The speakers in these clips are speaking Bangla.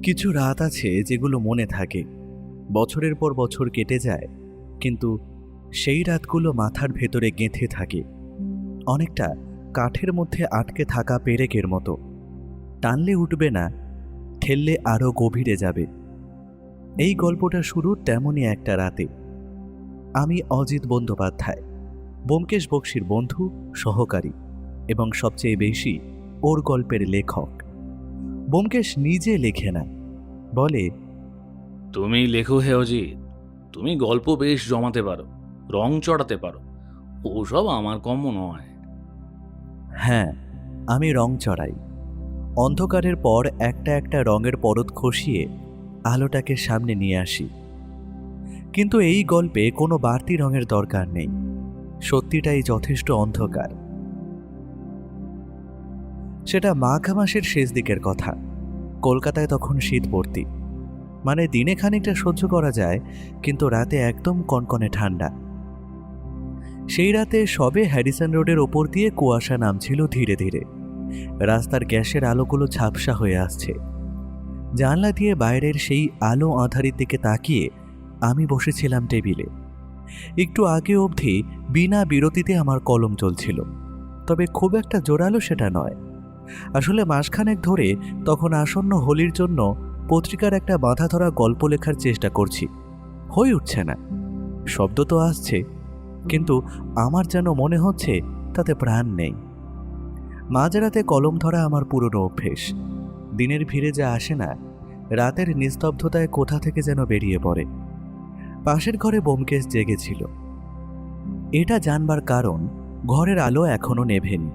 কিছু রাত আছে যেগুলো মনে থাকে, বছরের পর বছর কেটে যায়, কিন্তু সেই রাতগুলো মাথার ভেতরে গেঁথে থাকে, অনেকটা কাঠের মধ্যে আটকে থাকা পেরেকের মতো। টানলে উঠবে না, ঠেললে আরও গভীরে যাবে। এই গল্পটা শুরু তেমনই একটা রাতে। আমি অজিত বন্দ্যোপাধ্যায়, ব্যোমকেশ বক্সীর বন্ধু, সহকারী এবং সবচেয়ে বেশি ওর গল্পের লেখক। ব্যোমকেশ নিজে লেখে না, বলে, তুমি লেখো হে অজিত, তুমি গল্প বেশ জমাতে পারো, রং চড়াতে পারো, ওসব আমার কম্য নয়। হ্যাঁ, আমি রং চড়াই। অন্ধকারের পর একটা একটা রঙের পরত খসিয়ে আলোটাকে সামনে নিয়ে আসি। কিন্তু এই গল্পে কোনো বাড়তি রঙের দরকার নেই, সত্যিটাই যথেষ্ট অন্ধকার। সেটা মাঘ মাসের শেষ দিকের কথা। কলকাতায় তখন শীত পড়তি, মানে দিনে খানিকটা সহ্য করা যায়, কিন্তু রাতে একদম কনকনে ঠান্ডা। সেই রাতে সবে হ্যারিসন রোডের ওপর দিয়ে কুয়াশা নামছিল ধীরে ধীরে। রাস্তার গ্যাসের আলোগুলো ঝাপসা হয়ে আসছে। জানলা দিয়ে বাইরের সেই আলো আঁধারির দিকে তাকিয়ে আমি বসেছিলাম টেবিলে। একটু আগে অবধি বিনা বিরতিতে আমার কলম চলছিল, তবে খুব একটা জোরালো সেটা নয়। আসলে মাসখানেক ধরে তখন আসন্ন হোলির জন্য পত্রিকার একটা বাঁধা ধরা গল্প লেখার চেষ্টা করছি। হয়ে উঠছে না। শব্দ তো আসছে, কিন্তু আমার যেন মনে হচ্ছে তাতে প্রাণ নেই। মাঝরাতে কলম ধরা আমার পুরনো অভ্যেস। দিনের ভিড়ে যা আসে না, রাতের নিস্তব্ধতায় কোথা থেকে যেন বেরিয়ে পড়ে। পাশের ঘরে ব্যোমকেশ জেগেছিল। এটা জানবার কারণ, ঘরের আলো এখনো নেভেনি।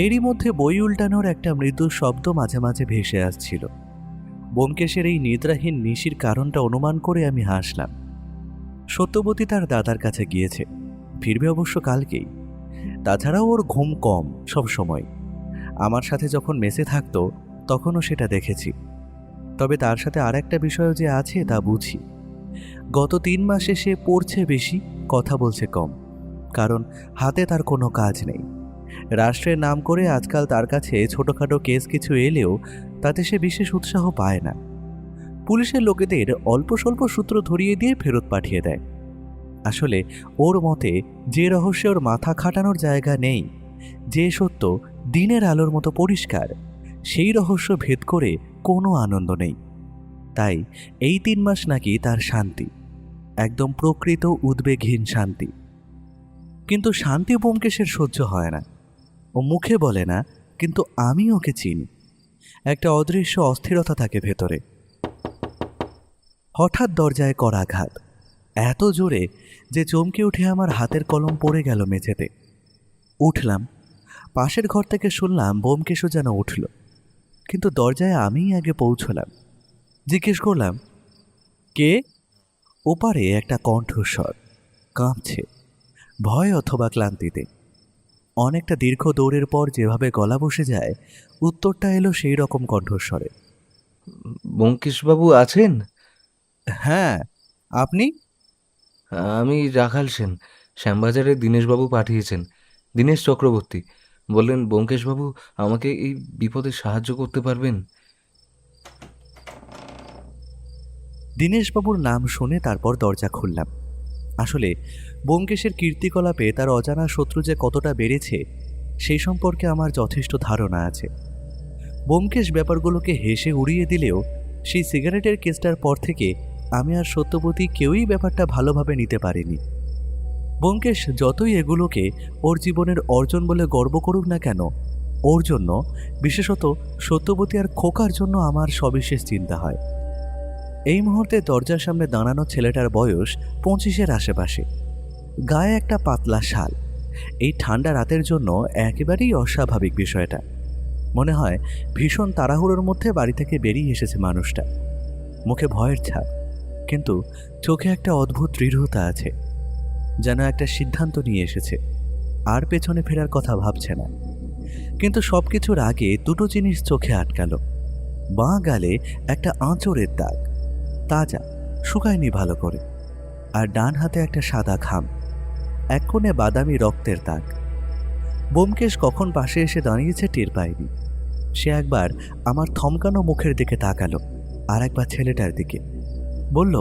এরই মধ্যে বই উল্টানোর একটা মৃদু শব্দ মাঝে মাঝে ভেসে আসছিল। ব্যোমকেশের এই নিদ্রাহীন নিশির কারণটা অনুমান করে আমি হাসলাম। সত্যবতী তার দাদার কাছে গিয়েছে, ফিরবে অবশ্য কালকেই। তাছাড়াও ওর ঘুম কম সব সময়। আমার সাথে যখন মেসে থাকতো তখনও সেটা দেখেছি। তবে তার সাথে আর একটা বিষয় যে আছে তা বুঝি। গত 3 মাসে সে পড়ছে বেশি, কথা বলছে কম, কারণ হাতে তার কোনো কাজ নেই। রাষ্ট্রের নাম করে আজকাল তার কাছে ছোটখাটো কেস কিছু এলেও তাতে সে বিশেষ উৎসাহ পায় না। পুলিশের লোকেদের অল্প স্বল্প সূত্র ধরিয়ে দিয়ে ফেরত পাঠিয়ে দেয়। আসলে ওর মতে যে রহস্যে ওর মাথা খাটানোর জায়গা নেই, যে সত্য দিনের আলোর মতো পরিষ্কার, সেই রহস্য ভেদ করে কোনো আনন্দ নেই। তাই এই 3 মাস নাকি তার শান্তি, একদম প্রকৃত উদ্বেগহীন শান্তি। কিন্তু শান্তি ব্যোমকেশের সহ্য হয় না। ও মুখে বলে না, কিন্তু আমি ওকে চিনি। একটা অদৃশ্য অস্থিরতা থাকে ভেতরে। হঠাৎ দরজায় করাঘাত, এত জোরে যে চমকে উঠে আমার হাতের কলম পড়ে গেল মেঝেতে। উঠলাম, পাশের ঘর থেকে শুনলাম ব্যোমকেশও যেন উঠল, কিন্তু দরজায় আমিই আগে পৌঁছলাম। জিজ্ঞেস করলাম, কে? ওপারে একটা কণ্ঠস্বর, কাঁপছে, ভয় অথবা ক্লান্তিতে। অনেকটা দীর্ঘ দৌড়ের পর যেভাবে গলা বসে যায়, উত্তরটা এলো সেই রকম কণ্ঠস্বরে। ব্যোমকেশবাবু আছেন? হ্যাঁ, আপনি? আমি রাখাল সেন। শ্যামবাজারে দীনেশবাবু পাঠিয়েছেন, দীনেশ চক্রবর্তী। বললেন ব্যোমকেশবাবু আমাকে এই বিপদে সাহায্য করতে পারবেন। দীনেশবাবুর নাম শুনে তারপর দরজা খুললাম। আসলে ব্যোমকেশের কীর্তিকলাপে তার অজানা শত্রু যে কতটা বেড়েছে সেই সম্পর্কে আমার যথেষ্ট ধারণা আছে। ব্যোমকেশ ব্যাপারগুলোকে হেসে উড়িয়ে দিলেও সেই সিগারেটের কেসটার পর থেকে আমি আর সত্যবতী কেউই ব্যাপারটা ভালোভাবে নিতে পারিনি। ব্যোমকেশ যতই এগুলোকে ওর জীবনের অর্জন বলে গর্ব করুক না কেন, ওর জন্য, বিশেষত সত্যবতী আর খোকার জন্য আমার সবিশেষ চিন্তা হয়। এই মুহূর্তে দরজার সামনে দাঁড়ানো ছেলেটার বয়স 25-এর আশেপাশে। গায়ে একটা পাতলা শাল। এই ঠান্ডা রাতের জন্য একেবারেই অস্বাভাবিক বিষয়টা। মনে হয় ভীষণ তাড়াহুড়োর মধ্যে বাড়ি থেকে বেরিয়ে এসেছে মানুষটা। মুখে ভয়ের ছাপ, কিন্তু চোখে একটা অদ্ভুত দৃঢ়তা আছে, যেন একটা সিদ্ধান্ত নিয়ে এসেছে, আর পেছনে ফেরার কথা ভাবছে না। কিন্তু সবকিছুর আগে দুটো জিনিস চোখে আটকালো। বাঁ গালে একটা আঁচড়ের দাগ, তাজা, শুকায়নি ভালো করে, আর ডান হাতে একটা সাদা খাম, এক কোণে বাদামি রক্তের দাগ। ব্যোমকেশ কখন পাশে এসে দাঁড়িয়েছে টের পায়নি। সে একবার আমার থমকানো মুখের দিকে তাকালো, আর একবার ছেলেটার দিকে, বলল,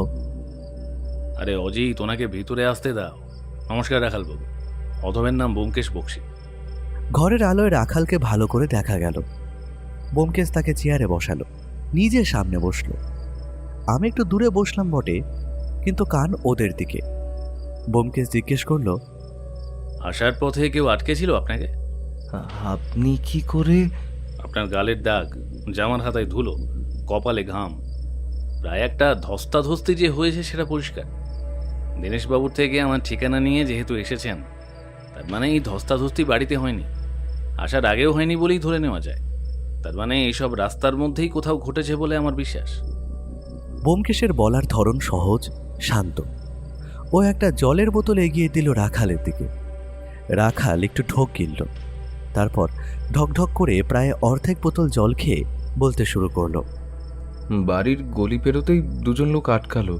আরে অজিত, ওনাকে ভিতরে আসতে দাও। নমস্কার রাখালবাবু, অধমের নাম ব্যোমকেশ বক্সী। ঘরের আলোয় রাখালকে ভালো করে দেখা গেল। ব্যোমকেশ তাকে চেয়ারে বসালো, নিজের সামনে বসলো। আমি একটু দূরে বসলাম বটে, কিন্তু কান ওদের দিকে। ব্যোমকেশ জিজ্ঞেস করলো, আসার পথে কেউ আটকে ছিল আপনাকে? আপনি কি করে? আপনার গালের দাগ, জামার হাতায় ধুলো, কপালে ঘাম, প্রায় একটা ধস্তাধস্তি যে হয়েছে সেটা পরিষ্কার। দীনেশবাবুর থেকে আমার ঠিকানা নিয়ে যেহেতু এসেছেন, তার মানে এই ধস্তাধস্তি বাড়িতে হয়নি, আসার আগেও হয়নি বলেই ধরে নেওয়া যায়। তার মানে এইসব রাস্তার মধ্যেই কোথাও ঘটেছে বলে আমার বিশ্বাস। ব্যোমকেশের বলার ধরন সহজ, শান্ত। ও একটা জলের বোতল এগিয়ে দিল রাখালের দিকে। রাখাল একটু ঢোক গিলল, তারপর ঢকঢক করে প্রায় অর্ধেক বোতল জল খেয়ে বলতে শুরু করলো, বাড়ির গলি পেরোতেই দুজন লোক আটকালো।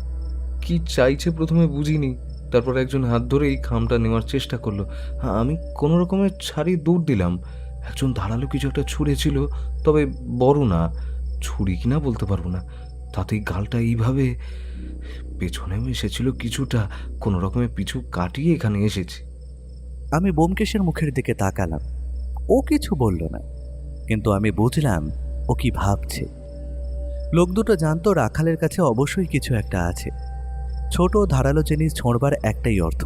কি চাইছে প্রথমে বুঝিনি, তারপর একজন হাত ধরে এই খামটা নেওয়ার চেষ্টা করলো। আমি কোনো রকমের ছাড়িয়ে দৌড় দিলাম। একজন ধারালো কিছু একটা ছুঁড়েছিল, তবে বড় না, ছুরি কিনা বলতে পারবো না। তাতেই গালটা এইভাবে। পেছনেও এসেছিল কিছুটা, কোনো রকমে পিছু কাটিয়ে এখানে এসেছি। আমি ব্যোমকেশের মুখের দিকে তাকালাম। ও কিছু বলল না, কিন্তু আমি বুঝলাম ও কি ভাবছে। লোক দুটো জানতো রাখালের কাছে অবশ্যই কিছু একটা আছে। ছোট ধারালো জিনিস ছোঁড়বার একটাই অর্থ,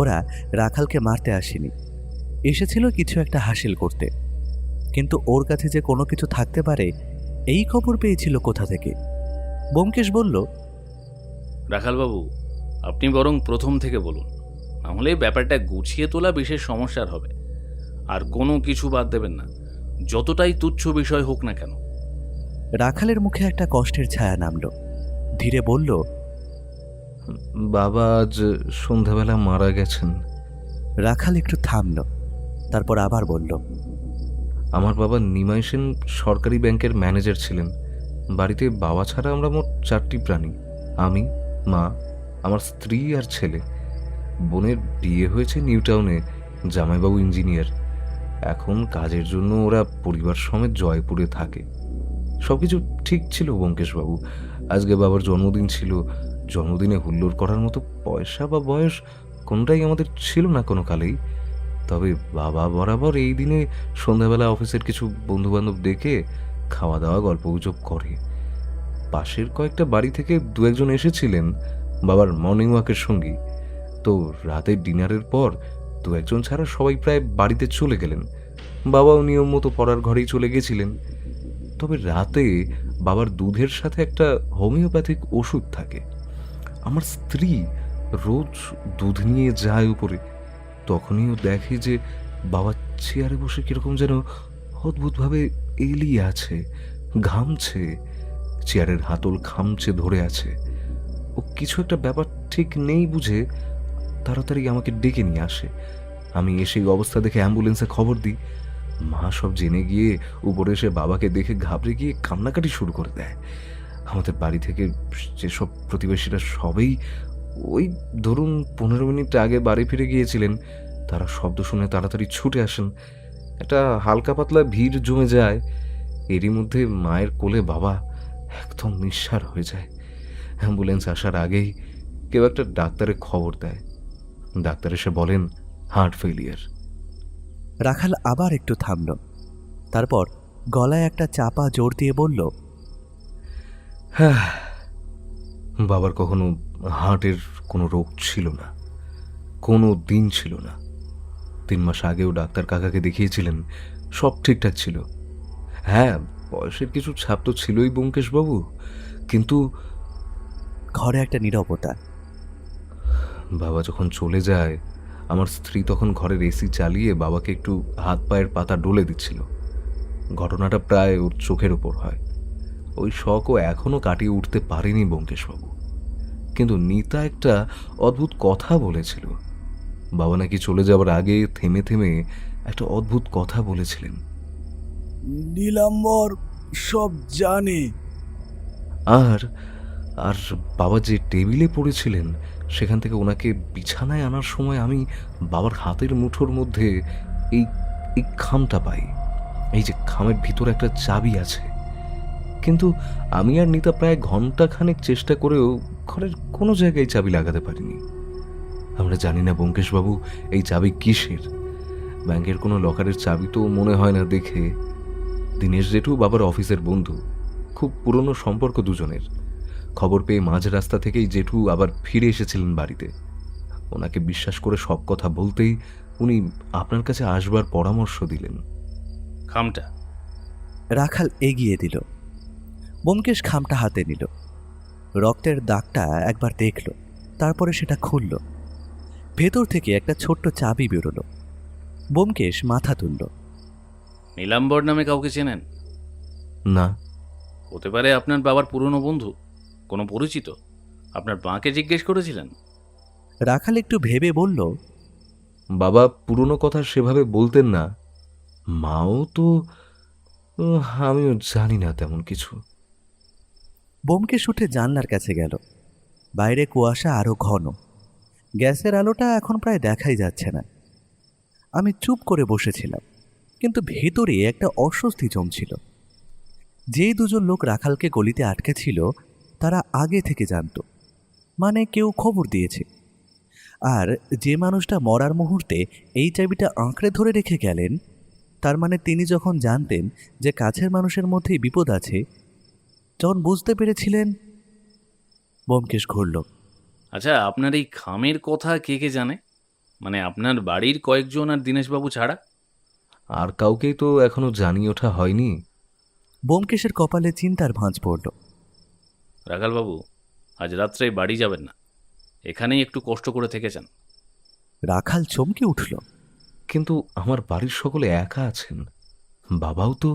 ওরা রাখালকে মারতে আসেনি, এসেছিল কিছু একটা হাসিল করতে। কিন্তু ওর কাছে যে কোনো কিছু থাকতে পারে এই খবর পেয়েছিল কোথা থেকে? ব্যোমকেশ বলল, রাখালবাবু, আপনি বরং প্রথম থেকে বলুন, নাহলে ব্যাপারটা গুছিয়ে তোলা বিশেষ সমস্যার হবে। আর কোনো কিছু বাদ দেবেন না, যতটাই তুচ্ছ বিষয় হোক না কেন। রাখালের মুখে একটা কষ্টের ছায়া নামলো। ধীরে বলল, বাবা আজ সন্ধ্যাবেলা মারা গেছেন। রাখাল একটু থামল, তারপর আবার বলল, আমার বাবা নিমাই সেন সরকারি ব্যাংকের ম্যানেজার ছিলেন। বাড়িতে বাবা ছাড়া আমরা মোট 4টি প্রাণী, আমি, মা, আমার স্ত্রী আর ছেলে। বোনের বিয়ে হয়েছে নিউ টাউনে, জামাইবাবু ইঞ্জিনিয়ার। এখন কাজের জন্য ওরা পরিবার সমেত জয়পুরে থাকে। সবকিছু ঠিক ছিল ব্যোমকেশবাবু। আজকে বাবার জন্মদিন ছিল। জন্মদিনে হুল্লোড় করার মতো পয়সা বা বয়স কোনটাই আমাদের ছিল না কোনো কালেই। তবে বাবা বরাবর এই দিনে সন্ধ্যাবেলা অফিসের কিছু বন্ধুবান্ধব ডেকে খাওয়া দাওয়া গল্পগুজব করে। পাশের কয়েকটা বাড়ি থেকে 2-1 এসেছিলেন বাবার মর্নিং ওয়াকের সঙ্গী। তো রাতের ডিনারের পর 2-1 ছাড়া সবাই প্রায় বাড়িতে চলে গেলেন। বাবাও নিয়ম মতো পড়ার ঘরেই চলে গেছিলেন। তবে রাতে বাবার দুধের সাথে একটা হোমিওপ্যাথিক ওষুধ থাকে। আমার স্ত্রী রোজ দুধ নিয়ে যায় উপরে। তখনই ও দেখে যে বাবা চেয়ারে বসে কিরকম যেন অদ্ভুতভাবে এলিয়ে আছে, ঘামছে, চেয়ারের হাতল খামচে ধরে আছে। ও কিছু একটা ব্যাপার ঠিক নেই বুঝে তাড়াতাড়ি আমাকে ডেকে নিয়ে আসে। আমি এসে অবস্থা দেখে অ্যাম্বুলেন্সে খবর দিই। মা সব জেনে গিয়ে উপরে এসে বাবাকে দেখে ঘাবড়ে গিয়ে কান্নাকাটি শুরু করে দেয়। আমাদের বাড়ি থেকে যেসব প্রতিবেশীরা সবাই ওই ধরুন 15 মিনিট আগে বাড়ি ফিরে গিয়েছিলেন, তারা শব্দ শুনে তাড়াতাড়ি ছুটে আসেন। একটা হালকা পাতলা ভিড় জমে যায়। এরই মধ্যে মায়ের কোলে বাবা একদম নিঃসাড় হয়ে যায়। অ্যাম্বুলেন্স আসার আগেই কেউ একটা ডাক্তারের খবর দেয়। ডাক্তার এসে বলেন হার্ট ফেলিয়ার। রাখাল আবার একটু থামল, তারপর গলায় একটা চাপা জোর দিয়ে বলল, হ্যাঁ, বাবার কখনো হার্টের কোনো রোগ ছিল না, কোনো দিন ছিল না। 3 মাস আগেও ডাক্তার কাকাকে দেখিয়েছিলেন, সব ঠিকঠাক ছিল। হ্যাঁ, বয়সের কিছু ছাপ তো ছিলই ব্যোমকেশবাবু, কিন্তু ঘরে একটা নীরবতা। বাবা যখন চলে যায়, আমার স্ত্রী তখন ঘরের এসি চালিয়ে বাবাকে একটু হাত পায়ের পাতা ডলে দিচ্ছিল। ঘটনাটা প্রায় ওর চোখের ওপর হয়। ওই শখও এখনো কাটিয়ে উঠতে পারেনি ব্যোমকেশবাবু। কিন্তু নিতা একটা অদ্ভুত কথা বলেছিল। বাবা নাকি চলে যাবার আগে থেমে থেমে একটা অদ্ভুত কথা বলেছিলেন, নীলাম্বর সব জানে। আর আর বাবা যে টেবিলে পড়েছিলেন সেখান থেকে ওনাকে বিছানায় আনার সময় আমি বাবার হাতের মুঠোর মধ্যে এই এই খামটা পাই। এই যে খামের ভিতরে একটা চাবি আছে, কিন্তু আমি আর নিতা প্রায় ঘন্টাখানেক চেষ্টা করেও ঘরের কোনো জায়গায় চাবি লাগাতে পারিনি। আমরা জানি না ব্যোমকেশবাবু এই চাবি কিসের। ব্যাংকের কোনো লকারের চাবি তো মনে হয় না দেখে। দীনেশ জেঠু বাবার অফিসের বন্ধু, খুব পুরনো সম্পর্ক দুজনের। খবর পেয়ে মাঝ রাস্তা থেকেই জেঠু আবার ফিরে এসেছিলেন বাড়িতে। ওনাকে বিশ্বাস করে সব কথা বলতেই উনি আপনার কাছে আসবার পরামর্শ দিলেন। খামটা রাখাল এগিয়ে দিল। ব্যোমকেশ খামটা হাতে নিল। রক্তের দাগটা একবার দেখল, তারপরে সেটা খুলল। ভেতর থেকে একটা ছোট্ট চাবি বেরোলো। ব্যোমকেশ মাথা তুলল। নীলাম্বর নামে কাউকে চেনেন? না। হতে পারে আপনার বাবার পুরনো বন্ধু, কোনো পরিচিত। আপনার মাকে জিজ্ঞেস করেছিলেন? রাখাল একটু ভেবে বলল, বাবা পুরনো কথা সেভাবে বলতেন না। মাও তো আমিও জানি না তেমন কিছু। ব্যোমকেশ উঠে জানলার কাছে গেল। বাইরে কুয়াশা আরো ঘন, গ্যাসের আলোটা এখন প্রায় দেখাই যাচ্ছে না। আমি চুপ করে বসেছিলাম, কিন্তু ভেতরে একটা অস্বস্তি জমছিল। যেই দুজন লোক রাখালকে গলিতে আটকে ছিল তারা আগে থেকে জানত, মানে কেউ খবর দিয়েছে। আর যে মানুষটা মরার মুহূর্তে এই চাবিটা আঁকড়ে ধরে রেখে গেলেন, তার মানে তিনি যখন জানতেন যে কাছের মানুষের মধ্যেই বিপদ আছে, যখন বুঝতে পেরেছিলেন। ব্যোমকেশ ঘুরল। আচ্ছা, আপনার এই খামের কথা কে কে জানে? মানে আপনার বাড়ির কয়েকজন আর দীনেশবাবু ছাড়া? আর কাউকেই তো এখনো জানিয়ে ওঠা হয়নি। ব্যোমকেশের কপালে চিন্তার ভাঁজ পড়ল। রাখালবাবু, আজ রাত্রে বাড়ি যাবেন না, এখানেই একটু কষ্ট করে থেকে যান। রাখাল চমকে উঠল। কিন্তু আমার বাড়ির সকলে একা আছেন, বাবাও তো।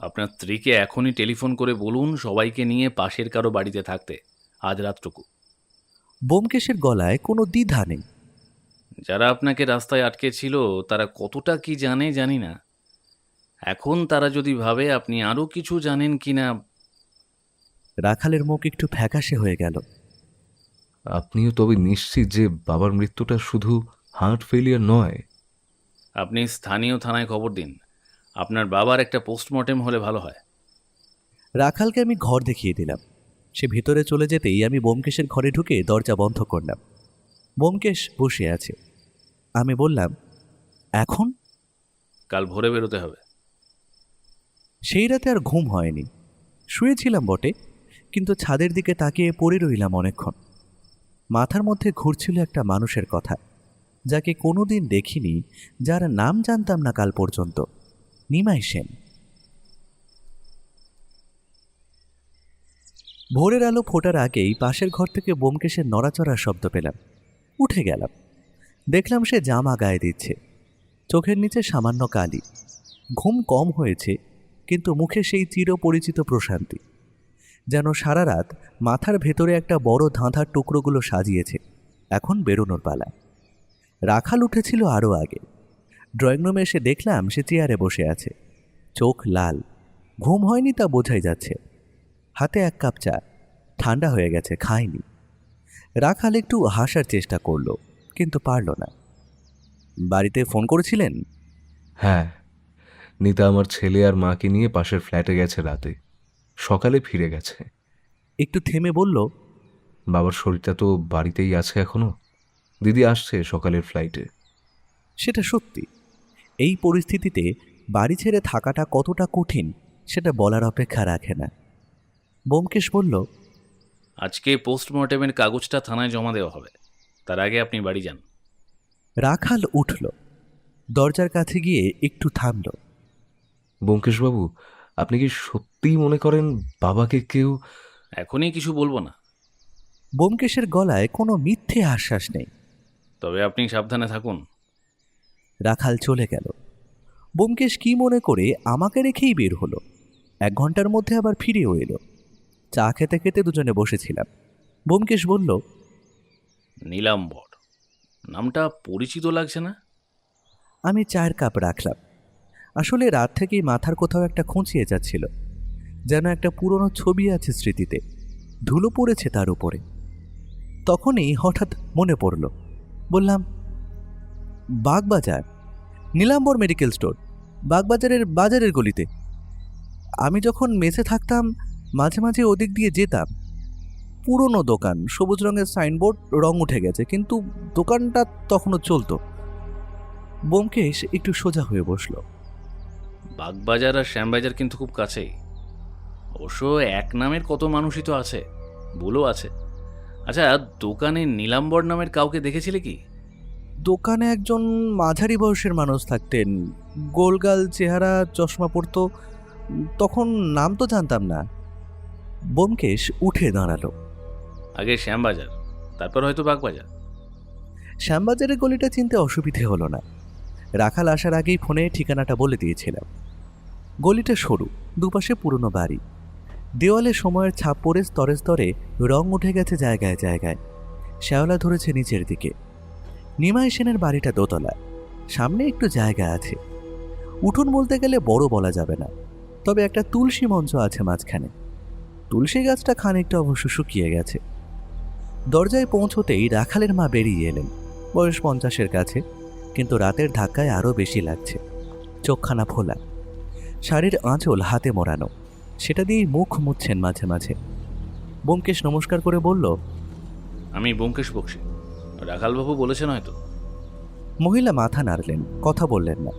আপনার স্ত্রীকে এখনই টেলিফোন করে বলুন সবাইকে নিয়ে পাশের কারো বাড়িতে থাকতে আজ রাতটুকু। ব্যোমকেশের গলায় কোনো দ্বিধা নেই। যারা আপনাকে রাস্তায় আটকে ছিল তারা কতটা কি জানে জানি না। এখন তারা যদি ভাবে আপনি আরও কিছু জানেন কিনা। রাখালের মুখ একটু ফ্যাকাশে হয়ে গেল। আপনিও তবে নিশ্চিত যে বাবার মৃত্যুটা শুধু হার্ট ফেলিয়ার নয়? আপনি স্থানীয় থানায় খবর দিন, আপনার বাবার একটা পোস্টমর্টেম হলে ভালো হয়। রাখালকে আমি ঘর দেখিয়ে দিলাম। সে ভিতরে চলে যেতেই আমি ব্যোমকেশের ঘরে ঢুকে দরজা বন্ধ করলাম। ব্যোমকেশ বসে আছে। আমি বললাম, এখন? কাল ভোরে বেরোতে হবে। সেই রাতে আর ঘুম হয়নি। শুয়েছিলাম বটে, কিন্তু ছাদের দিকে তাকিয়ে পড়ে রইলাম অনেকক্ষণ। মাথার মধ্যে ঘুরছিল একটা মানুষের কথা, যাকে কোনোদিন দেখিনি, যার নাম জানতাম না কাল পর্যন্ত। নিমাই সেন। ভোরের আলো ফোটার আগেই পাশের ঘর থেকে ব্যোমকেশের নড়াচড়ার শব্দ পেলাম। উঠে গেলাম। দেখলাম সে জামা গায়ে দিচ্ছে। চোখের নিচে সামান্য কালি। ঘুম কম হয়েছে, কিন্তু মুখে সেই চিরপরিচিত প্রশান্তি, যেন সারা রাত মাথার ভেতরে একটা বড় ধাঁধার টুকরোগুলো সাজিয়েছে। এখন বেরোনোর পালা। রাখাল উঠেছিল আরও আগে। ড্রয়িং রুমে এসে দেখলাম সে চেয়ারে বসে আছে, চোখ লাল। ঘুম হয়নি তা বোঝাই যাচ্ছে। হাতে এক কাপ চা, ঠান্ডা হয়ে গেছে, খায়নি। রাখাল একটু হাসার চেষ্টা করল, কিন্তু পারল না। বাড়িতে ফোন করেছিলেন? হ্যাঁ, নিতা আমার ছেলে আর মাকে নিয়ে পাশের ফ্ল্যাটে গেছে রাতে, সকালে ফিরে গেছে। একটু থেমে বলল, বাবার শরীরটা তো বাড়িতেই আছে এখনো। দিদি আসছে সকালের ফ্লাইটে। সেটা সত্যি। এই পরিস্থিতিতে বাড়ি ছেড়ে থাকাটা কতটা কঠিন সেটা বলার অপেক্ষা রাখে না। ব্যোমকেশ বলল, আজকে পোস্টমর্টেমের কাগজটা থানায় জমা দেওয়া হবে, তার আগে আপনি বাড়ি যান। রাখাল উঠল, দরজার কাছে গিয়ে একটু থামল। ব্যোমকেশবাবু, আপনি কি সত্যিই মনে করেন বাবাকে কেউ? এখনই কিছু বলবো না, ব্যোমকেশের গলায় কোনো মিথ্যে আশ্বাস নেই। তবে আপনি সাবধানে থাকুন। রাখাল চলে গেল। ব্যোমকেশ কি মনে করে আমাকে রেখেই বের হলো। 1 ঘন্টার মধ্যে আবার ফিরেও এলো। চা খেতে খেতে দুজনে বসেছিলাম। ব্যোমকেশ বলল, নীলাম্বর নামটা পরিচিত লাগছে না? আমি চায়ের কাপ রাখলাম। আসলে রাত থেকেই মাথার কোথাও একটা খুঁচিয়ে যাচ্ছিল, যেন একটা পুরনো ছবি আছে স্মৃতিতে, ধুলো পড়েছে তার উপরে। তখনই হঠাৎ মনে পড়ল। বললাম, বাগবাজার, নীলাম্বর মেডিকেল স্টোর, বাগবাজারের বাজারের গলিতে। আমি যখন মেসে থাকতাম মাঝে মাঝে ওদিক দিয়ে যেতাম। পুরনো দোকান, সবুজ রঙের সাইনবোর্ড, রং উঠে গেছে, কিন্তু দোকানটা তখনও চলতো। ব্যোমকেশ একটু সোজা হয়ে বসলো। বাগবাজার আর শ্যামবাজার কিন্তু খুব কাছেই। অবশ্য এক নামের কত মানুষই তো আছে, ভুলও আছে। আচ্ছা, দোকানে নীলাম্বর নামের কাউকে দেখেছিলে কি? দোকানে একজন মাঝারি বয়সের মানুষ থাকতেন, গোলগাল চেহারা, চশমা পরতো। তখন নাম তো জানতাম না। ব্যোমকেশ উঠে দাঁড়ালো। আগে শ্যামবাজার, তারপর হয়তো বাগবাজার। শ্যামবাজারের গলিটা চিনতে অসুবিধে হলো না। রাখাল আসার আগেই ফোনে ঠিকানাটা বলে দিয়েছিলাম। গলিটা সরু, দুপাশে পুরনো বাড়ি, দেওয়ালে সময়ের ছাপ পড়ে স্তরে স্তরে রং উঠে গেছে জায়গায় জায়গায়। শ্যাওলা ধরেছে নিচের দিকে। নিমাই সেনের বাড়িটা দোতলা, সামনে একটু জায়গা আছে। উঠোন বলতে গেলে বড় বলা যাবে না, তবে একটা তুলসী মঞ্চ আছে মাঝখানে। তুলসী গাছটা খানিকটা অবশ্য শুকিয়ে গেছে। দরজায় পৌঁছতেই রাখালের মা বেরিয়ে এলেন। বয়স 50-এর কাছে, কিন্তু রাতের ধাক্কায় আরও বেশি লাগছে। চোখখানা ফোলা, শাড়ির আঁচল হাতে মোড়ানো, সেটা দিয়েই মুখ মুছছেন মাঝে মাঝে। ব্যোমকেশ নমস্কার করে বলল, আমি ব্যোমকেশ বক্সী, রাখালবাবু বলেছেন হয়তো। মহিলা মাথা নাড়লেন, কথা বললেন না,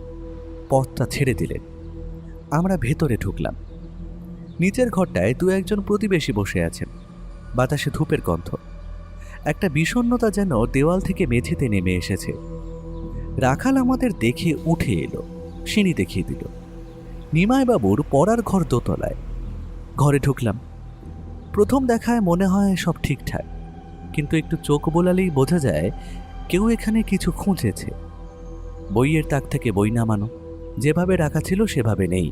পথটা ছেড়ে দিলেন। আমরা ভেতরে ঢুকলাম। নিচের ঘরটায় দু একজন প্রতিবেশী বসে আছেন, বাতাসে ধূপের গন্ধ। একটা বিষণ্ণতা যেন দেওয়াল থেকে মেঝেতে নেমে এসেছে। রাখাল আমাদের দেখে উঠে এলো, সিঁড়ি দেখিয়ে দিল। নিমাইবাবুর পড়ার ঘর দোতলায়। ঘরে ঢুকলাম। প্রথম দেখায় মনে হয় সব ঠিকঠাক, কিন্তু একটু চোখ বোলালেই বোঝা যায় কেউ এখানে কিছু খুঁজেছে। বইয়ের তাক থেকে বই নামানো, যেভাবে রাখা ছিল সেভাবে নেই।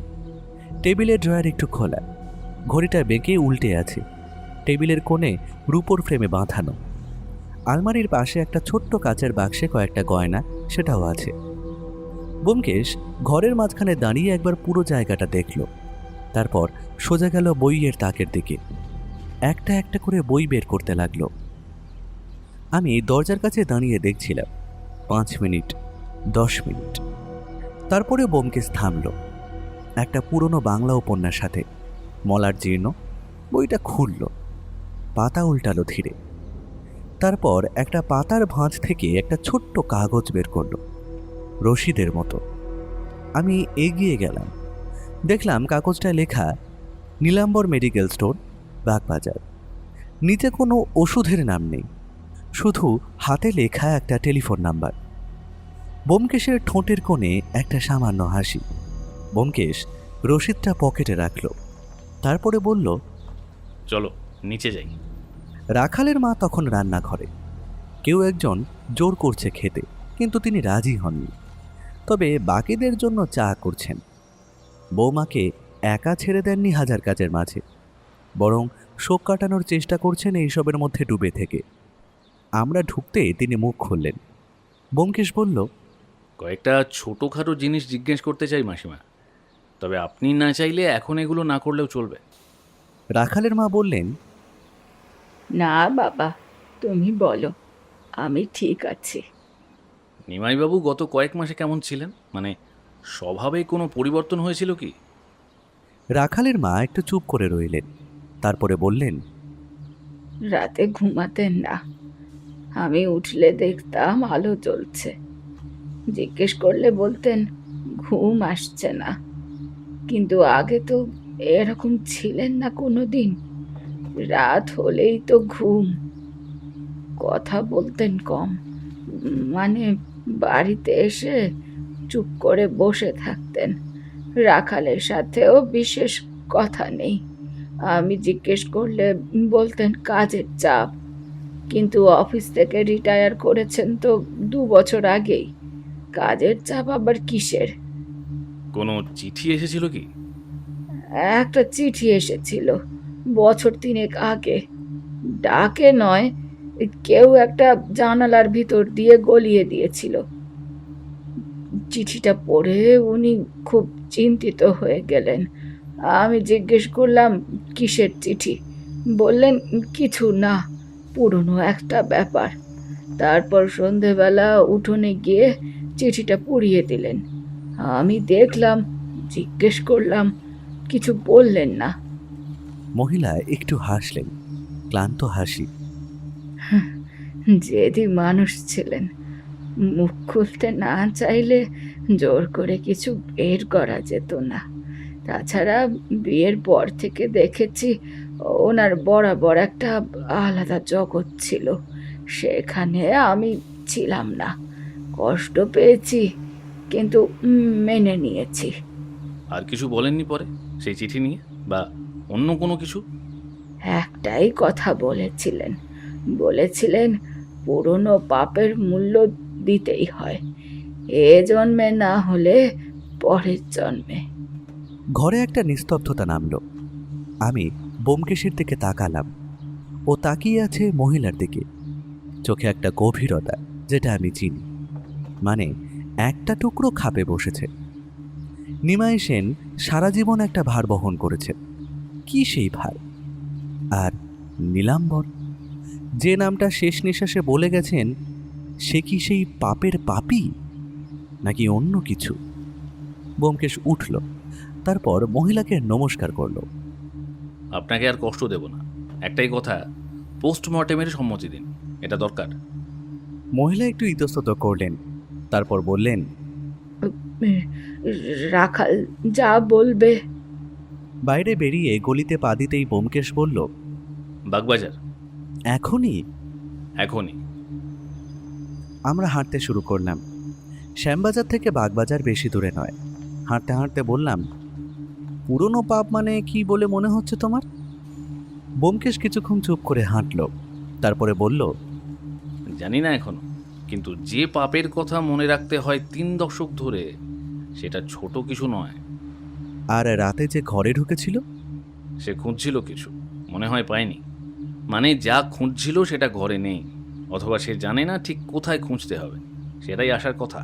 টেবিলের ড্রয়ার একটু খোলা, ঘড়িটা বেঁকে উল্টে আছে। টেবিলের কোণে রূপোর ফ্রেমে বাঁধানো। আলমারির পাশে একটা ছোট্ট কাচের বাক্সে কয়েকটা গয়না, সেটাও আছে। ব্যোমকেশ ঘরের মাঝখানে দাঁড়িয়ে একবার পুরো জায়গাটা দেখল, তারপর সোজা গেল বইয়ের তাকের দিকে। একটা একটা করে বই বের করতে লাগলো। আমি দরজার কাছে দাঁড়িয়ে দেখছিলাম। 5 মিনিট, 10 মিনিট, তারপরে ব্যোমকেশ থামল। একটা পুরনো বাংলা উপন্যাস সাথে, মলার জীর্ণ। বইটা খুলল, পাতা উল্টালো ধীরে। তারপর একটা পাতার ভাঁজ থেকে একটা ছোট্ট কাগজ বের করলো, রশিদের মতো। আমি এগিয়ে গেলাম, দেখলাম কাগজটায় লেখা নীলাম্বর মেডিকেল স্টোর, বাগবাজার। নিচে কোনো ওষুধের নাম নেই, শুধু হাতে লেখা একটা টেলিফোন নাম্বার। ব্যোমকেশের ঠোঁটের কোণে একটা সামান্য হাসি। ব্যোমকেশ রসিদটা পকেটে রাখল, তারপরে বলল, চলো নিচে যাই। রাখালের মা তখন রান্নাঘরে। কেউ একজন জোর করছে খেতে, কিন্তু তিনি রাজি হননি। তবে বাকিদের জন্য চা করছেন। বৌমাকে একা ছেড়ে দেননি হাজার কাজের মাঝে, বরং শোক কাটানোর চেষ্টা করছেন এইসবের মধ্যে ডুবে থেকে। আমরা ঢুকতে তিনি মুখ খুললেন। ব্যোমকেশ বলল, কয়েকটা ছোটোখাটো জিনিস জিজ্ঞেস করতে চাই মাসিমা, তবে আপনি না চাইলে এখন এগুলো না করলেও চলবে। রাখালের মা বললেন, না বাবা, তুমি বলো, আমি ঠিক আছি। নিমাইবাবু গত কয়েক মাসে কেমন ছিলেন? মানে স্বভাবে কোনো পরিবর্তন হয়েছিল কি? রাখালের মা একটু চুপ করে রইলেন, তারপরে বললেন, রাতে ঘুমাতেন না। আমি উঠলে দেখতাম আলো জ্বলছে। জিজ্ঞেস করলে বলতেন ঘুম আসছে না। কিন্তু আগে তো এরকম ছিলেন না কোনো দিন। রাত হলেই তো ঘুম। কথা বলতেন কম, মানে বাড়িতে এসে চুপ করে বসে থাকতেন। রাখালের সাথেও বিশেষ কথা নেই। আমি জিজ্ঞেস করলে বলতেন কাজের চাপ, কিন্তু অফিস থেকে রিটায়ার করেছেন তো 2 বছর আগেই। কাজের চাপ আবার কিসের? কোনো চিঠি এসেছিল কি? একটা চিঠি এসেছিল বছর 3 আগে। ডাকে নয়, কেউ একটা জানালার ভিতর দিয়ে গলিয়ে দিয়েছিল। চিঠিটা পড়ে উনি খুব চিন্তিত হয়ে গেলেন। আমি জিজ্ঞেস করলাম কিসের চিঠি। বললেন কিছু না, পুরনো একটা ব্যাপার। তারপর সন্ধেবেলা উঠোনে গিয়ে চিঠিটা পুড়িয়ে দিলেন। আমি দেখলাম, জিজ্ঞেস করলাম কিছু বললেন না। মহিলা একটু হাসলেন, ক্লান্ত হাসি। জেদি মানুষ ছিলেন, মুখ খুলতে না চাইলে জোর করে কিছু বের করা যেত না। তাছাড়া বিয়ের পর থেকে দেখেছি ওনার বরাবর একটা আলাদা জগৎ ছিল, সেখানে আমি ছিলাম না। কষ্ট পেয়েছি, কিন্তু মেনে নিয়েছি। আর কিছু বলেননি পরে সেই চিঠি নিয়ে, বা অন্য কোনো কিছু? একটাই কথা বলেছিলেন পুরনো পাপের মূল্য দিতেই হয়, এ জন্মে না হলে পরের জন্মে। ঘরে একটা নিস্তব্ধতা নামল। আমি ব্যোমকেশের দিকে তাকালাম। ও তাকিয়ে আছে মহিলার দিকে, চোখে একটা গভীরতা যেটা আমি চিনি। মানে একটা টুকরো খাপে বসেছে। নিমাই সেন সারা জীবন একটা ভার বহন করেছেন। কি সেই ভার? আর নীলাম্বর, যে নামটা শেষ নিঃশ্বাসে বলে গেছেন, সে কি সেই পাপের পাপী নাকি অন্য কিছু? ব্যোমকেশ উঠল, তারপর মহিলাকে নমস্কার করল। আপনাকে আর কষ্ট দেব না, একটাই কথা, পোস্টমর্টেমের সম্মতি দিন, এটা দরকার। মহিলা একটু ইতস্তত করলেন, তারপর বললেন, রাখাল যা বলবে। বাইরে বেরিয়ে গলিতে পা দিতেই ব্যোমকেশ বলল, বাগবাজার। এখনই? এখনই। আমরা হাঁটতে শুরু করলাম। শ্যামবাজার থেকে বাগবাজার বেশি দূরে নয়। হাঁটতে হাঁটতে বললাম, পুরনো পাপ মানে কি বলে মনে হচ্ছে তোমার? ব্যোমকেশ কিছুক্ষণ চুপ করে হাঁটল, তারপরে বলল, জানি না এখনো, কিন্তু যে পাপের কথা মনে রাখতে হয় 3 দশক ধরে, সেটা ছোট কিছু নয়। আর রাতে যে ঘরে ঢুকেছিল? সে খুঁজছিল কিছু, মনে হয় পায়নি। মানে যা খুঁজছিল সেটা ঘরে নেই, অথবা সে জানে না ঠিক কোথায় খুঁজতে হবে, সেটাই আসার কথা।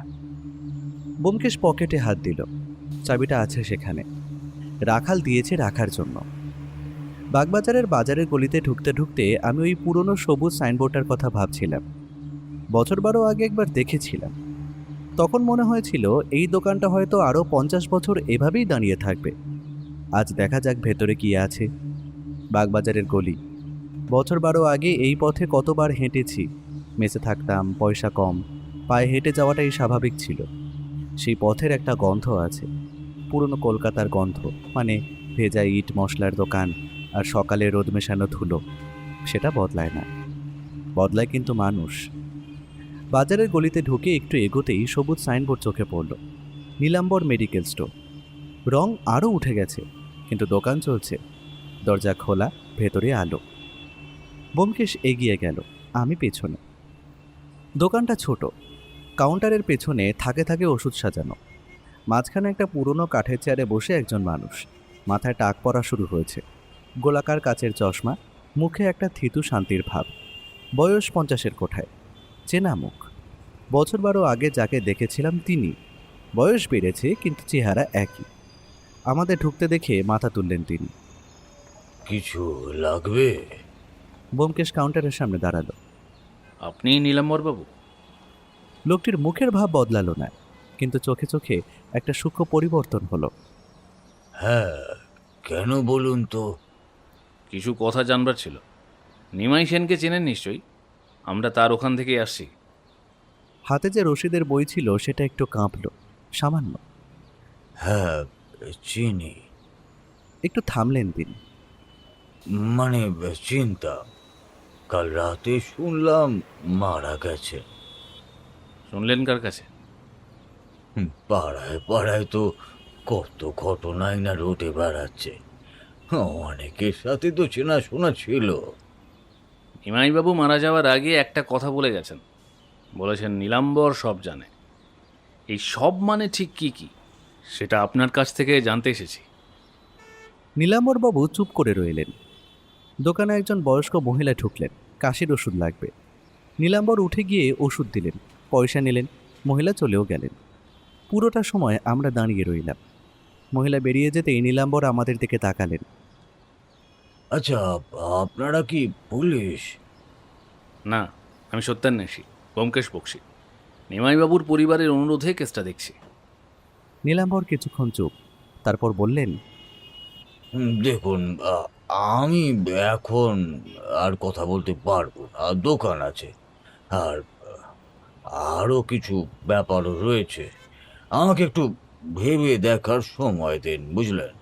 ব্যোমকেশ পকেটে হাত দিল। চাবিটা আছে সেখানে, রাখাল দিয়েছে রাখার জন্য। বাগবাজারের বাজারের গলিতে ঢুকতে ঢুকতে আমি ওই পুরনো সবুজ সাইনবোর্ডটার কথা ভাবছিলাম। বছর 12 আগে একবার দেখেছিলাম। তখন মনে হয়েছিল এই দোকানটা হয়তো আরও 50 বছর এভাবেই দাঁড়িয়ে থাকবে। আজ দেখা যাক ভেতরে কি আছে। বাগবাজারের গলি, বছর 12 আগে এই পথে কতবার হেঁটেছি। মেসে থাকতাম, পয়সা কম, পায়ে হেঁটে যাওয়াটাই স্বাভাবিক ছিল। সেই পথের একটা গন্ধ আছে, পুরনো কলকাতার গন্ধ, মানে ভেজা ইট, মশলার দোকান আর সকালে রোদ মেশানো ধুলো। সেটা বদলায় না, বদলায় কিন্তু মানুষ। বাজারের গলিতে ঢুকে একটু এগোতেই সবুজ সাইনবোর্ড চোখে পড়ল, নীলাম্বর মেডিকেল স্টোর। রং আরও উঠে গেছে, কিন্তু দোকান চলছে, দরজা খোলা, ভেতরে আলো। ব্যোমকেশ এগিয়ে গেল, আমি পেছনে। দোকানটা ছোট, কাউন্টারের পেছনে থাকে থাকে ওষুধ সাজানো। মাঝখানে একটা পুরনো কাঠের চেয়ারে বসে একজন মানুষ, মাথায় টাক পড়া শুরু হয়েছে, গোলাকার কাচের চশমা, মুখে একটা থিতু শান্তির ভাব। বয়স 50-এর কোঠায়, চেনা মুখ। বছর 12 আগে যাকে দেখেছিলাম তিনি। বয়স বেড়েছে কিন্তু চেহারা একই। আমাদের ঢুকতে দেখে মাথা তুললেন তিনি। কিছু লাগবে? ব্যোমকেশ কাউন্টারের সামনে দাঁড়ালো। আপনি নীলাম্বরবাবু? লোকটির মুখের ভাব বদলালো না, কিন্তু চোখে চোখে একটা সূক্ষ্ম পরিবর্তন হলো। হ্যাঁ, কেন বলুন তো? কিছু কথা জানবার ছিল। নিমাই সেনকে চেনেন নিশ্চয়ই, আমরা তার ওখান থেকেই আসছি। হাতে যে রশিদের বই ছিল সেটা একটু কাঁপল, সামান্য। হ্যাঁ, চিনি। একটু থামলেন তিনি। মানে চিন্তা, কাল রাতে শুনলাম মারা গেছে। শুনলেন কার কাছে? পাড়ায় পাড়ায় তো কত ঘটনাই না রটে বেড়াচ্ছে। অনেকের সাথে তো চেনাশোনা ছিল। নিমাইবাবু মারা যাওয়ার আগে একটা কথা বলে গেছেন, বলেছেন নীলাম্বর সব জানে। এই সব মানে ঠিক কি কি, সেটা আপনার কাছ থেকে জানতে এসেছি। নীলাম্বরবাবু চুপ করে রইলেন। দোকানে একজন বয়স্ক মহিলা ঢুকলেন, কাশির ওষুধ লাগবে। নীলাম্বর উঠে গিয়ে ওষুধ দিলেন, পয়সা নিলেন, মহিলা চলেও গেলেন। পুরোটা সময় আমরা দাঁড়িয়ে রইলাম। মহিলা বেরিয়ে যেতেই নীলাম্বর আমাদের দিকে তাকালেন। আচ্ছা, আপনারা কি পুলিশ? না, আমি সত্যান্বেষী, ব্যোমকেশ বক্সী। নিমাইবাবুর পরিবারের অনুরোধে কেসটা দেখছি। নীলাম্বর কিছুক্ষণ চুপ, তারপর বললেন, দেখুন, আমি এখন আর কথা বলতে পারবো না, দোকান আছে, আর আরও কিছু ব্যাপারও রয়েছে। আমাকে একটু ভেবে দেখার সময় দিন, বুঝলেন?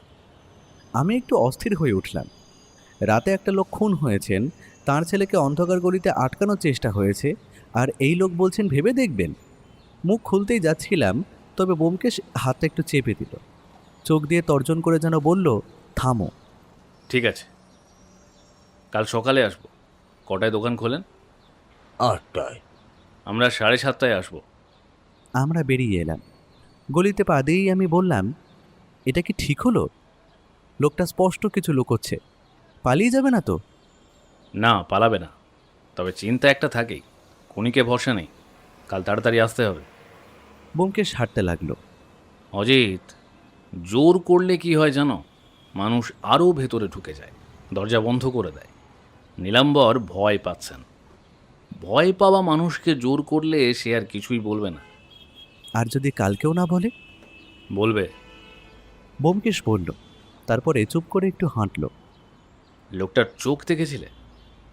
আমি একটু অস্থির হয়ে উঠলাম। রাতে একটা লোক খুন হয়েছেন, তার ছেলেকে অন্ধকার গলিতে আটকানোর চেষ্টা হয়েছে, আর এই লোক বলছেন ভেবে দেখবেন। মুখ খুলতেই যাচ্ছিলাম, তবে ব্যোমকেশ হাতটা একটু চেপে দিল। চোখ দিয়ে তর্জন করে যেন বলল, থামো। ঠিক আছে, কাল সকালে আসবো। কটায় দোকান খোলেন? 8টায়। আমরা 7:30টায় আসবো। আমরা বেরিয়ে এলাম। গলিতে পা দিয়েই আমি বললাম, এটা কি ঠিক হলো? লোকটা স্পষ্ট কিছু লুকোচ্ছে। পালিয়ে যাবে না তো? না, পালাবে না, তবে চিন্তা একটা থাকেই। খুনিকে ভরসা নেই, কাল তাড়াতাড়ি আসতে হবে। ব্যোমকেশ হাঁটতে লাগলো। অজিত, জোর করলে কি হয় জানো? মানুষ আরও ভেতরে ঢুকে যায়, দরজা বন্ধ করে দেয়। নীলাম্বর ভয় পাচ্ছেন। ভয় পাওয়া মানুষকে জোর করলে সে আর কিছুই বলবে না। আর যদি কালকেও না বলে? বলবে। ব্যোমকেশ বলল, তারপরে চুপ করে একটু হাঁটল। লোকটার চোখ দেখেছিলে?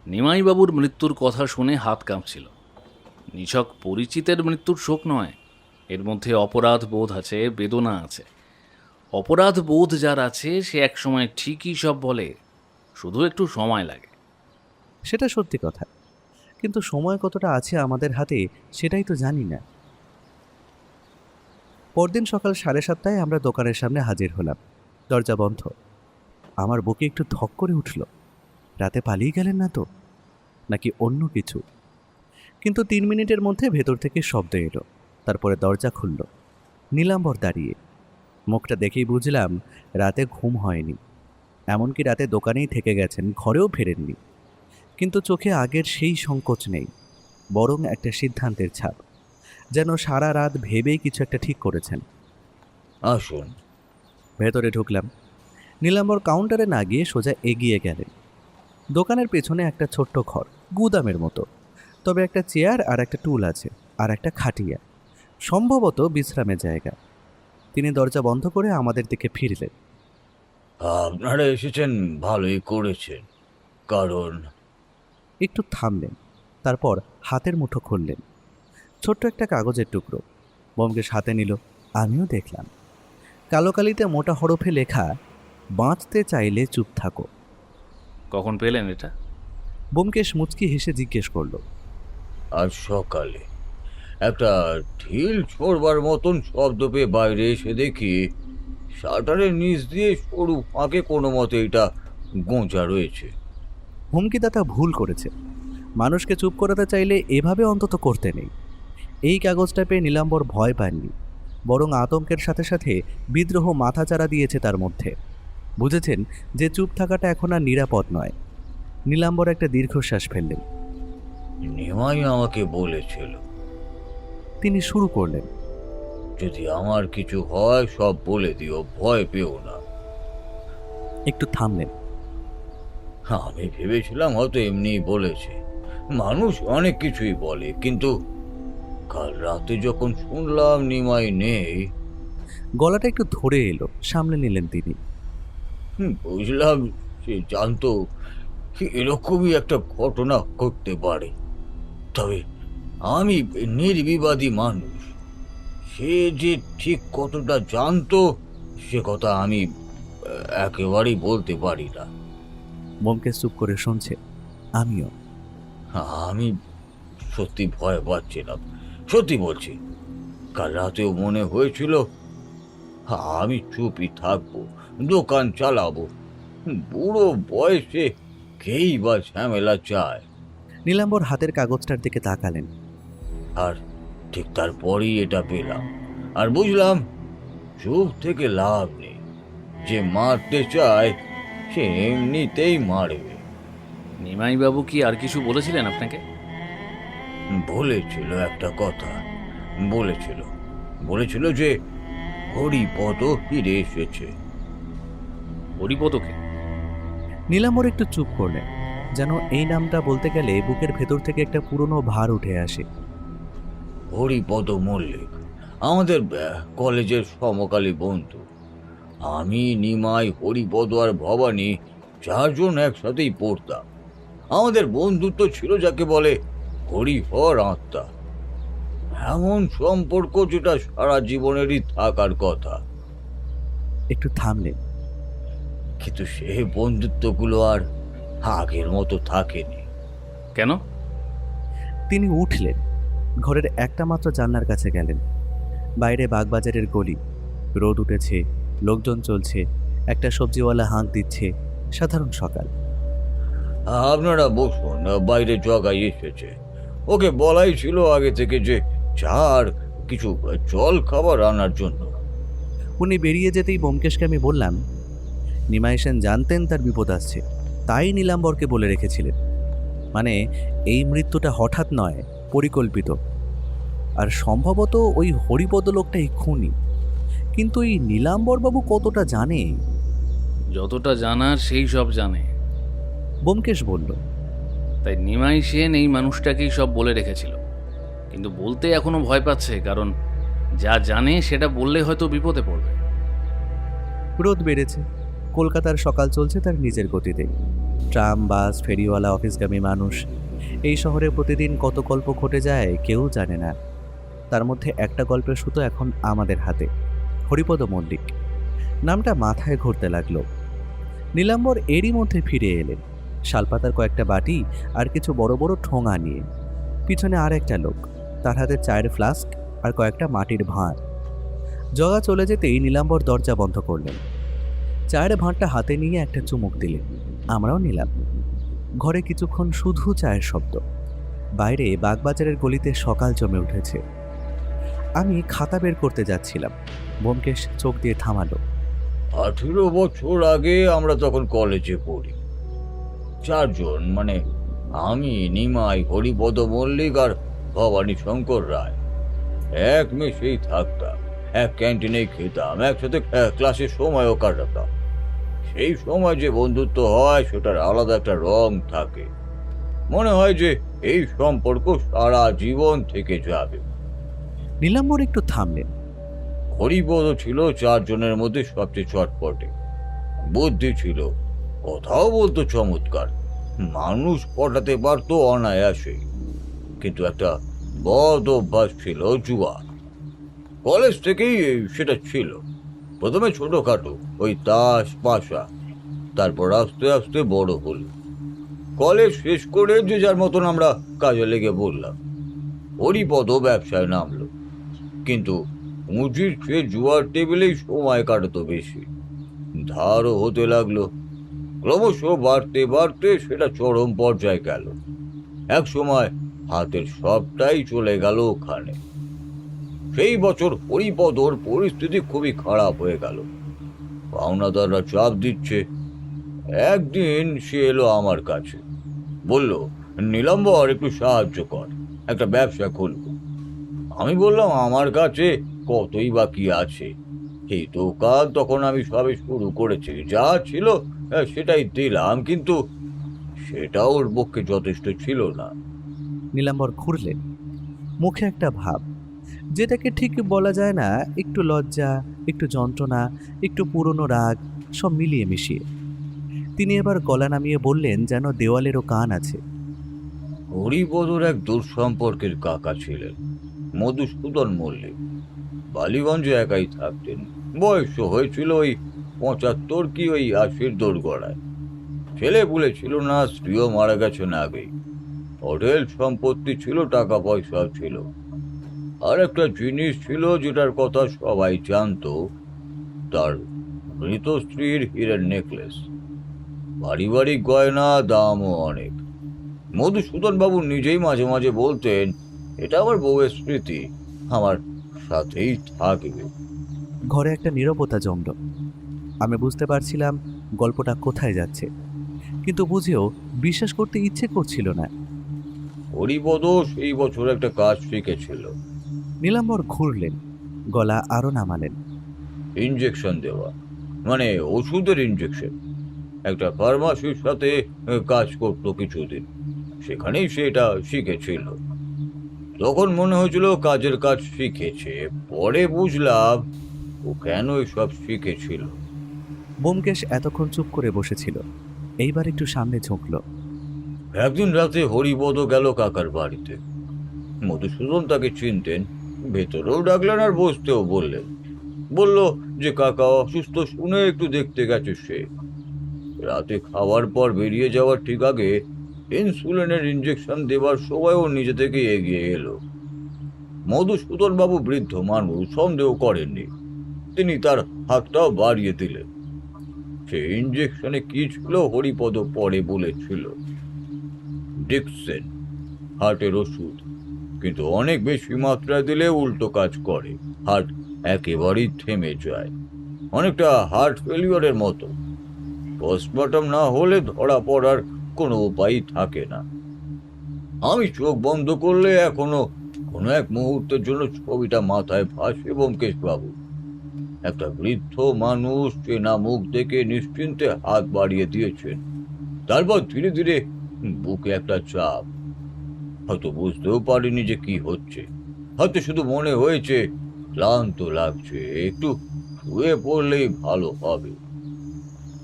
নিমাইবাবুর মৃত্যুর কথা শুনে হাত কাঁপছিল। নিছক পরিচিতের মৃত্যুর শোক নয়, এর মধ্যে অপরাধ বোধ আছে, বেদনা আছে। অপরাধ বোধ যার আছে সে একসময় ঠিকই সব বলে, শুধু একটু সময় লাগে। সেটা সত্যি কথা, কিন্তু সময় কতটা আছে আমাদের হাতে সেটাই তো জানি না। পরদিন সকাল 7:30টায় আমরা দোকানের সামনে হাজির হলাম। দরজা বন্ধ। আমার বুকে একটু ধক করে উঠল। রাতে পালিয়ে গেলেন না তো, নাকি অন্য কিছু? কিন্তু 3 মিনিটের মধ্যে ভেতর থেকে শব্দ এলো। তারপরে দরজা খুলল। নীলাম্বর দাঁড়িয়ে। মুখটা দেখেই বুঝলাম রাতে ঘুম হয়নি। এমনকি রাতে দোকানেই থেকে গেছেন, ঘরেও ফেরেননি। কিন্তু চোখে আগের সেই সংকোচ নেই, বরং একটা সিদ্ধান্তের ছাপ, যেন সারা রাত ভেবেই কিছু একটা ঠিক করেছেন। আসুন। ভেতরে ঢুকলাম। নীলাম্বর কাউন্টারে না গিয়ে সোজা এগিয়ে গেলেন। দোকানের পেছনে একটা ছোট্ট ঘর, গুদামের মতো, তবে একটা চেয়ার আর একটা টুল আছে, আর একটা খাটিয়া, সম্ভবত বিশ্রামের জায়গা। তিনি দরজা বন্ধ করে আমাদের দিকে ফিরলেন। আপনারা এসেছেন, ভালোই করেছেন, কারণ একটু থামলেন, তারপর হাতের মুঠো খুললেন। ছোট্ট একটা কাগজের টুকরো। ব্যোমকেশ হাতে নিল। আমিও দেখলাম। কালো কালিতে মোটা হরফে লেখা, বাঁচতে চাইলে চুপ থাকো। কখন পেলেন এটা? ব্যোমকেশ মুচকি হেসে জিজ্ঞেস করল। আজ সকালে একটা ঢিল ছোড়বার মতন শব্দ পেয়ে বাইরে এসে দেখি শাটারের নিচ দিয়ে সরু ফাঁকে কোনো মতে এটা গোঁজা রয়েছে। হুমকিদাতা ভুল করেছে। মানুষকে চুপ করাতে চাইলে এভাবে অন্তত করতে নেই। এই কাগজটা পেয়ে নীলাম্বর ভয় পাননি, বরং আতঙ্কের সাথে সাথে বিদ্রোহ মাথাচাড়া দিয়েছে তার মধ্যে। বুঝেছেন যে চুপ থাকাটা এখন আর নিরাপদ নয়। নীলাম্বর একটা দীর্ঘশ্বাস ফেললেন। নিমাই আমাকে বলেছিল, তিনি শুরু করলেন। যদি আমার কিছু হয় সব বলে দিও, ভয় পেও না। একটু থামলেন। আমি ভেবেছিলাম হয়তো এমনিই বলেছে, মানুষ অনেক কিছুই বলে, কিন্তু কাল রাতে যখন শুনলাম নিমাই নেই, গলাটা একটু ধরে এলো, সামলে নিলেন তিনি। বুঝলাম সে জানতো এরকমই একটা ঘটনা ঘটতে পারে। তবে আমি নির্বিবাদী মানুষ, সে যে ঠিক কতটা জানতো সে কথা আমি একেবারেই বলতে পারি না। ব্যোমকেশ চুপ করে শুনছে। আমিও। আমি সত্যি ভয় পাচ্ছিলাম, সত্যি বলছি। কাল রাতেও মনে হয়েছিল আমি চুপই থাকবো, দোকান চালাবো। বুড়ো বয়সে কেই বা ঝামেলা চায়। নীলাম্বর হাতের কাগজটার দিকে তাকালেন। আর ঠিক তারপরই এটা পেলাম, আর বুঝলাম চুপ থেকে লাভ নেই। যে মারতে চায় সে এমনিতেই মারবে। নিমাইবাবু কি আর কিছু বলেছিলেন আপনাকে? বলেছিল একটা কথা, বলেছিল বলেছিল যে হরিপদ ফিরে এসেছে। হরিপদকে? নীলাম্বর একটু চুপ করলেন, যেন এই নামটা বলতে গেলে বুকের ভেতর থেকে একটা পুরনো ভার উঠে আসে। হরিপদ মল্লিক আমাদের কলেজের সমকালী বন্ধু। আমি, নিমাই, হরিপদ আর ভবানী 4 জন একসাথেই পড়তাম। আমাদের বন্ধুত্ব ছিল যাকে বলে হরিহর আত্মা। এমন সম্পর্ক যেটা সারা জীবনেরই থাকার কথা। একটু থামলেন। কিন্তু সে বন্ধুত্বগুলো আর আগের মতো থাকেনি। কেন? তিনি উঠলেন, ঘরের একটা মাত্র জানলার কাছে গেলেন। বাইরে বাগবাজারের গলি, রোদ উঠেছে, লোকজন চলছে, একটা সবজিওয়ালা হাঁক দিচ্ছে। সাধারণ সকাল। আপনারা বসুন, বাইরে জগাই এসেছে। ওকে বলাই ছিল আগে থেকে যে চা আর কিছু জল খাবার আনার জন্য। উনি বেরিয়ে যেতেই ব্যোমকেশকে আমি বললাম, নিমাই সেন জানতেন তার বিপদ আসছে, তাই নীলাম্বরকে বলে রেখেছিলেন। মানে এই মৃত্যুটা হঠাৎ নয়, পরিকল্পিত। আর সম্ভবত ওই হরিপদ লোকটাই খুনি। কিন্তু এই নীলাম্বরবাবু কতটা জানে? যতটা জানার সেই সব জানে। ব্যোমকেশ বলল, তাই নিমাই সেন এই মানুষটাকেই সব বলে রেখেছিল, কিন্তু বলতে এখনো ভয় পাচ্ছে, কারণ যা জানে সেটা বললে হয়তো বিপদে পড়বে। রোদ বেড়েছে, কলকাতার সকাল চলছে তার নিজের গতিতে। ট্রাম, বাস, ফেরিওয়ালা, অফিসগামী মানুষ। এই শহরে প্রতিদিন কত গল্প ঘটে যায় কেউ জানে না। তার মধ্যে একটা গল্পের সুতো এখন আমাদের হাতে। হরিপদ মল্লিক নামটা মাথায় ঘুরতে লাগলো। নীলাম্বর এরই মধ্যে ফিরে এলেন, শালপাতার কয়েকটা বাটি আর কিছু বড় বড় ঠোঙা নিয়ে। পিছনে আর একটা লোক, তার হাতে চায়ের ফ্লাস্ক আর কয়েকটা মাটির ভাঁড়। জগা চলে যেতেই নীলাম্বর দরজা বন্ধ করলেন। চায়ের ভাঁড়টা হাতে নিয়ে একটা চুমুক দিলেন। আমরাও নিলাম। ঘরে কিছুক্ষণ শুধু চায়ের শব্দ। বাইরে বাগবাজারের গলিতে সকাল জমে উঠেছে। আমি খাতা বের করতে যাচ্ছিলাম, ব্যোমকেশ চোখ দিয়ে থামালো। 18 বছর আগে আমরা তখন কলেজে পড়ি। 4 জন, মানে আমি, নিমাই, হরিপদ মল্লিক আর ভবানী শঙ্কর রায়। এক মেসেই থাকতাম, এক ক্যান্টিনেই খেতাম, একসাথে ক্লাসের সময়ও কাটাতাম। সেই সময় যে বন্ধুত্ব হয় সেটার আলাদা একটা রং থাকে। মনে হয় যে এই সম্পর্ক সারা জীবন থেকে যাবে। নীলাম্বর একটু থামলেন। হরিপদ ছিল 4 জনের মধ্যে সবচেয়ে চটপটে। বুদ্ধি ছিল, কথাও বলতো চমৎকার, মানুষ পটাতে পারতো অনায়াসে। কিন্তু একটা বদ অভ্যাস ছিল, জুয়া। কলেজ থেকেই সেটা ছিল। প্রথমে ছোটখাটো, ওই তাস পাশা, তারপর আস্তে আস্তে বড় হলো। কলেজ শেষ করে যে যার মতন আমরা কাজে লেগে বললাম। হরিপদ ব্যবসায় নামলো, কিন্তু মুজির সে জুয়ার টেবিলেই সময় কাটাতো বেশি। ধারও হতে লাগলো। ক্রমশ বাড়তে বাড়তে সেটা চরম পর্যায়ে গেল। এক সময় হাতের সবটাই চলে গেল ওখানে। সেই বছর হরিপদর পরিস্থিতি খুবই খারাপ হয়ে গেল। পাওনাদাররা চাপ দিচ্ছে। একদিন সে এলো আমার কাছে, বলল, নীলাম্বর একটু সাহায্য কর, একটা ব্যবসা খুলব। আমি বললাম, আমার কাছে কতই বা কি আছে, এই দোকান তখন আমি সবে শুরু করেছি, যা ছিল সেটাই দিলাম, কিন্তু সেটা ওর পক্ষে যথেষ্ট ছিল না। নীলাম্বর ঘুরলেন, মুখে একটা ভাব, যেটাকে ঠিক বলা যায় না, একটু লজ্জা, একটু যন্ত্রণা, একটু পুরনো রাগ, সব মিলিয়ে মিশিয়ে। তিনি এবার গলা নামিয়ে বললেন যেন দেওয়ালেরও কান আছে। হরিপদর এক দূর সম্পর্কের কাকা ছিলেন, মধুসূদন মল্লিক। বালিগঞ্জে একাই থাকতেন। বয়স হয়েছিল ওই 75 কি ওই 80 দোরগড়ায়। ছেলে পুলে ছিল না, স্ত্রীও মারা গেছেন আগেই। হোটেল সম্পত্তি ছিল, টাকা পয়সাও ছিল। আর একটা জিনিস ছিল যেটার কথা সবাই জানতো, তার মৃত স্ত্রীর হীরের নেকলেস। পারিবারিক গয়না, দামও অনেক। মধুসূদন বাবু নিজেই মাঝে মাঝে বলতেন, এটা আমার বউয়ের স্মৃতি, আমার সাথেই থাকবে। ঘরে একটা নীরবতা জমল। আমি বুঝতে পারছিলাম গল্পটা কোথায় যাচ্ছে, কিন্তু বুঝেও বিশ্বাস করতে ইচ্ছে করছিল না। হরিপদ সেই বছর একটা কাজ শিখেছিল। নীলাম্বর ঘুরলেন, গলা আরো নামালেন। ইনজেকশন দেওয়া, মানে ওষুধের ইনজেকশন। একটা ফার্মাসির সাথে কাজ করতো কিছুদিন, সেখানেই সে এটা শিখেছিল। তখন মনে হয়েছিল কাজের কাজ শিখেছে, পরে বুঝলাম ও কেন এসব শিখেছিল। ব্যোমকেশ এতক্ষণ চুপ করে বসেছিল, এইবার একটু সামনে ঝুঁকল। একদিন রাতে হরিপদ গেল কাকার বাড়িতে। মধুসূদন তাকে চিনতেন, ভেতরেও ডাকলেন আর বসতেও বললেন। বলল যে কাকা অসুস্থ শুনে একটু দেখতে গেছে সে। রাতে খাওয়ার পর বেরিয়ে যাওয়ার ঠিক আগে ইনসুলিনের ইঞ্জেকশন দেবার সময় ও নিজে থেকে এগিয়ে এলো। মধুসূদন বাবু বৃদ্ধ মানুষ, সন্দেহ করেননি। তিনি তার হাতটাও বাড়িয়ে দিলেন। সেই ইঞ্জেকশনে কি ছিল হরিপদ পরে বলেছিল। ডিক্সেন, হার্টের ওষুধ, কিন্তু অনেক বেশি মাত্রায় দিলে উল্টো কাজ করে, হার্ট একেবারেই থেমে যায়, অনেকটা হার্ট ফেলিওরের মতো। পোস্টমর্টম না হলে ধরা পড়ার কোনো উপায় থাকে না। আমি চোখ বন্ধ করলে এখনো কোনো এক মুহূর্তের জন্য ছবিটা মাথায় ভাসে ব্যোমকেশ বাবু। একটা বৃদ্ধ মানুষ চেনা মুখ দেখে নিশ্চিন্তে হাত বাড়িয়ে দিয়েছেন। তারপর ধীরে ধীরে বুকে একটা চাপ। হয়তো বুঝতেও পারিনি যে কি হচ্ছে, হয়তো শুধু মনে হয়েছে ক্লান্ত লাগছে, একটু শুয়ে পড়লেই ভালো হবে।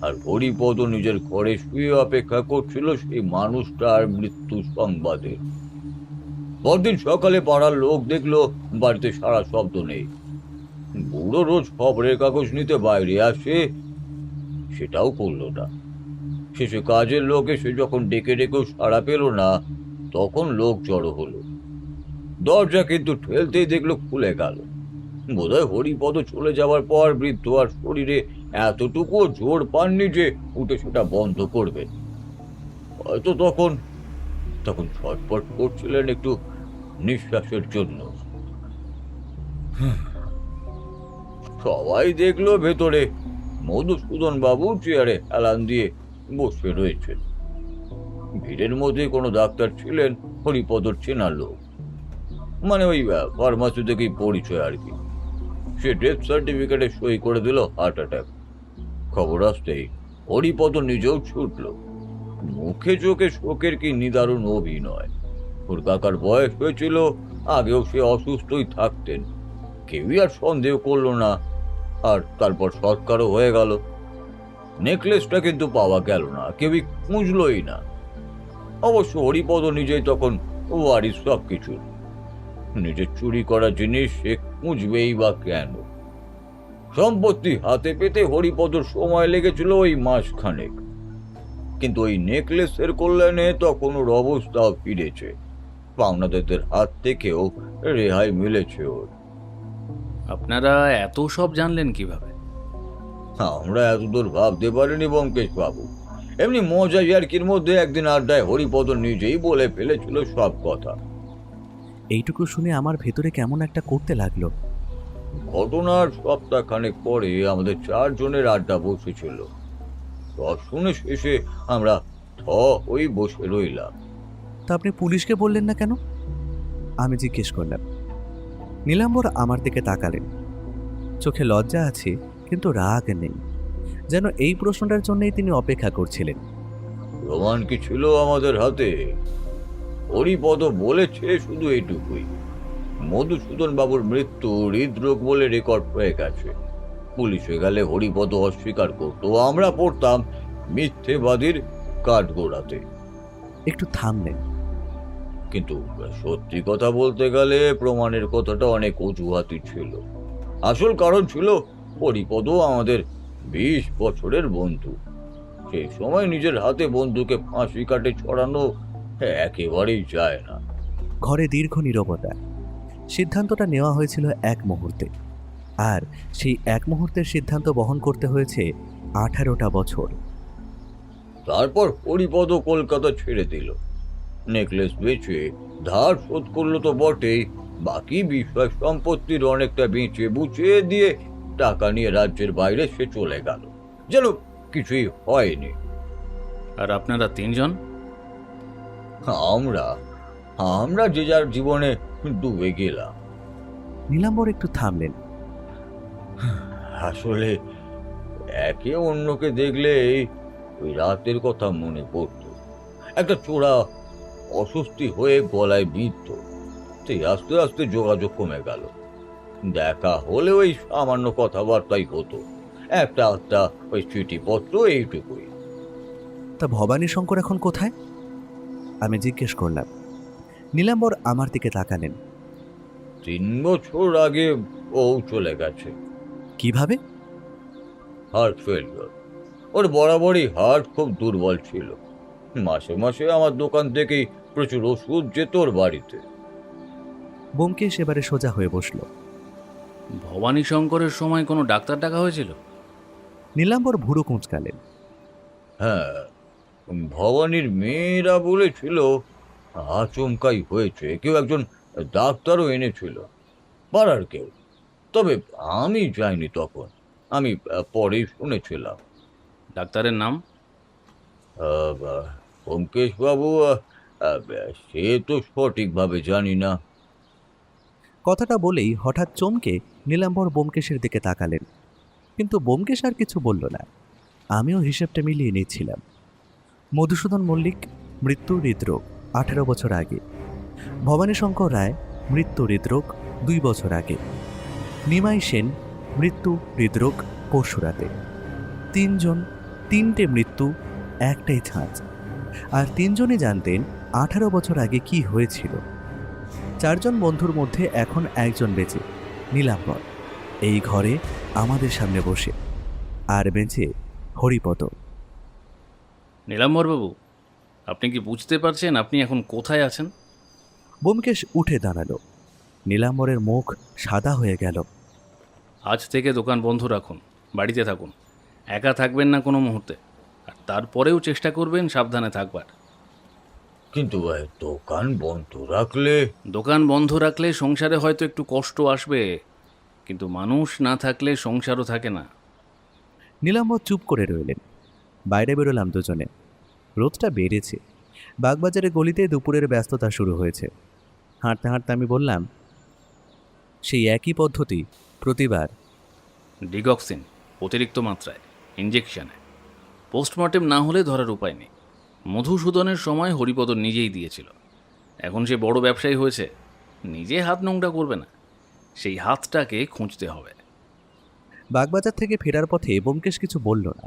আর হরিপদ নিজের ঘরে শুয়ে অপেক্ষা করছিল সেই মানুষটার মৃত্যু সংবাদে। পরদিন সকালে পাড়ার লোক দেখলো বাড়িতে সারা শব্দ নেই। বুড়ো রোজ খবরের কাগজ নিতে বাইরে আসে, সেটাও করলো না। শেষে কাজের লোক এসে যখন ডেকে ডেকেও সাড়া পেল না, তখন লোক জড়ো হলো। দরজা কিন্তু ঠেলতেই দেখলো খুলে গেল। বোধহয় হরিপদ চলে যাওয়ার পর বৃদ্ধ আর শরীরে এতটুকুও জোর পাননি যে উঠে সেটা বন্ধ করবেন। হয়তো তখন তখন ছটপট করছিলেন একটু নিঃশ্বাসের জন্য। সবাই দেখলো ভেতরে মধুসূদন বাবু চেয়ারে হেলান দিয়ে বসে রয়েছেন। ভিড়ের মধ্যে কোনো ডাক্তার ছিলেন, হরিপদর চেনা লোক, মানে ওই ফার্মাসি থেকেই পরিচয় আর কি। সে ডেথ সার্টিফিকেটে সই করে দিল হার্ট অ্যাটাক। খবর আসতেই হরিপদ নিজেও ছুটল। মুখে চোখে শোকের কি নিদারুণ অভিনয়। ওর কাকার বয়স হয়েছিল, আগেও সে অসুস্থই থাকতেন, কেউই আর সন্দেহ করলো না। আর তারপর সৎকারও হয়ে গেল। নেকলেসটা কিন্তু পাওয়া গেল না, কেউই খুঁজলই না। অবশ্য হরিপদ নিজেই তখন ওয়ারিস সব কিছু। নিজের চুরি করা জিনিস সে খুঁজবেই বা কেন? সম্পত্তি হাতে পেতে হরিপদর সময় লেগেছিল ওই মাসখানেক, কিন্তু ওই নেকলেসের কল্যাণে তখন ওর অবস্থাও ফিরেছে। পাওনাদারদের হাত থেকেও রেহাই মিলেছে ওর। আপনারা এত সব জানলেন কিভাবে? আমরা এতদূর ভাবতে পারিনি ব্যোমকেশ বাবু। এমনি মজা ইয়ার্কির মধ্যে একদিন আড্ডায় হরিপদ নিজেই বলে ফেলেছিল সব কথা। এইটুকু শুনে আমার ভেতরে কেমন একটা করতে লাগলো। ঘটনার সপ্তাহখানেক পরে আমাদের 4 জনের আড্ডা বসেছিল। সব শুনে শেষে আমরা ওই বসে রইলাম। তা আপনি পুলিশকে বললেন না কেন? আমি জিজ্ঞেস করলাম। নীলাম্বর আমার দিকে তাকালেন। চোখে লজ্জা আছে, কিন্তু রাগ নেই, যেন এই প্রশ্নটার জন্যই তিনি অপেক্ষা করছিলেন। প্রমাণ কি ছিল আমাদের হাতে? হরিপদ বলেছে শুধু এইটুকুই, মধুসূদন বাবুর মৃত্যু হৃদরোগ বলে রেকর্ড হয়ে গেছে। পুলিশে গেলে হরিপদ অস্বীকার করতো, আমরা পড়তাম মিথ্যেবাদীর কাঠগোড়াতে। একটু থামলেন। কিন্তু সত্যি কথা বলতে গেলে প্রমাণের কথাটা অনেক অজুহাতি ছিল। আসল কারণ ছিল হরিপদ আমাদের 20 বছরের বন্ধু। সেই সময় নিজের হাতে বন্ধুকে ফাঁসি কাটে ছড়ানো একেবারেই যায় না। ঘরে দীর্ঘ নীরবতা। সিদ্ধান্তটা নেওয়া হয়েছিল এক মুহূর্তে, আর সেই এক মুহূর্তের সিদ্ধান্ত বহন করতে হয়েছে 18টা বছর। তারপর হরিপদ কলকাতা ছেড়ে দিল। নেকলেস বেচে ধার শোধ করলো তো বটেই, বাকি বিষয় সম্পত্তির অনেকটা বেঁচে বুঝিয়ে দিয়ে টাকা নিয়ে রাজ্যের বাইরে সে চলে গেল, যেন কিছুই হয়নি। আর আপনারা 3 জন? আমরা যে যার জীবনে ডুবে গেলাম। নীলাম্বর একটু থামলেন। আসলে একে অন্যকে দেখলেই ওই রাতের কথা মনে পড়তো। একটা চোরা অস্বস্তি হয়ে গলায় বিঁধত। সেই আস্তে আস্তে যোগাযোগ কমে গেল। দেখা হলে ওই সামান্য কথাবার্তাই হতো। একটা একটা ওই চিঠিপত্র এইটুকুই। তা ভবানী শঙ্কর এখন কোথায়? আমি জিজ্ঞেস করলাম। নীলাম্বর আমার দিকে তাকালেন। 3 বছর আগে ও চলে গেছে। কিভাবে? Heart failure. ওর বরাবরই হার্ট খুব দুর্বল ছিল। মাসে মাসে আমার দোকান থেকেই প্রচুর ওষুধ যেত ওর বাড়িতে। ব্যোমকেশ এবারে সোজা হয়ে বসল। ভবানী শঙ্করের সময় কোনো ডাক্তার ডাকা হয়েছিল? নীলাম্বর ভুরু কুঁচকালেন। হ্যাঁ, ভবানীর মেয়েরা বলেছিল আচমকাই হয়েছে, কেউ একজন ডাক্তারও এনেছিল, পাড়ার কেউ। তবে আমি যাইনি তখন, আমি পরেই শুনেছিলাম। ডাক্তারের নাম? ব্যোমকেশ বাবু, সে তো সঠিকভাবে জানি না। কথাটা বলেই হঠাৎ চমকে নীলাম্বর ব্যোমকেশের দিকে তাকালেন, কিন্তু ব্যোমকেশ আর কিছু বলল না। আমিও হিসেবটা মিলিয়ে নিচ্ছিলাম। মধুসূদন মল্লিক, মৃত্যু হৃদরোগ 18 বছর আগে। ভবানী শঙ্কর রায়, মৃত্যু হৃদরোগ 2 বছর আগে। নিমাই সেন, মৃত্যু হৃদরোগ পরশুরাতে। 3 জন, 3টে মৃত্যু, একটাই ছাঁচ। আর 3 জনই জানতেন 18 বছর আগে কি হয়েছিল। 4 জন বন্ধুর মধ্যে এখন একজন বেঁচে, নীলাম্বর, এই ঘরে আমাদের সামনে বসে। আর বেঁচে হরিপদ। নীলাম্বরবাবু, আপনি কি বুঝতে পারছেন আপনি এখন কোথায় আছেন? ব্যোমকেশ উঠে দাঁড়ালো। নীলাম্বরের মুখ সাদা হয়ে গেল। আজ থেকে দোকান বন্ধ রাখুন, বাড়িতে থাকুন, একা থাকবেন না কোনো মুহূর্তে, আর তারপরেও চেষ্টা করবেন সাবধানে থাকবার। কিন্তু দোকান বন্ধ রাখলে? দোকান বন্ধ রাখলে সংসারে হয়তো একটু কষ্ট আসবে, কিন্তু মানুষ না থাকলে সংসারও থাকে না। নীলাম্বর চুপ করে রইলেন। বাইরে বেরোলাম দুজনে। রোদটা বেড়েছে। বাগবাজারের গলিতে দুপুরের ব্যস্ততা শুরু হয়েছে। হাঁটতে হাঁটতে আমি বললাম, সেই একই পদ্ধতি প্রতিবার। ডিগক্সিন অতিরিক্ত মাত্রায়, ইঞ্জেকশনে। পোস্টমর্টেম না হলে ধরার উপায় নেই। মধুসূদনের সময় হরিপদ নিজেই দিয়েছিল। এখন সে বড় ব্যবসায়ী হয়েছে, নিজে হাত নোংরা করবে না, সেই হাতটাকে খুঁজতে হবে। বাগবাজার থেকে ফেরার পথে ব্যোমকেশ কিছু বলল না।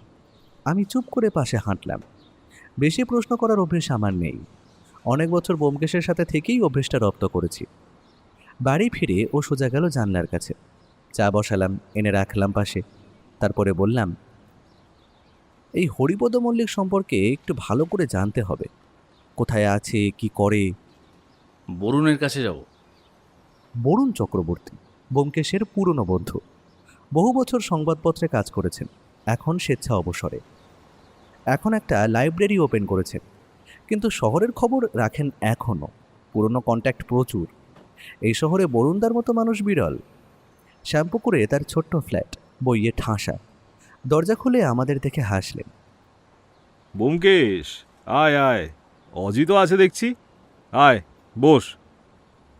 আমি চুপ করে পাশে হাঁটলাম। বেশি প্রশ্ন করার অভ্যেস আমার নেই। অনেক বছর ব্যোমকেশের সাথে থেকেই অভ্যেসটা রপ্ত করেছি। বাড়ি ফিরে ও সোজা গেল জানলার কাছে। চা বসালাম, এনে রাখলাম পাশে। তারপরে বললাম, এই হরিপদ মল্লিক সম্পর্কে একটু ভালো করে জানতে হবে। কোথায় আছে, কি করে। বরুণের কাছে যাব। বরুণ চক্রবর্তী ব্যোমকেশের পুরনো বন্ধু। বহু বছর সংবাদপত্রে কাজ করেছেন, এখন স্বেচ্ছা অবসরে। এখন একটা লাইব্রেরি ওপেন করেছেন, কিন্তু শহরের খবর রাখেন এখনও। পুরনো কন্ট্যাক্ট প্রচুর। এই শহরে বরুণদার মতো মানুষ বিরল। শ্যামপুকুরে তার ছোট্ট ফ্ল্যাট, বইয়ে ঠাসা। দরজা খুলে আমাদের দেখে হাসলেন। ব্যোমকেশ, আয় আয়, অজিতও আছে দেখছি, আয় বস।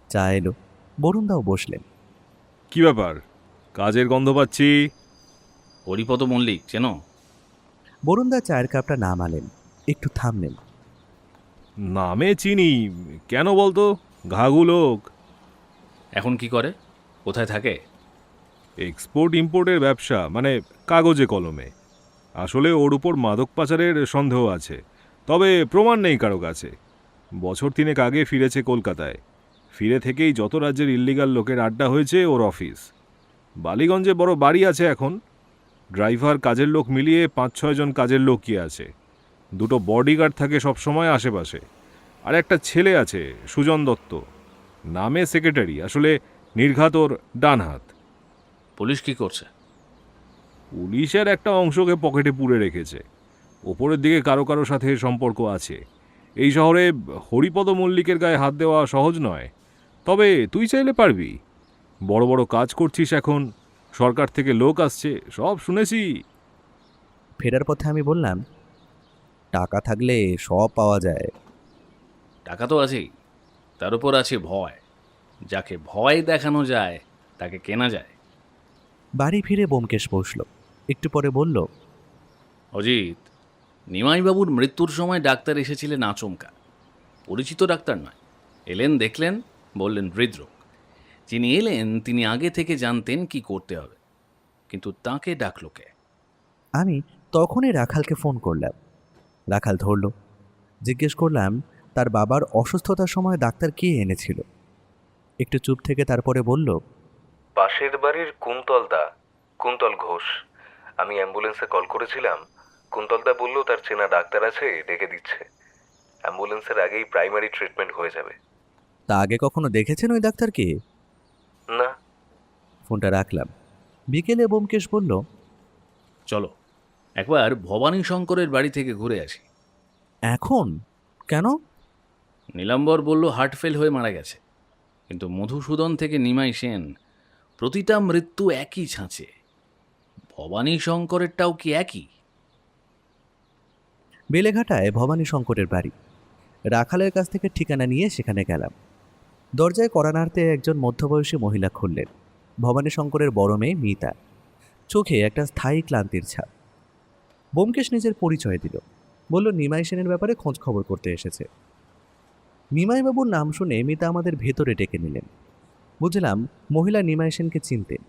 চা এলো, বরুণদাও বসলেন। কি ব্যাপার, কাজের গন্ধ পাচ্ছি? হরিপদ মল্লিক চেনো? বরুণদা চায়ের কাপটা নামালেন, একটু থামলেন। নামে চিনি, কেন বলতো? ঘাঘু লোক। এখন কি করে, কোথায় থাকে? এক্সপোর্ট ইম্পোর্টের ব্যবসা, মানে কাগজে কলমে। আসলে ওর উপর মাদক পাচারের সন্দেহ আছে, তবে প্রমাণ নেই কারো কাছে। বছর 3 আগে ফিরেছে কলকাতায়। ফিরে থেকেই যত রাজ্যের ইল্লিগাল লোকের আড্ডা হয়েছে ওর অফিস। বালিগঞ্জে বড় বাড়ি আছে এখন। ড্রাইভার, কাজের লোক মিলিয়ে 5-6 জন কাজের লোক কি আছে। 2টো বডিগার্ড থাকে সবসময় আশেপাশে। আর একটা ছেলে আছে, সুজন দত্ত, নামে সেক্রেটারি, আসলে নির্ঘাত ওর ডান হাত। পুলিশ কি করছে? পুলিশের একটা অংশকে পকেটে পুরে রেখেছে। ওপরের দিকে কারো কারো সাথে সম্পর্ক আছে। এই শহরে হরিপদ মল্লিকের গায়ে হাত দেওয়া সহজ নয়, তবে তুই চাইলে পারবি। বড় বড় কাজ করছিস এখন, সরকার থেকে লোক আসছে, সব শুনেছি। ফেরার পথে আমি বললাম, টাকা থাকলে সব পাওয়া যায়। টাকা তো আছেই, তার উপর আছে ভয়। যাকে ভয় দেখানো যায় তাকে কেনা যায়। বাড়ি ফিরে ব্যোমকেশ বসল। একটু পরে বলল, অজিত, নিমাইবাবুর মৃত্যুর সময় ডাক্তার এসেছিলেন আচমকা। পরিচিত ডাক্তার নয়, এলেন, দেখলেন, বললেন হৃদরোগ। যিনি এলেন তিনি আগে থেকে জানতেন কি করতে হবে, কিন্তু তাকে ডাকলো কে? আমি তখনই রাখালকে ফোন করলাম। রাখাল ধরল। জিজ্ঞেস করলাম তার বাবার অসুস্থতার সময় ডাক্তার কে এনেছিল। একটু চুপ থেকে তারপরে বলল, পাশের বাড়ির কুন্তল ঘোষ। আমি অ্যাম্বুলেন্সে কল করেছিলাম। কুন্তলদা বলল তার চেনা ডাক্তার আছে, ডেকে দিচ্ছে। অ্যাম্বুলেন্সের আগেই প্রাইমারি ট্রিটমেন্ট হয়ে যাবে। তা আগে কখনো দেখেছেন ওই ডাক্তারকে? না। ফোনটা রাখলাম। বিকেলে ব্যোমকেশ বলল, চলো একবার ভবানী শঙ্করের বাড়ি থেকে ঘুরে আসি। এখন কেন? নীলাম্বর বলল হার্ট ফেল হয়ে মারা গেছে, কিন্তু মধুসূদন থেকে নিমাই সেন প্রতিটা মৃত্যু একই ছাঁচে। ভবানী শঙ্করেরটাও কি একই? বেলেঘাটায় ভবানী শঙ্করের বাড়ি। রাখালের কাছ থেকে ঠিকানা নিয়ে সেখানে গেলাম। দরজায় কড়া নাড়তে একজন মধ্যবয়সী মহিলা খুললেন। ভবানী শঙ্করের বড় মেয়ে মিতা। চোখে একটা স্থায়ী ক্লান্তির ছাপ। ব্যোমকেশ নিজের পরিচয় দিল। বলল নিমাই সেনের ব্যাপারে খোঁজ খবর করতে এসেছে। নিমাইবাবুর নাম শুনে মিতা আমাদের ভেতরে ডেকে নিলেন। বুঝলাম মহিলা নিমাই সেনকে চিনতেন।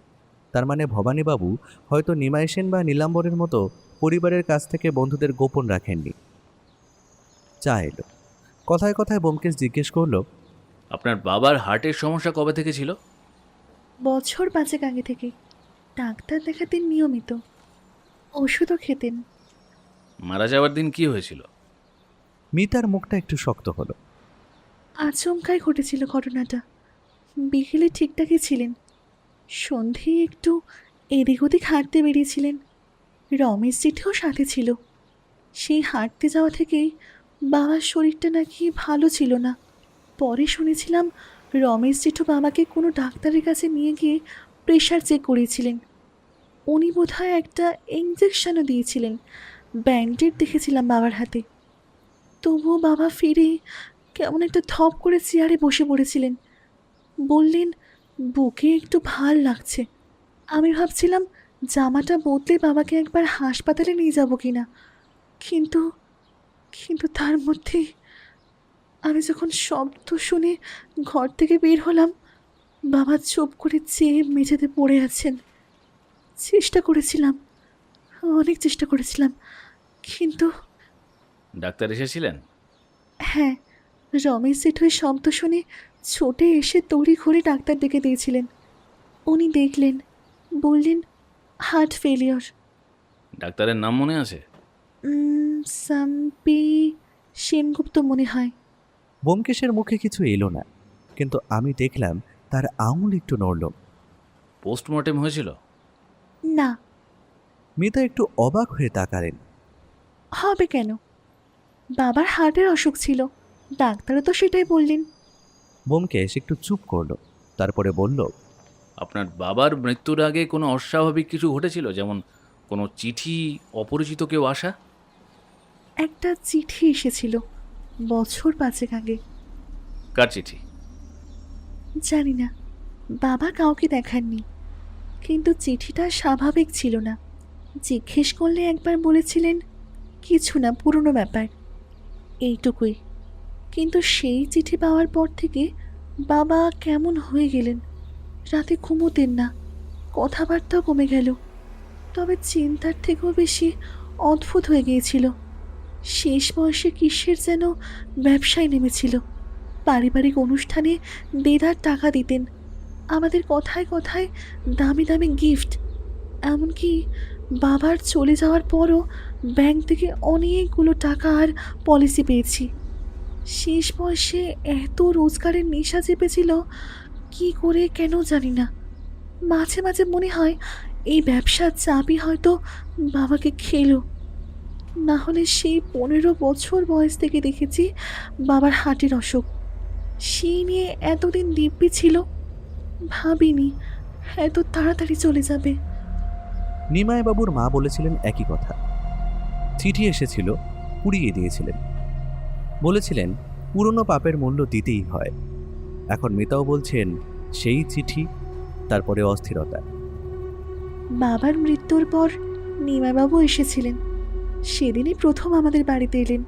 তার মানে ভবানীবাবু হয়তো নিমাই সেন বা নীলাম্বরের মতো পরিবারের কাছ থেকে বন্ধুদের গোপন রাখেননি। চা এলো। কথায় কথায় ব্যোমকেশ জিজ্ঞেস করল, আপনার বাবার হার্টের সমস্যা কবে থেকে ছিল? বছর 5 আগে থেকে। ডাক্তার দেখাতেন নিয়মিত, ওষুধও খেতেন। মারা যাওয়ার দিন কি হয়েছিল? মিতার মুখটা একটু শক্ত হলো। আচমকাই ঘটেছিল ঘটনাটা। বিকেলে ঠিকঠাকই ছিলেন, সন্ধে একটু এদিক ওদিক হাঁটতে বেরিয়েছিলেন। রমেশ জেঠেও সাথে ছিল। সেই হাঁটতে যাওয়া থেকেই বাবার শরীরটা নাকি ভালো ছিল না। পরে শুনেছিলাম রমেশ জেঠু বাবাকে কোনো ডাক্তারের কাছে নিয়ে গিয়ে প্রেশার চেক করিয়েছিলেন। উনি বোধহয় একটা ইঞ্জেকশনও দিয়েছিলেন। ব্যান্ডেড দেখেছিলাম বাবার হাতে। তবুও বাবা ফিরে কেমন একটা ধপ করে চেয়ারে বসে পড়েছিলেন। বললেন বুকে একটু ভাল লাগছে। আমি ভাবছিলাম জামাটা বদলে বাবাকে একবার হাসপাতালে নিয়ে যাব কিনা, কিন্তু কিন্তু তার মধ্যে আমি যখন শব্দ শুনে ঘর থেকে বের হলাম, বাবা চুপ করে চেয়ে মেঝেতে পড়ে আছেন। চেষ্টা করেছিলাম, অনেক চেষ্টা করেছিলাম, কিন্তু ডাক্তার এসেছিলেন? হ্যাঁ, রমেশ জেঠুর শব্দ শুনে ছুটে এসে তড়ি ঘড়ি ডাক্তার ডেকে দিয়েছিলেন। উনি দেখলেন, বললেন হার্ট ফেলিওর। ডাক্তারের নাম মনে আছে? সাম্পি সেনগুপ্ত মনে হয়। ব্যোমকেশের মুখে কিছু এলো না, কিন্তু আমি দেখলাম তার আঙুল একটু নড়ল। পোস্টমর্টেম হয়েছিল? না। মিতা একটু অবাক হয়ে তাকালেন। হবে কেন? বাবার হার্টের অসুখ ছিল, ডাক্তারও তো সেটাই বললেন। ব্যোমকেশ একটু চুপ করল, তারপরে বলল, আপনার বাবার মৃত্যুর আগে কোনো অস্বাভাবিক কিছু ঘটেছিল, যেমন কোনো চিঠি, অপরিচিত কেউ আসা? একটা চিঠি এসেছিল বছর 5 আগে। কার চিঠি? জানি না, বাবা কাউকে দেখাননি, কিন্তু চিঠিটা স্বাভাবিক ছিল না। জিজ্ঞেস করলে একবার বলেছিলেন কিছু না, পুরনো ব্যাপার, এইটুকুই। কিন্তু সেই চিঠি পাওয়ার পর থেকে বাবা কেমন হয়ে গেলেন। রাতে ঘুমোতেন না, কথাবার্তাও কমে গেল। তবে চিন্তার থেকেও বেশি অদ্ভুত হয়ে গিয়েছিল। শেষ বয়সে কিসের যেন ব্যবসায় নেমেছিল। পারিবারিক অনুষ্ঠানে দেদার টাকা দিতেন, আমাদের কথায় কথায় দামি দামি গিফট। এমনকি বাবার চলে যাওয়ার পরও ব্যাংক থেকে অনেকগুলো টাকা আর পলিসি পেয়েছি। শেষ বয়সে এত রোজগারের নেশা চেপেছিল, কি করে কেন জানি না। মাঝে মাঝে মনে হয় এই ব্যবসার চাবি হয়তো বাবাকে খেলো। না হলে সেই 15 বছর বয়স থেকে দেখেছি বাবার হার্টের অসুখ। সেই নিয়ে এতদিন দিব্যি ছিল, ভাবিনি এত তাড়াতাড়ি চলে যাবে। নিমাইবাবুর মা বলেছিলেন একই কথা। চিঠি এসেছিল, পুড়িয়ে দিয়েছিলেন। বলেছিলেন পুরনো পাপের মূল্য দিতেই হয়। এখন মিতাও বলছেন সেই চিঠি, তারপরে অস্থিরতা। বাবার মৃত্যুর পর নিমাইবাবু এসেছিলেন। সেদিনই প্রথম আমাদের বাড়িতে এলেন।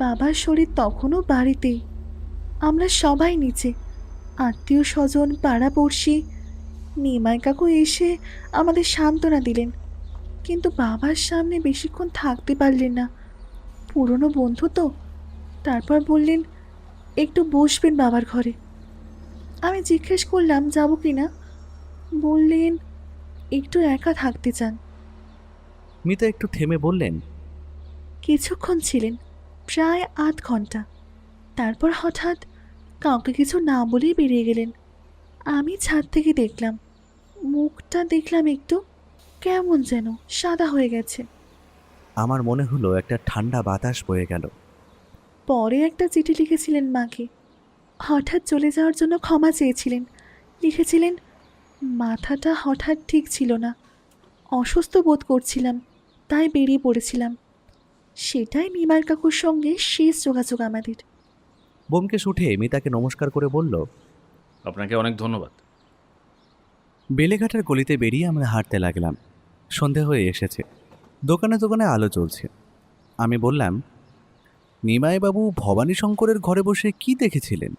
বাবার শরীর তখনও বাড়িতেই। আমরা সবাই নিচে, আত্মীয় স্বজন, পাড়াপড়শি। নিমাই কাকু এসে আমাদের সান্ত্বনা দিলেন। কিন্তু বাবার সামনে বেশিক্ষণ থাকতে পারলেন না। পুরনো বন্ধু তো। তারপর বললেন একটু বসবেন বাবার ঘরে। আমি জিজ্ঞেস করলাম যাব কি না। বললেন একটু একা থাকতে চান। মিতা একটু থেমে বললেন, কিছুক্ষণ ছিলেন, প্রায় ৮ ঘন্টা। তারপর হঠাৎ কাউকে কিছু না বলেই বেরিয়ে গেলেন। আমি ছাদ থেকে দেখলাম, মুখটা দেখলাম একটু কেমন যেন সাদা হয়ে গেছে। আমার মনে হলো একটা ঠান্ডা বাতাস বয়ে গেল। পরে একটা চিঠি লিখেছিলেন মাকে, হঠাৎ চলে যাওয়ার জন্য ক্ষমা চেয়েছিলেন। লিখেছিলেন মাথাটা হঠাৎ ঠিক ছিল না, অসুস্থ বোধ করছিলাম, তাই বেরিয়ে পড়েছিলাম। সেটাই নিমার কাকুর সঙ্গে শেষ যোগাযোগ আমাদের। ব্যোমকেশ উঠে মিতাকে নমস্কার করে বলল, আপনাকে অনেক ধন্যবাদ। বেলেঘাটার গলিতে বেরিয়ে আমরা হাঁটতে লাগলাম। সন্ধে হয়ে এসেছে, দোকানে দোকানে আলো জ্বলছে। আমি বললাম, নিমাইবাবু ভবানী শঙ্করের ঘরে বসে কি দেখেছিলেন?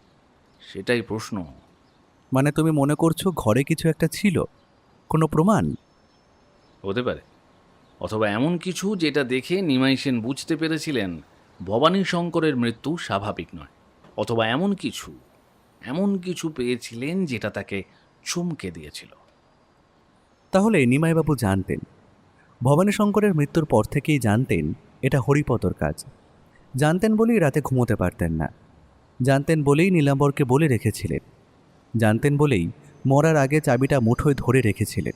সেটাই প্রশ্ন। মানে তুমি মনে করছো ঘরে কিছু একটা ছিল, কোনো প্রমাণ? হতে পারে, অথবা এমন কিছু যেটা দেখে নিমাই সেন বুঝতে পেরেছিলেন ভবানী শঙ্করের মৃত্যু স্বাভাবিক নয়, অথবা এমন কিছু পেয়েছিলেন যেটা তাকে চমকে দিয়েছিল। তাহলে নিমাইবাবু জানতেন, ভবানী শঙ্করের মৃত্যুর পর থেকেই জানতেন এটা হরিপদর কাজ। জানতেন বলেই রাতে ঘুমোতে পারতেন না। জানতেন বলেই নীলাম্বরকে বলে রেখেছিলেন। জানতেন বলেই মরার আগে চাবিটা মুঠোয় ধরে রেখেছিলেন।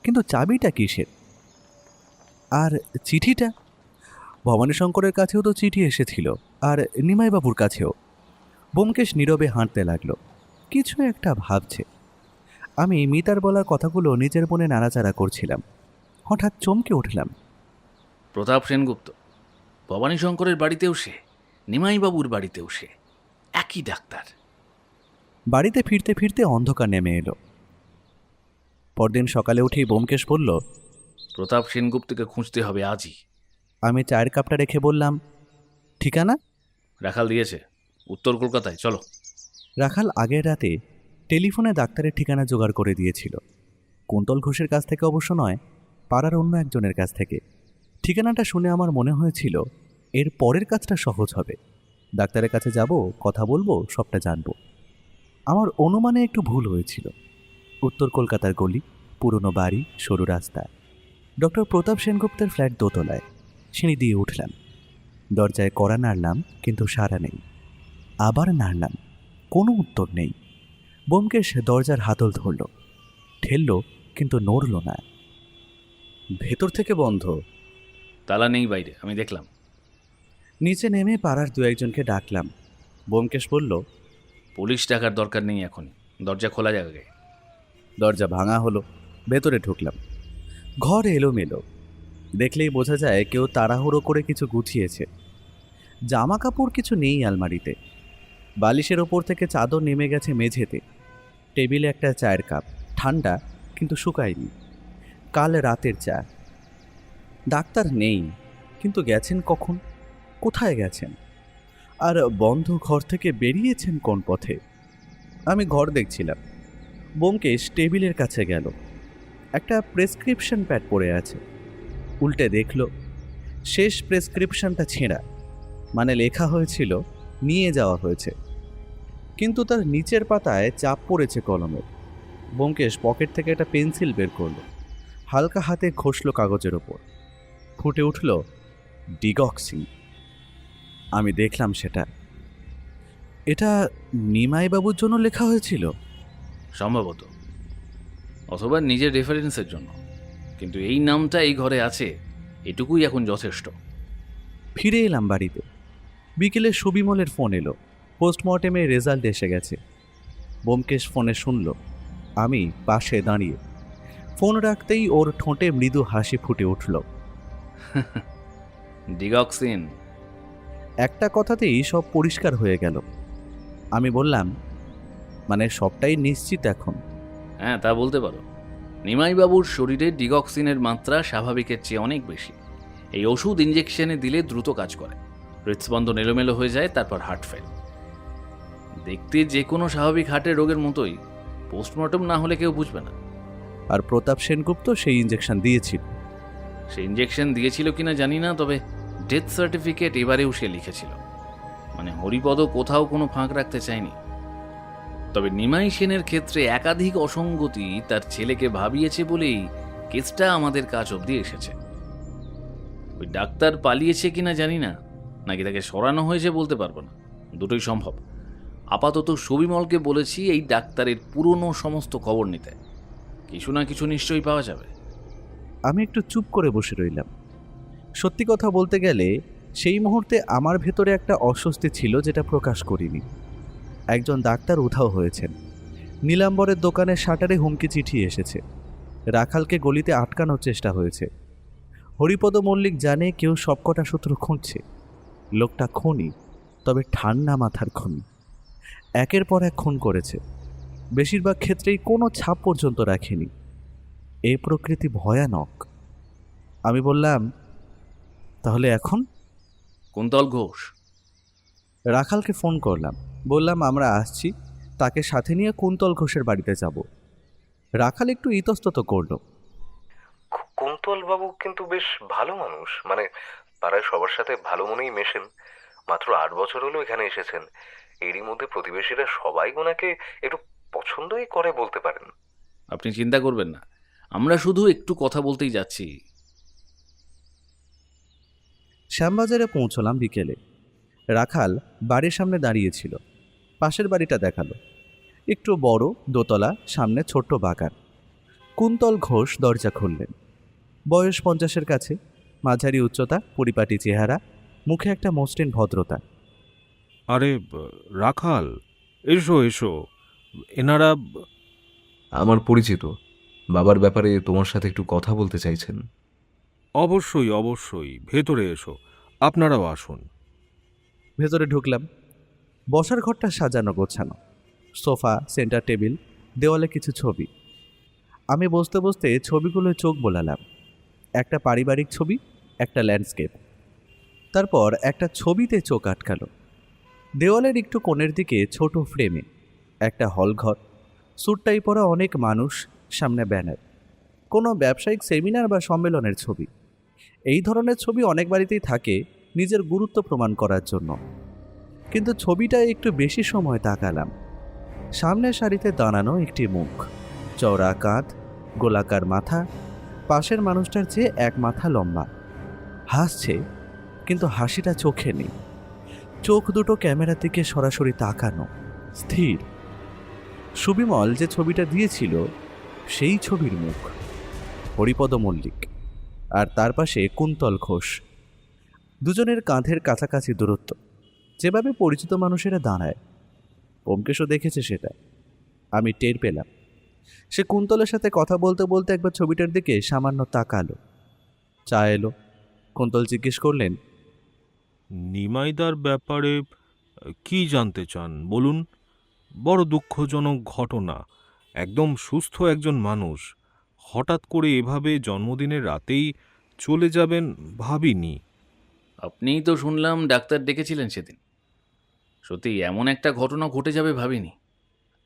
কিন্তু চাবিটা কিসের? আর চিঠিটা? ভবানী শঙ্করের কাছেও তো চিঠি এসেছিল, আর নিমাইবাবুর কাছেও। ব্যোমকেশ নীরবে হাঁটতে লাগলো, কিছু একটা ভাবছে। আমি মিতার বলার কথাগুলো নিজের মনে নাড়াচাড়া করছিলাম। হঠাৎ চমকে উঠলাম। প্রতাপ সেনগুপ্ত, ভবানী শঙ্করের বাড়িতেও সে, নিমাইবাবুর বাড়িতেও সে, একই ডাক্তার। বাড়িতে ফিরতে ফিরতে অন্ধকার নেমে এলো। পরদিন সকালে উঠেই ব্যোমকেশ বলল, প্রতাপ সেনগুপ্তকে খুঁজতে হবে আজই। আমি চায়ের কাপটা রেখে বললাম, ঠিকানা? রাখাল দিয়েছে, উত্তর কলকাতায়, চলো। রাখাল আগের রাতে টেলিফোনে ডাক্তারের ঠিকানা জোগাড় করে দিয়েছিল। কুন্তল ঘোষের কাছ থেকে অবশ্য নয়, পাড়ার অন্য একজনের কাছ থেকে। ঠিকানাটা শুনে আমার মনে হয়েছিল এর পরের কাজটা সহজ হবে। ডাক্তারের কাছে যাব, কথা বলবো, সবটা জানবো। আমার অনুমানে একটু ভুল হয়েছিল। উত্তর কলকাতার গলি, পুরনো বাড়ি, সরু রাস্তা। ডক্টর প্রতাপ সেনগুপ্তের ফ্ল্যাট দোতলায়। সিঁড়ি দিয়ে উঠলাম। দরজায় কড়া নাড়লাম, কিন্তু সাড়া নেই। আবার নাড়লাম, কোনো উত্তর নেই। ব্যোমকেশ দরজার হাতল ধরল, ঠেলল, কিন্তু নড়ল না। ভেতর থেকে বন্ধ। তালা নেই বাইরে, আমি দেখলাম। নিচে নেমে পাড়ার দু একজনকে ডাকলাম। ব্যোমকেশ বলল, পুলিশ ডাকার দরকার নেই এখনই, দরজা খোলা যাবে। দরজা ভাঙা হলো। ভেতরে ঢুকলাম। ঘর এলোমেলো, দেখলেই বোঝা যায় কেউ তাড়াহুড়ো করে কিছু গুছিয়েছে। জামা কাপড় কিছু নেই আলমারিতে। বালিশের ওপর থেকে চাদর নেমে গেছে মেঝেতে। টেবিলে একটা চায়ের কাপ, ঠান্ডা কিন্তু শুকায়নি। কাল রাতের চা। ডাক্তার নেই, কিন্তু গেছেন কখন, কোথায় গেছেন? আর বন্ধ ঘর থেকে বেরিয়েছেন কোন পথে? আমি ঘর দেখছিলাম। ব্যোমকেশ টেবিলের কাছে গেল। একটা প্রেসক্রিপশন প্যাড পড়ে আছে। উল্টে দেখল, শেষ প্রেসক্রিপশনটা ছেঁড়া। মানে লেখা হয়েছিল নিয়ে যাওয়া হয়েছে, কিন্তু তার নিচের পাতায় চাপ পড়েছে কলমের। ব্যোমকেশ পকেট থেকে একটা পেন্সিল বের করল, হালকা হাতে ঘষল কাগজের ওপর। ফুটে উঠল ডিগক্সি। আমি দেখলাম সেটা। এটা নিমাইবাবুর জন্য লেখা হয়েছিল সম্ভবত, অথবা নিজের রেফারেন্সের জন্য। কিন্তু এই নামটা এই ঘরে আছে, এটুকুই এখন যথেষ্ট। ফিরে এলাম বাড়িতে। বিকেলে সুবিমলের ফোন এলো, পোস্টমর্টেমের রেজাল্ট এসে গেছে। ব্যোমকেশ ফোনে শুনল, আমি পাশে দাঁড়িয়ে। ফোন রাখতেই ওর ঠোঁটে মৃদু হাসি ফুটে উঠল। ডিগক্সিন। একটা কথাতেই সব পরিষ্কার হয়ে গেল। আমি বললাম, মানে সবটাই নিশ্চিত এখন? হ্যাঁ, তা বলতে পারো। নিমাইবাবুর শরীরে ডিগক্সিনের মাত্রা স্বাভাবিকের চেয়ে অনেক বেশি। এই ওষুধ ইঞ্জেকশনে দিলে দ্রুত কাজ করে, হৃদস্পন্দন এলোমেলো হয়ে যায়, তারপর হার্ট ফেল। দেখতে যে কোনো স্বাভাবিক হার্টের রোগের মতোই, পোস্টমর্টম না হলে কেউ বুঝবে না। আর প্রতাপ সেনগুপ্ত সেই ইঞ্জেকশন দিয়েছিল। সে ইঞ্জেকশন দিয়েছিল কিনা জানি না, তবে ডেথ সার্টিফিকেট এবারেও সে লিখেছিল। মানে হরিপদ কোথাও কোনো ফাঁক রাখতে চায়নি। তবে নিমাই সেনের ক্ষেত্রে একাধিক অসঙ্গতি তার ছেলেকে ভাবিয়েছে বলেই কেসটা আমাদের কাছ অবধি এসেছে। ওই ডাক্তার পালিয়েছে কিনা জানি না, নাকি তাকে সরানো হয়েছে বলতে পারবো না, দুটোই সম্ভব। আপাতত সবিমলকে বলেছি এই ডাক্তারের পুরনো সমস্ত খবর নিতে, কিছু না কিছু নিশ্চয়ই পাওয়া যাবে। আমি একটু চুপ করে বসে রইলাম। সত্যি কথা বলতে গেলে সেই মুহূর্তে আমার ভেতরে একটা অস্বস্তি ছিল, যেটা প্রকাশ করিনি। একজন ডাক্তার উধাও হয়েছেন, নীলাম্বরের দোকানের শাটারে হুমকি চিঠি এসেছে, রাখালকে গলিতে আটকানোর চেষ্টা হয়েছে। হরিপদ মল্লিক জানে কেউ সবকটা সূত্র খুঁজছে। লোকটা খুনি, তবে ঠান্ডা মাথার খুনি। একের পর এক খুন করেছে, বেশিরভাগ ক্ষেত্রেই কোনো ছাপ পর্যন্ত রাখেনি। এই প্রকৃতি ভয়ানক। আমি বললাম, তাহলে এখন? কুন্তল ঘোষ। রাখালকে ফোন করলাম, বললাম আমরা আসছি, তাকে সাথে নিয়ে কুন্তল ঘোষের বাড়িতে যাব। রাখাল একটু ইতস্তত করলো। কুন্তল বাবু কিন্তু বেশ ভালো মানুষ, মানে পাড়ায় সবার সাথে ভালো মনেই মেশেন। মাত্র 8 বছর হলো এখানে এসেছেন, এরই মধ্যে প্রতিবেশীরা সবাই ওনাকে একটু পছন্দই করে বলতে পারেন। আপনি চিন্তা করবেন না, আমরা শুধু একটু কথা বলতেই যাচ্ছি। শ্যামবাজারে পৌঁছলাম বিকেলে। রাখাল বাড়ির সামনে দাঁড়িয়েছিল। পাশের বাড়িটা দেখালো, একটু বড়, দোতলা, সামনে ছোট্ট বাগান। কুন্তল ঘোষ দরজা খুললেন। বয়স 50-এর কাছে, মাঝারি উচ্চতা, পরিপাটি চেহারা, মুখে একটা মসৃণ ভদ্রতা। আরে রাখাল, এসো এসো। এনারা আমার পরিচিত, বাবার ব্যাপারে তোমার সাথে একটু কথা বলতে চাইছেন। অবশ্যই অবশ্যই, ভেতরে এসো, আপনারাও আসুন। ভেতরে ঢুকলাম। বসার ঘরটা সাজানো গোছানো, সোফা, সেন্টার টেবিল, দেওয়ালে কিছু ছবি। আমি বসতে বসতে ছবিগুলোয় চোখ বোলালাম। একটা পারিবারিক ছবি, একটা ল্যান্ডস্কেপ। তারপর একটা ছবিতে চোখ আটকালো। দেওয়ালের একটু কোণের দিকে ছোট ফ্রেমে একটা হলঘর, স্যুটটাই পরা অনেক মানুষ, সামনে ব্যানার, কোনো ব্যবসায়িক সেমিনার বা সম্মেলনের ছবি। এই ধরনের ছবি অনেক বাড়িতেই থাকে নিজের গুরুত্ব প্রমাণ করার জন্য, কিন্তু ছবিটায় একটু বেশি সময় তাকালাম। সামনের সারিতে দাঁড়ানো একটি মুখ, চওড়া কাঁধ, গোলাকার মাথা, পাশের মানুষটার চেয়ে 1 মাথা লম্বা। হাসছে, কিন্তু হাসিটা চোখে নেই। চোখ দুটো ক্যামেরার দিকে সরাসরি তাকানো, স্থির। সুবিমল যে ছবিটা দিয়েছিল সেই ছবির মুখ, হরিপদ মল্লিক, আর তার পাশে কুন্তল ঘোষ। দুজনের কাঁধের কাছাকাছি দূরত্ব, যেভাবে পরিচিত মানুষেরা দাঁড়ায়। ব্যোমকেশও দেখেছে সেটা, আমি টের পেলাম। সে কুন্তলের সাথে কথা বলতে বলতে একবার ছবিটার দিকে সামান্য তাকালো। চা এলো। কুন্তল জিজ্ঞেস করলেন, নিমাইদার ব্যাপারে কি জানতে চান বলুন? বড় দুঃখজনক ঘটনা। একদম সুস্থ একজন মানুষ হঠাৎ করে এভাবে জন্মদিনের রাতেই চলে যাবেন ভাবিনি। আপনিই তো শুনলাম ডাক্তার ডেকেছিলেন সেদিন। সত্যি এমন একটা ঘটনা ঘটে যাবে ভাবিনি।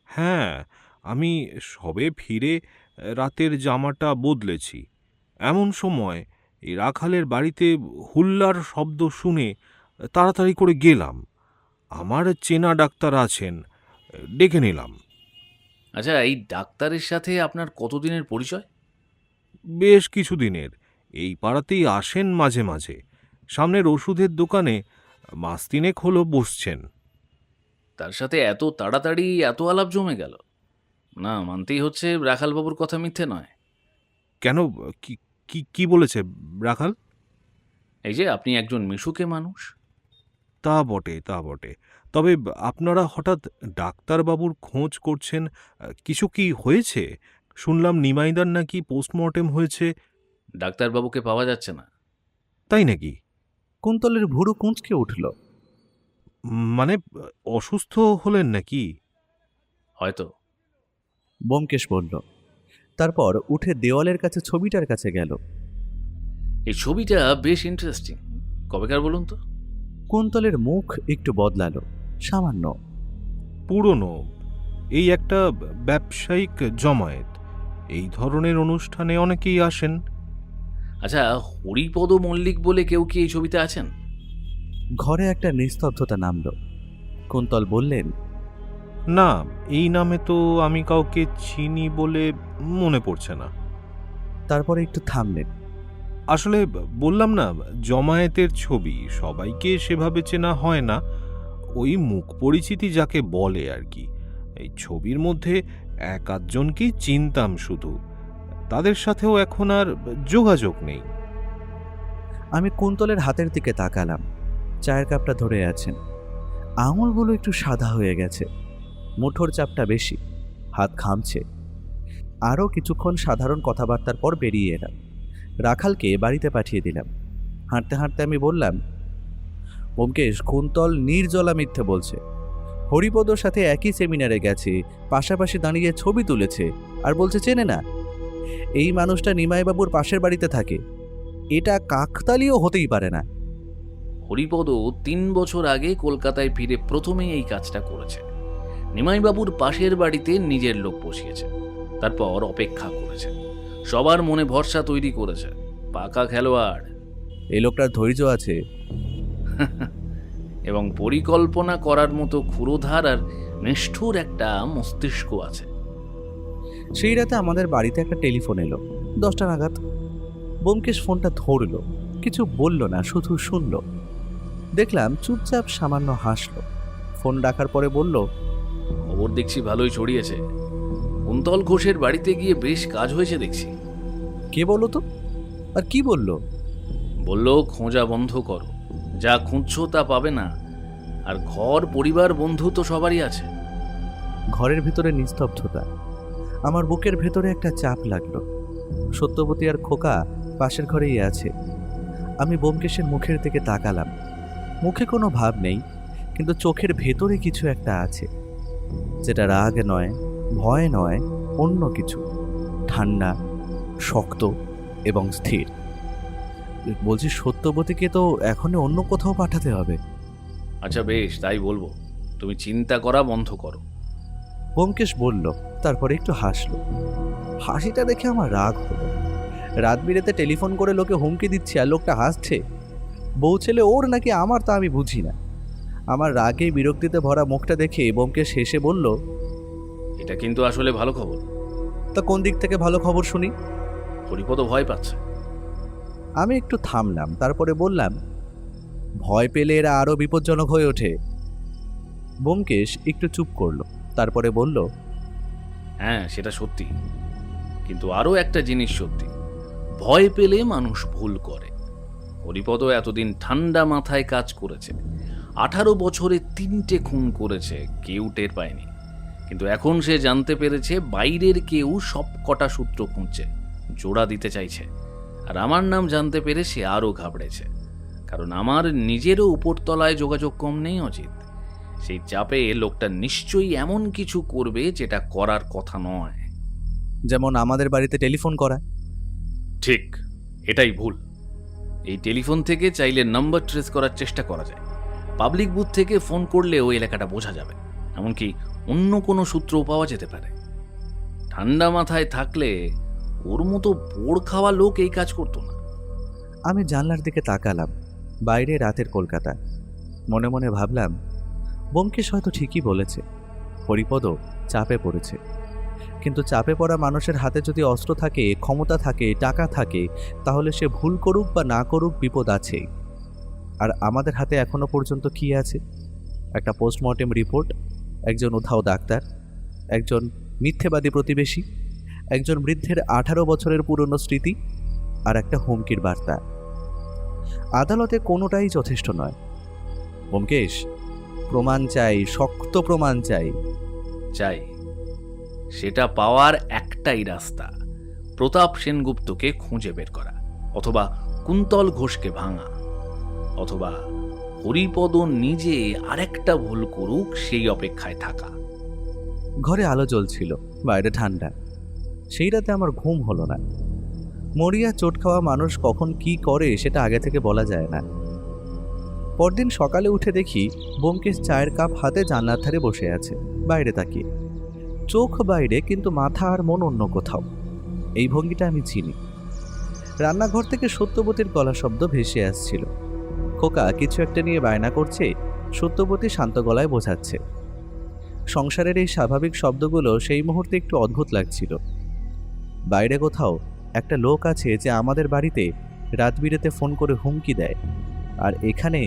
হ্যাঁ, আমি সবে ফিরে রাতের জামাটা বদলেছি, এমন সময় এই রাখালের বাড়িতে হুল্লার শব্দ শুনে তাড়াতাড়ি করে গেলাম। আমার চেনা ডাক্তার আছেন, ডেকে নিলাম। আচ্ছা, এই ডাক্তারের সাথে আপনার কতদিনের পরিচয়? বেশ কিছুদিনের। এই পাড়াতেই আসেন মাঝে মাঝে। সামনের ওষুধের দোকানে মাস 3 হলো বসছেন। তার সাথে এত তাড়াতাড়ি এত আলাপ জমে গেল? না, মানতেই হচ্ছে রাখালবাবুর কথা মিথ্যে নয়। কেন, কি কি কি বলেছে রাখাল? এই যে আপনি একজন মিশুকে মানুষ। তা বটে, তা বটে। তবে আপনারা হঠাৎ ডাক্তারবাবুর খোঁজ করছেন, কিছু কি হয়েছে? শুনলাম নিমাইদার নাকি পোস্টমর্টেম হয়েছে। ডাক্তারবাবুকে পাওয়া যাচ্ছে না। তাই নাকি? কুন্তলের ভুরু কুঁচকে উঠল। মানে অসুস্থ হলেন নাকি? হয়তো। ব্যোমকেশ বলল। তারপর উঠে দেওয়ালের কাছে ছবিটার কাছে গেল। এই ছবিটা বেশ ইন্টারেস্টিং। কবেকার বলুন তো? কুন্তলের মুখ একটু বদলালো, সামান্য। পুরনো। এই একটা ব্যবসায়িক জমায়েত। এই ধরনের অনুষ্ঠানে অনেকেই আসেন। আচ্ছা, হরিপদ মল্লিক বলে কেউ কি এই ছবিতে আছেন? ঘরে একটা নিস্তব্ধতা নামল। কুন্তল বললেন, না, এই নামে তো আমি কাউকে চিনি বলে মনে পড়ছে না। তারপরে একটু থামলেন। আসলে বললাম না, জমায়েতের ছবি, সবাইকে সেভাবে চেনা হয় না। ওই মুখ পরিচিতি যাকে বলে আর কি। এই ছবির মধ্যে এক আধজনকেই চিনতাম শুধু, তাদের সাথেও এখন আর যোগাযোগ নেই। আমি কুন্তলের হাতের দিকে তাকালাম। চায়ের কাপটা ধরে আছেন, আঙুলগুলো একটু সাদা হয়ে গেছে, মুঠোর চাপটা বেশি, হাত ঘামছে। আরও কিছুক্ষণ সাধারণ কথাবার্তার পর বেরিয়ে এলাম। রাখালকে বাড়িতে পাঠিয়ে দিলাম। হাঁটতে হাঁটতে আমি বললাম, ব্যোমকেশ, কুন্তল নির্জলা মিথ্যে বলছে। হরিপদর সাথে একই সেমিনারে গেছে, পাশাপাশি দাঁড়িয়ে ছবি তুলেছে, আর বলছে চেনে না। এই মানুষটা নিমাইবাবুর পাশের বাড়িতে থাকে, এটা কাকতালীয় হতেই পারে না। হরিপদ 3 বছর আগে কলকাতায় ফিরে প্রথমেই এই কাজটা করেছে। নিমাইবাবুর পাশের বাড়িতে নিজের লোক বসিয়েছে, তারপর অপেক্ষা করেছে, সবার মনে ভরসা তৈরি করেছে। পাকা খেলোয়াড়। এই লোকটার ধৈর্য আছে। এবং পরিকল্পনা করার মতো ক্ষুরোধার আর নিষ্ঠুর একটা মস্তিষ্ক আছে। সেই রাতে আমাদের বাড়িতে একটা টেলিফোন এলো 10টা নাগাদ। ব্যোমকেশ ফোনটা ধরল, কিছু বলল না, শুধু শুনল। দেখলাম চুপচাপ সামান্য হাসলো। ফোন রাখার পরে বলল, খবর দেখছি ভালোই ছড়িয়েছে। কুন্তল ঘোষের বাড়িতে গিয়ে বেশ কাজ হয়েছে দেখছি। কে বলো তো? আর কি বলল? বলল, খোঁজা বন্ধ করো, যা খুঁজছো তা পাবে না। আর ঘর পরিবার বন্ধু তো সবারই আছে। ঘরের ভিতরে নিস্তব্ধতা। আমার বুকের ভেতরে একটা চাপ লাগলো। সত্যবতী আর খোকা পাশের ঘরেই আছে। আমি ব্যোমকেশের মুখের দিকে তাকালাম। মুখে কোনো ভাব নেই, কিন্তু চোখের ভেতরে কিছু একটা আছে, যেটা রাগ নয়, ভয় নয়, অন্য কিছু। ঠান্ডা, শক্ত এবং স্থির। বলছি, সত্যবতীকে তো এখনই অন্য কোথাও পাঠাতে হবে। আচ্ছা বেশ, তাই বলবো। তুমি চিন্তা করা বন্ধ করো। ব্যোমকেশ বলল, তারপরে একটু হাসলো। হাসিটা দেখে আমার রাগ হলো। রাত বিরেতে টেলিফোন করে লোকে হুমকি দিচ্ছে, আর লোকটা হাসছে। বউ ছেলে ওর নাকি আমার, তা আমি বুঝি না। আমার রাগে বিরক্তিতে ভরা মুখটা দেখে ব্যোমকেশ হেসে বলল, এটা কিন্তু আসলে ভালো খবর। তা কোন দিক থেকে ভালো খবর শুনি? হরিপদ ভয় পাচ্ছে। আমি একটু থামলাম, তারপরে বললাম, ভয় পেলে এরা আরো বিপজ্জনক হয়ে ওঠে। ব্যোমকেশ একটু চুপ করলো, তারপরে বলল, হ্যাঁ, সেটা সত্যি। কিন্তু আরো একটা জিনিস সত্যি, ভয় পেলে মানুষ ভুল করে। হরিপদ এতদিন ঠান্ডা মাথায় কাজ করেছে। 18 বছরে 3টে খুন করেছে, কেউ টের পায়নি। কিন্তু এখন সে জানতে পেরেছে বাইরের কেউ সব কটা সূত্র খুঁজছে, জোড়া দিতে চাইছে। আর আমার নাম জানতে পেরে সে আরো ঘাবড়েছে, কারণ আমার নিজেরও উপরতলায় যোগাযোগ কম নেই অজিত। সেই চাপে লোকটা নিশ্চয়ই এমন কিছু করবে যেটা করার কথা নয়। যেমন আমাদের বাড়িতে টেলিফোন করা। ঠিক, এটাই ভুল। এই টেলিফোন থেকে চাইলে নাম্বার ট্রেস করার চেষ্টা করা যায়। পাবলিক বুথ থেকে ফোন করলে ওই এলাকাটা বোঝা যাবে, এমনকি অন্য কোনো সূত্রও পাওয়া যেতে পারে। ঠান্ডা মাথায় থাকলে ওর মতো বোর খাওয়া লোক এই কাজ করতো না। আমি জানলার দিকে তাকালাম। বাইরে রাতের কলকাতা। মনে মনে ভাবলাম, ব্যোমকেশ হয়তো ঠিকই বলেছে, হরিপদ চাপে পড়েছে। কিন্তু চাপে পড়া মানুষের হাতে যদি অস্ত্র থাকে, ক্ষমতা থাকে, টাকা থাকে, তাহলে সে ভুল করুক বা না করুক, বিপদ আছেই। আর আমাদের হাতে এখনো পর্যন্ত কি আছে? একটা পোস্টমর্টেম রিপোর্ট, একজন উধাও ডাক্তার, একজন মিথ্যেবাদী প্রতিবেশী, একজন বৃদ্ধের 18 বছরের পুরনো স্মৃতি, আর একটা হুমকির বার্তা। আদালতে কোনোটাই যথেষ্ট নয়। ব্যোমকেশ, প্রমাণ চাই, শক্ত প্রমাণ চাই। চাই। সেটা পাওয়ার একটাই রাস্তা, প্রতাপ সেনগুপ্তকে খুঁজে বের করা, অথবা কুন্তল ঘোষকে ভাঙা, অথবা হরিপদ নিজে আরেকটা ভুল করুক, সেই অপেক্ষায় থাকা। ঘরে আলো জ্বলছিল, বাইরে ঠান্ডা। সেই রাতে আমার ঘুম হলো না। মরিয়া চোট খাওয়া মানুষ কখন কি করে সেটা আগে থেকে বলা যায় না। পরদিন সকালে উঠে দেখি ব্যোমকেশ চায়ের কাপ হাতে জানলার ধারে বসে আছে, বাইরে তাকিয়ে। চোখ বাইরে, কিন্তু মাথা আর মন অন্য কোথাও। এই ভঙ্গিটা আমি চিনি। রান্নাঘর থেকে সত্যবতীর গলা শব্দ ভেসে আসছিল। খোকা কিছু একটা নিয়ে বায়না করছে, সত্যবতী শান্ত গলায় বোঝাচ্ছে। সংসারের এই স্বাভাবিক শব্দগুলো সেই মুহূর্তে একটু অদ্ভুত লাগছিল। বাইরে কোথাও একটা লোক আছে যে আমাদের বাড়িতে রাত বিরেতে ফোন করে হুমকি দেয়, আর এখানে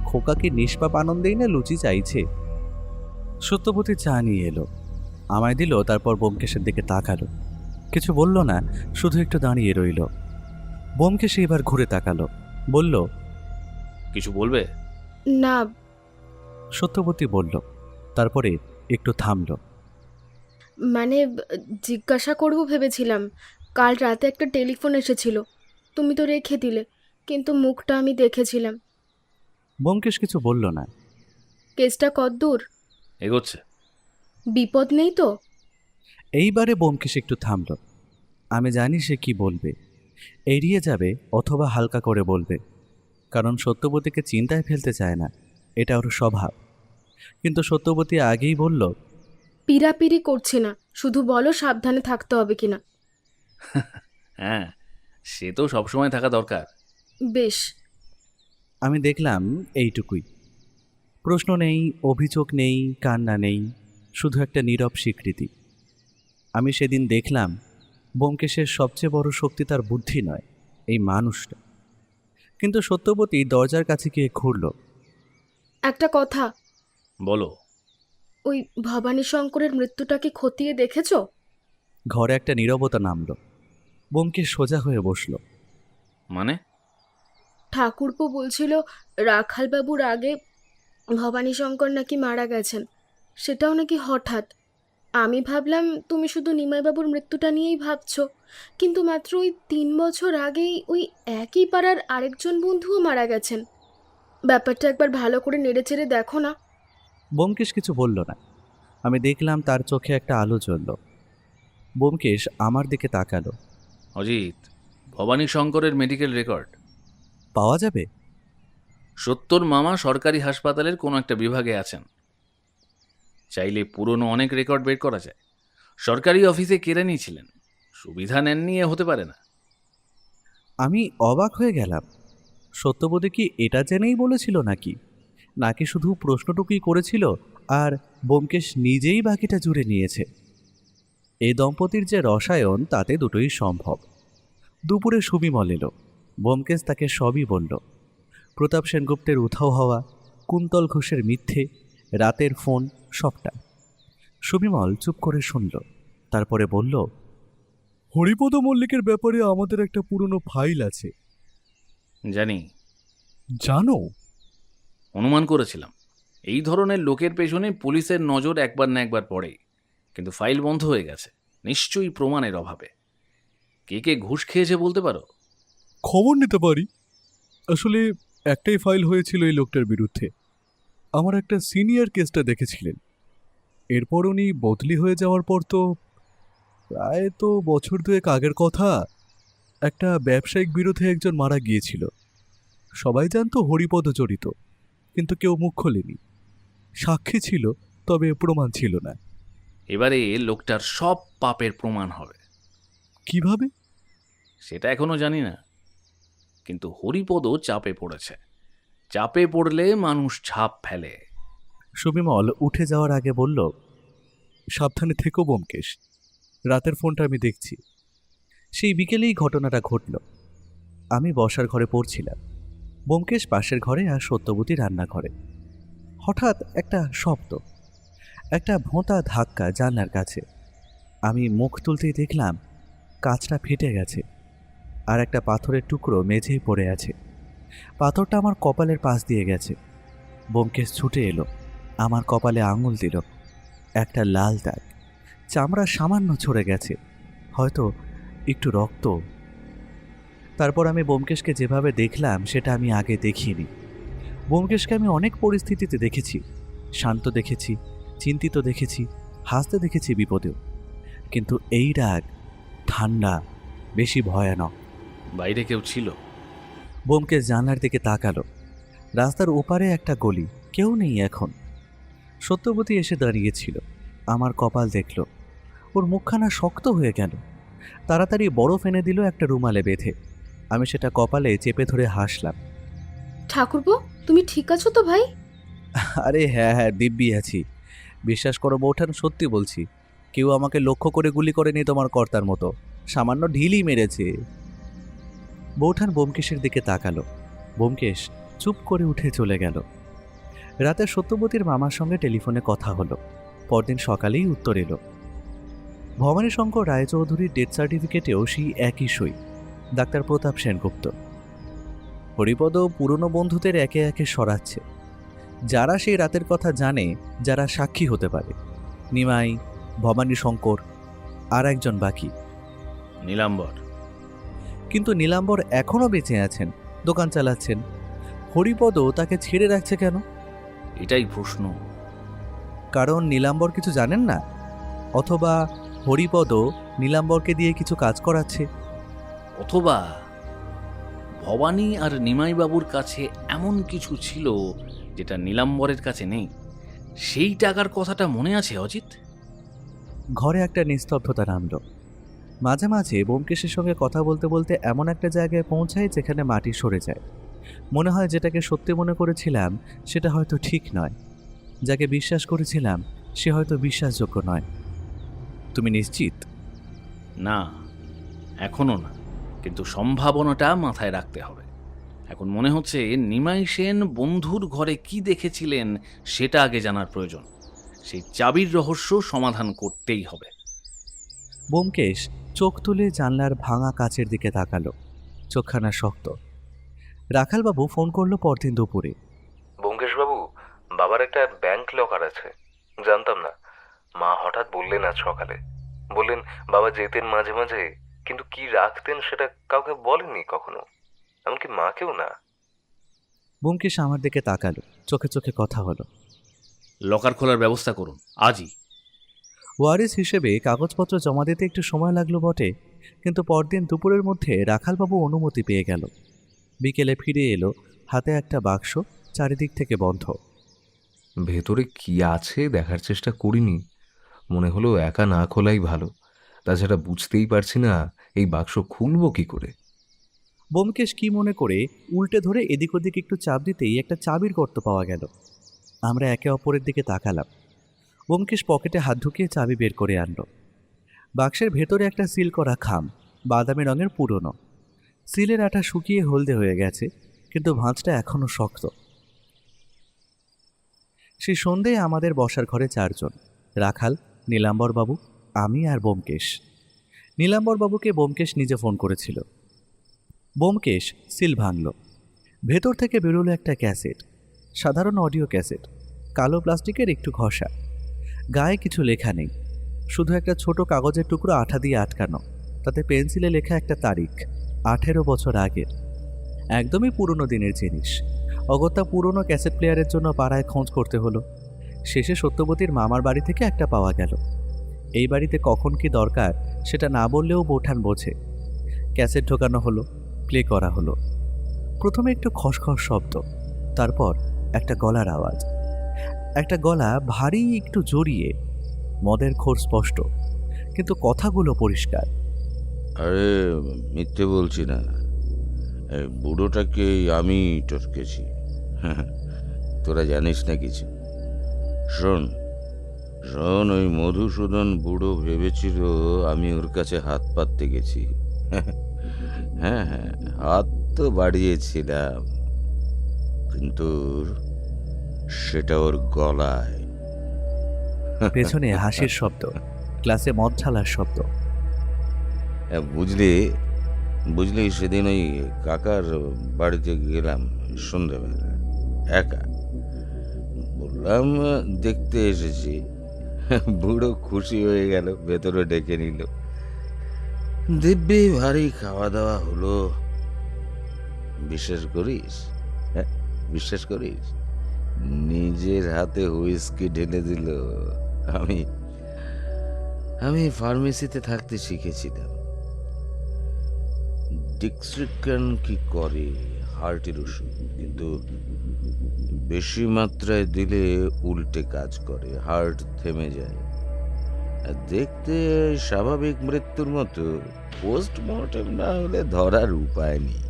খোকাকে নিষ্পাপ আনন্দেই না লুচি চাইছে। সত্যবতী চা নিয়ে এলো, আমায় দিল, তারপর ব্যোমকেশের দিকে তাকালো। কিছু বলল না, শুধু একটু দাঁড়িয়ে রইল। ব্যোমকেশ এবার ঘুরে তাকালো, বলল, কিছু বলবে? না, সত্যবতী বলল, তারপরে একটু থামল। মানে জিজ্ঞাসা করব ভেবেছিলাম। কাল রাতে একটা টেলিফোন এসেছিল, তুমি তো রেখে দিলে, কিন্তু মুখটা আমি দেখেছিলাম। ব্যোমকেশ কিছু বলল না। কেসটা কতদূর? এগোচ্ছে। বিপদ নেই তো? এইবারে ব্যোমকেশ একটু থামল। আমি জানি সে কি বলবে, এড়িয়ে যাবে অথবা হালকা করে বলবে, কারণ সত্যবতীকে চিন্তায় ফেলতে চায় না, এটা ওর স্বভাব। কিন্তু সত্যবতী আগেই বলল, পিড়াপিড়ি করছি না, শুধু বলো সাবধানে থাকতে হবে কিনা। হ্যাঁ, সে তো সবসময় থাকা দরকার। বেশ। আমি দেখলাম এইটুকুই। প্রশ্ন নেই, অভিযোগ নেই, কান্না নেই, শুধু একটা নীরব স্বীকৃতি। আমি সেদিন দেখলাম ব্যোমকেশের সবচেয়ে বড় শক্তি তার বুদ্ধি নয়, এই মানুষটা। কিন্তু সত্যবতী দরজার কাছে গিয়ে ঘুরল। একটা কথা, বলো। ওই ভবানী শঙ্করের মৃত্যুটা কি খতিয়ে দেখেছো? ঘরে একটা নীরবতা নামল। ব্যোমকেশ সোজা হয়ে বসল। মানে? ঠাকুরপো বলছিল রাখালবাবুর আগে ভবানী শঙ্কর নাকি মারা গেছেন, সেটাও নাকি হঠাৎ। আমি ভাবলাম তুমি শুধু নিমাইবাবুর মৃত্যুটা নিয়েই ভাবছো, কিন্তু মাত্র ওই 3 বছর আগেই ওই একই পাড়ার আরেকজন বন্ধুও মারা গেছেন। ব্যাপারটা একবার ভালো করে নেড়েচেড়ে দেখো না। ব্যোমকেশ কিছু বলল না। আমি দেখলাম তার চোখে একটা আলো জ্বলল। ব্যোমকেশ আমার দিকে তাকালো। অজিত, ভবানী শঙ্করের মেডিকেল রেকর্ড পাওয়া যাবে? সত্যর মামা সরকারি হাসপাতালের কোনো একটা বিভাগে আছেন। চাইলে পুরনো অনেক রেকর্ড বের করা যায়। সরকারি অফিসে কেড়ে নিয়েছিলেন, সুবিধা নেননি এ হতে পারে না। আমি অবাক হয়ে গেলাম। সত্যবতী কি এটা জেনেই বলেছিল নাকি, নাকি শুধু প্রশ্নটুকুই করেছিল আর ব্যোমকেশ নিজেই বাকিটা জুড়ে নিয়েছে? এই দম্পতির যে রসায়ন, তাতে দুটোই সম্ভব। দুপুরে সুবিমল এলো। ব্যোমকেশ তাকে সবই বলল। প্রতাপ সেনগুপ্তের উধাও হওয়া, কুন্তল ঘোষের মিথ্যে, রাতের ফোন, সবটা। সুবিমল চুপ করে শুনল, তারপরে বলল, হরিপদ মল্লিকের ব্যাপারে আমাদের একটা পুরনো ফাইল আছে। জানি। জানো? অনুমান করেছিলাম এই ধরনের লোকের পেছনে পুলিশের নজর একবার না একবার পড়ে, কিন্তু ফাইল বন্ধ হয়ে গেছে, নিশ্চয়ই প্রমাণের অভাবে। কে কে ঘুষ খেয়েছে বলতে পারো? খবর নিতে পারি। আসলে একটাই ফাইল হয়েছিল এই লোকটার বিরুদ্ধে। আমার একটা সিনিয়র কেসটা দেখেছিলেন। এরপর উনি বদলি হয়ে যাওয়ার পর তো প্রায় তো বছর দুয়েক আগের কথা, একটা ব্যবসায়িক বিরোধে একজন মারা গিয়েছিল। সবাই জানতো হরিপদ জড়িত, কিন্তু কেউ মুখ খোলেনি। সাক্ষী ছিল, তবে প্রমাণ ছিল না। এবারে লোকটার সব পাপের প্রমাণ হবে। কিভাবে? সেটা এখনো জানি না, কিন্তু হরিপদও চাপে পড়েছে। চাপে পড়লে মানুষ ছাপ ফেলে। সুবিমল উঠে যাওয়ার আগে বলল, সাবধানে থেকো ব্যোমকেশ, রাতের ফোনটা আমি দেখছি। সেই বিকেলেই ঘটনাটা ঘটল। আমি বসার ঘরে পড়ছিলাম, ব্যোমকেশ পাশের ঘরে আর সত্যবতী রান্নাঘরে। হঠাৎ একটা শব্দ, একটা ভোঁতা ধাক্কা জানলার কাছে। আমি মুখ তুলতেই দেখলাম কাঁচটা ফেটে গেছে, আর একটা পাথরের টুকরো মেঝেই পড়ে আছে। পাথরটা আমার কপালের পাশ দিয়ে গেছে। ব্যোমকেশ ছুটে এলো, আমার কপালে আঙুল দিল। একটা লাল দাগ, চামড়া সামান্য ছড়ে গেছে, হয়তো একটু রক্ত। তারপর আমি ব্যোমকেশকে যেভাবে দেখলাম সেটা আমি আগে দেখিনি। ব্যোমকেশকে আমি অনেক পরিস্থিতিতে দেখেছি, শান্ত দেখেছি, চিন্তিত দেখেছি, হাসতে দেখেছি বিপদেও, কিন্তু এই রাগ ঠান্ডা, বেশি ভয়ানক। বাইরে কেউ ছিল? ব্যোমকেশ জানলার দিকে তাকালো। রাস্তার ওপারে একটা গলি, কেউ নেই এখন। সত্যবতী এসে দাঁড়িয়েছিল, আমার কপাল দেখল। ওর মুখখানা শক্ত হয়ে গেল। তাড়াতাড়ি বরফ এনে দিল একটা রুমালে বেঁধে। আমি সেটা কপালে চেপে ধরে হাসলাম। ঠাকুরপো, তুমি ঠিক আছো তো ভাই? আরে হ্যাঁ হ্যাঁ, দিব্যি আছি। বিশ্বাস করো বৌঠান, সত্যি বলছি। কেউ আমাকে লক্ষ্য করে গুলি করেনি তোমার কর্তার মতো, সামান্য ঢিলই মেরেছে। বৌঠান ব্যোমকেশের দিকে তাকালো। ব্যোমকেশ চুপ করে উঠে চলে গেল। রাতে সত্যবতীর মামার সঙ্গে টেলিফোনে কথা হলো। পরদিন সকালেই উত্তর এলো। ভবানী শঙ্কর রায়চৌধুরীর ডেথ সার্টিফিকেটেও সেই একই সই, ডাক্তার প্রতাপ সেনগুপ্ত। হরিপদ পুরনো বন্ধুদের একে একে সরাচ্ছে। যারা সেই রাতের কথা জানে, যারা সাক্ষী হতে পারে, নিমাই, ভবানী শঙ্কর, আর একজন বাকি নীলাম্বর। কিন্তু নীলাম্বর এখনও বেঁচে আছেন, দোকান চালাচ্ছেন। হরিপদ তাকে ছেড়ে রাখছে কেন? এটাই প্রশ্ন। কারণ নীলাম্বর কিছু জানেন না, অথবা হরিপদ নীলাম্বরকে দিয়ে কিছু কাজ করাচ্ছে। অথবা ভবানী আর নিমাইবাবুর কাছে এমন কিছু ছিল যেটা নীলাম্বরের কাছে নেই। সেই টাকার কথাটা মনে আছে অজিত? ঘরে একটা নিস্তব্ধতা নামল। মাঝে মাঝে ব্যোমকেশের সঙ্গে কথা বলতে বলতে এমন একটা জায়গায় পৌঁছায় যেখানে মাটি সরে যায়। মনে হয় যেটাকে সত্যি মনে করেছিলাম সেটা হয়তো ঠিক নয়, যাকে বিশ্বাস করেছিলাম সে হয়তো বিশ্বাসযোগ্য নয়। তুমি নিশ্চিত? না, এখনো না, কিন্তু সম্ভাবনাটা মাথায় রাখতে হবে। এখন মনে হচ্ছে নিমাই সেন বন্ধুর ঘরে কি দেখেছিলেন সেটা আগে জানার প্রয়োজন। সেই চাবির রহস্য সমাধান করতেই হবে। ব্যোমকেশ চোখ তুলে জানলার ভাঙা কাচের দিকে তাকালো। চোখখানা শক্ত। রাখালবাবু ফোন করলো পরদিন দুপুরে। ব্যোমকেশবাবু, বাবার একটা ব্যাংক লকার আছে, জানতাম না। মা হঠাৎ বললেন আজ সকালে। বললেন বাবা যেতেন মাঝে মাঝে, কিন্তু কি রাখতেন সেটা কাউকে বলেননি কখনো, এমনকি মাকেও না। ব্যোমকেশ আমার দিকে তাকালো, চোখে চোখে কথা হলো। লকার খোলার ব্যবস্থা করুন আজই। ওয়ারিস হিসেবে কাগজপত্র জমা দিতে একটু সময় লাগলো বটে, কিন্তু পরদিন দুপুরের মধ্যে রাখালবাবু অনুমতি পেয়ে গেল। বিকেলে ফিরে এলো, হাতে একটা বাক্স, চারিদিক থেকে বন্ধ। ভেতরে কি আছে দেখার চেষ্টা করিনি, মনে হলো একা না খোলাই ভালো। তাছাড়া বুঝতেই পারছি না এই বাক্স খুলবো কি করে। ব্যোমকেশ কি মনে করে উল্টে ধরে এদিক ওদিক একটু চাপ দিতেই একটা চাবির গর্ত পাওয়া গেল। আমরা একে অপরের দিকে তাকালাম। ব্যোমকেশ পকেটে হাত ঢুকিয়ে চাবি বের করে আনলো। বাক্সের ভেতরে একটা সিল করা খাম, বাদামি রঙের, পুরনো। সিলের আঠা শুকিয়ে হলদে হয়ে গেছে, কিন্তু ভাঁজটা এখনো শক্ত। সেই সন্ধ্যেয় আমাদের বসার ঘরে চারজন: রাখাল, নীলাম্বরবাবু, আমি আর ব্যোমকেশ। নীলাম্বরবাবুকে ব্যোমকেশ নিজে ফোন করেছিল। ব্যোমকেশ সিল ভাঙল। ভেতর থেকে বেরোলো একটা ক্যাসেট, সাধারণ অডিও ক্যাসেট, কালো প্লাস্টিকের, একটু ঘষা। গায়ে কিছু লেখা নেই, শুধু একটা ছোট কাগজের টুকরো আঠা দিয়ে আটকানো, তাতে পেন্সিলে লেখা একটা তারিখ, 18 বছর আগের। একদমই পুরনো দিনের জিনিস। অগত্যা পুরনো ক্যাসেট প্লেয়ারের জন্য পাড়ায় খোঁজ করতে হলো। শেষে সত্যবতীর মামার বাড়ি থেকে একটা পাওয়া গেল। এই বাড়িতে কখন কি দরকার সেটা না বললেও বৌঠান বোঝে। ক্যাসেট ঢোকানো হলো, প্লে করা হলো। প্রথমে একটু খসখস শব্দ, তারপর একটা গলার আওয়াজ। একটা গলা ভারী একটু জড়িয়ে, মদের খোর স্পষ্ট, কিন্তু কথাগুলো পরিষ্কার। আরে মিথ্যে বলছি না, এই বুড়োটাকে আমি টপকেছি। তোরা জানিস না কিছু। শোন শোন, ওই মধুসূদন বুড়ো ভেবেছিল আমি ওর কাছে হাত পাততে গেছি। হ্যাঁ হ্যাঁ, হাত তো বাড়িয়েছিলাম, কিন্তু সেটা ওর গলায়। পেছনে হাসির শব্দ, ক্লাসে মদ ঢালার শব্দ। বুঝলি বুঝলি সেদিন ওই কাকার বাড়িতে গেলাম সন্ধ্যেবেলা, একা। বললাম দেখতে এসেছি। বুড়ো খুশি হয়ে গেল, ভেতরে ডেকে নিল। দিব্যি ভারী খাওয়া দাওয়া হলো। বিশ্বাস করিস? হ্যাঁ, বিশ্বাস করিস? নিজের হাতে হুইস্কি ঢেলে দিল। আমি আমি ফার্মেসিতে থাকতে শিখেছিলাম। ডিক্সিক্যান কি করে, হার্টের ওষুধ, কিন্তু বেশি মাত্রায় দিলে উল্টে কাজ করে, হার্ট থেমে যায়। দেখতে স্বাভাবিক মৃত্যুর মতো, পোস্টমর্টেম না হলে ধরার উপায় নেই।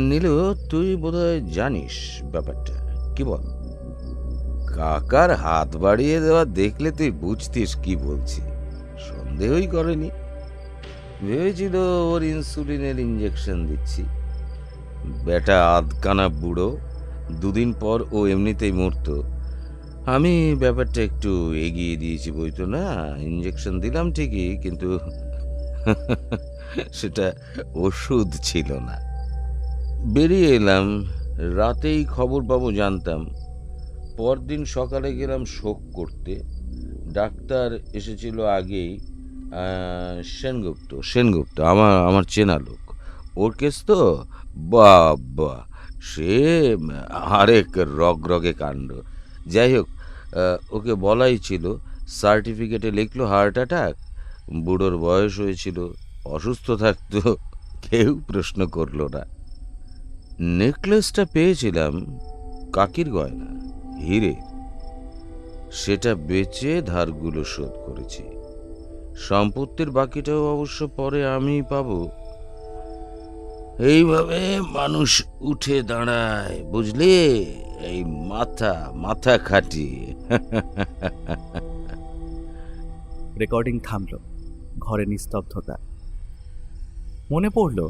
নীলু, তুই বোধহয় জানিস ব্যাপারটা, কি বল? কাকার হাত বাড়িয়ে দেওয়া দেখলে তুই বুঝতিস কি বলছি। সন্দেহই করেনি, ভেবেছিল ওর ইনসুলিনের ইঞ্জেকশন দিচ্ছি। বেটা আধকানা বুড়ো, দুদিন পর ও এমনিতেই মরতো। আমি ব্যাপারটা একটু এগিয়ে দিয়েছি, বইতো না, ইঞ্জেকশন দিলাম ঠিকই, কিন্তু সেটা ওষুধ ছিল না। বেরিয়ে এলাম, রাতেই খবর পাবো জানতাম। পরদিন সকালে গেলাম শোক করতে। ডাক্তার এসেছিল আগেই, সেনগুপ্ত আমার চেনা লোক। ওর কেস তো বাবা, সে আরেক রগে কাণ্ড। যাই হোক, ওকে বলাই ছিল, সার্টিফিকেটে লিখলো হার্ট অ্যাটাক। বুড়োর বয়স হয়েছিল, অসুস্থ থাকতো, কেউ প্রশ্ন করলো না। নেকলেসটা পেয়েছিলাম, কাকির গয়না, হিরে। সেটা বেচে ধারগুলো শোধ করেছি। সম্পত্তির বাকিটাও অবশ্য পরে আমিই পাবো। এইভাবে মানুষ উঠে দাঁড়ায়, বুঝলি? এই মাথা খাটিয়ে। রেকর্ডিং থামল। ঘরে নিস্তব্ধতা। মনে পড়ল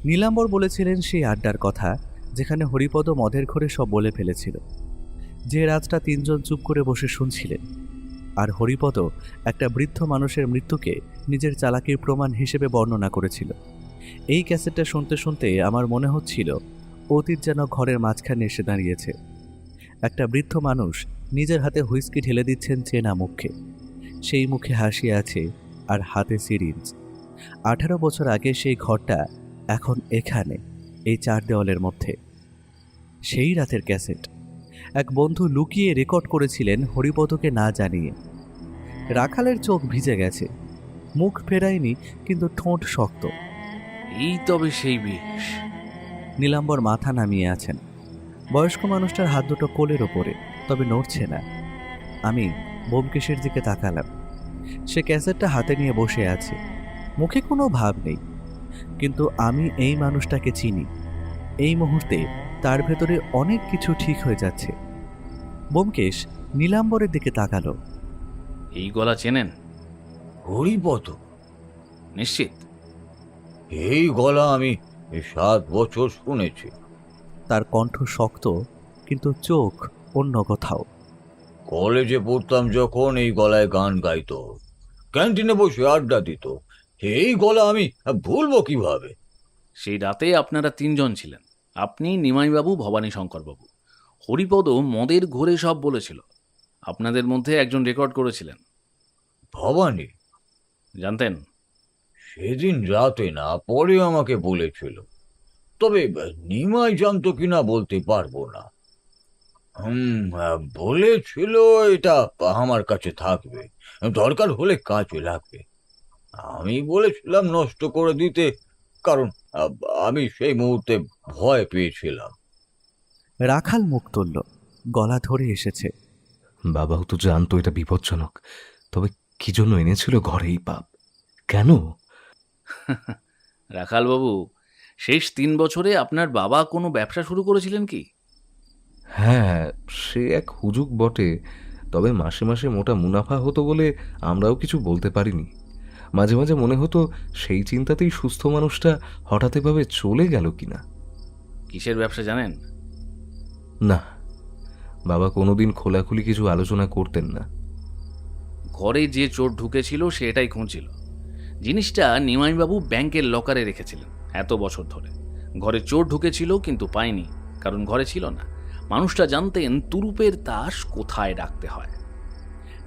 নীলাম্বর বলেছিলেন সেই আড্ডার কথা, যেখানে হরিপদ মদের ঘরে সব বলে ফেলেছিল। যে রাতটা তিনজন চুপ করে বসে শুনছিলেন, আর হরিপদ একটা বৃদ্ধ মানুষের মৃত্যুকে নিজের চালাকির প্রমাণ হিসেবে বর্ণনা করেছিল। এই ক্যাসেটটা শুনতে শুনতে আমার মনে হচ্ছিল অতীত যেন ঘরের মাঝখানে এসে দাঁড়িয়েছে। একটা বৃদ্ধ মানুষ নিজের হাতে হুইস্কি ঢেলে দিচ্ছেন চেনা মুখে। সেই মুখে হাসি আছে আর হাতে সিরিঞ্জ। 18 বছর আগে সেই ঘরটা এখন এখানে, এই 4 দেওয়ালের মধ্যে। সেই রাতের ক্যাসেট এক বন্ধু লুকিয়ে রেকর্ড করেছিলেন হরিপদকে না জানিয়ে। রাখালের চোখ ভিজে গেছে, মুখ ফেরায়নি, কিন্তু ঠোঁট শক্ত। এই তবে সেই বিষ। নীলাম্বর মাথা নামিয়ে আছেন। বয়স্ক মানুষটার হাত দুটো কোলের ওপরে, তবে নড়ছে না। আমি ব্যোমকেশের দিকে তাকালাম। সে ক্যাসেটটা হাতে নিয়ে বসে আছে, মুখে কোনো ভাব নেই। কিন্তু আমি এই মানুষটাকে চিনি। এই মুহূর্তে তার ভেতরে অনেক কিছু ঠিক হয়ে যাচ্ছে। ব্যোমকেশ নীলাম্বরের দিকে তাকালো। এই গলা চেনেন? হরিপদ? নিশ্চিত? এই গলা আমি 7 বছর শুনেছি। তার কণ্ঠ শক্ত, কিন্তু চোখ অন্য কোথাও। কলেজে পড়তাম যখন এই গলায় গান গাইতো, ক্যান্টিনে বসে আড্ডা দিত। এই গলা আমি ভুলবো কিভাবে? সেই রাতে আপনারা 3 জন ছিলেন, আপনি, নিমাইবাবু, ভবানী শঙ্করবাবু। হরিপদ মদের ঘোরে সব বলেছিল। আপনাদের মধ্যে একজন রেকর্ড করেছিলেন। ভবানী? জানতেন? সেদিন রাতে না, পরে আমাকে বলেছিল। তবে নিমাই জানতো কিনা বলতে পারবো না। বলেছিল এটা আমার কাছে থাকবে, দরকার হলে কাজে লাগবে। আমি বলেছিলাম নষ্ট করে দিতে, কারণ আমি সেই মুহূর্তে ভয় পেয়েছিলাম। রাখাল মুখ তুলল, গলা ধরে এসেছে। বাবাও তো জানতো এটা বিপজ্জনক, তবে কি জন্য এনেছিল ঘরে এই পাপ? কেন? রাখালবাবু, শেষ 3 বছরে আপনার বাবা কোনো ব্যবসা শুরু করেছিলেন কি? হ্যাঁ, সে এক হুজুগ বটে, তবে মাসে মাসে মোটা মুনাফা হতো বলে আমরাও কিছু বলতে পারিনি। মাঝে মাঝে মনে হতো সেই চিন্তাতেই সুস্থ মানুষটা হঠাৎ এভাবে চলে গেল কিনা। কিসের ব্যবসা জানেন? না, বাবা কোনোদিন খোলাখুলি কিছু আলোচনা করতেন না। ঘরে যে চোর ঢুকেছিল সে এটাই খুঁজছিল। জিনিসটা নিমাইবাবু ব্যাংকের লকারে রেখেছিলেন এত বছর ধরে। ঘরে চোর ঢুকেছিল কিন্তু পায়নি, কারণ ঘরে ছিল না। মানুষটা জানতেন তুরুপের তাস কোথায় রাখতে হয়।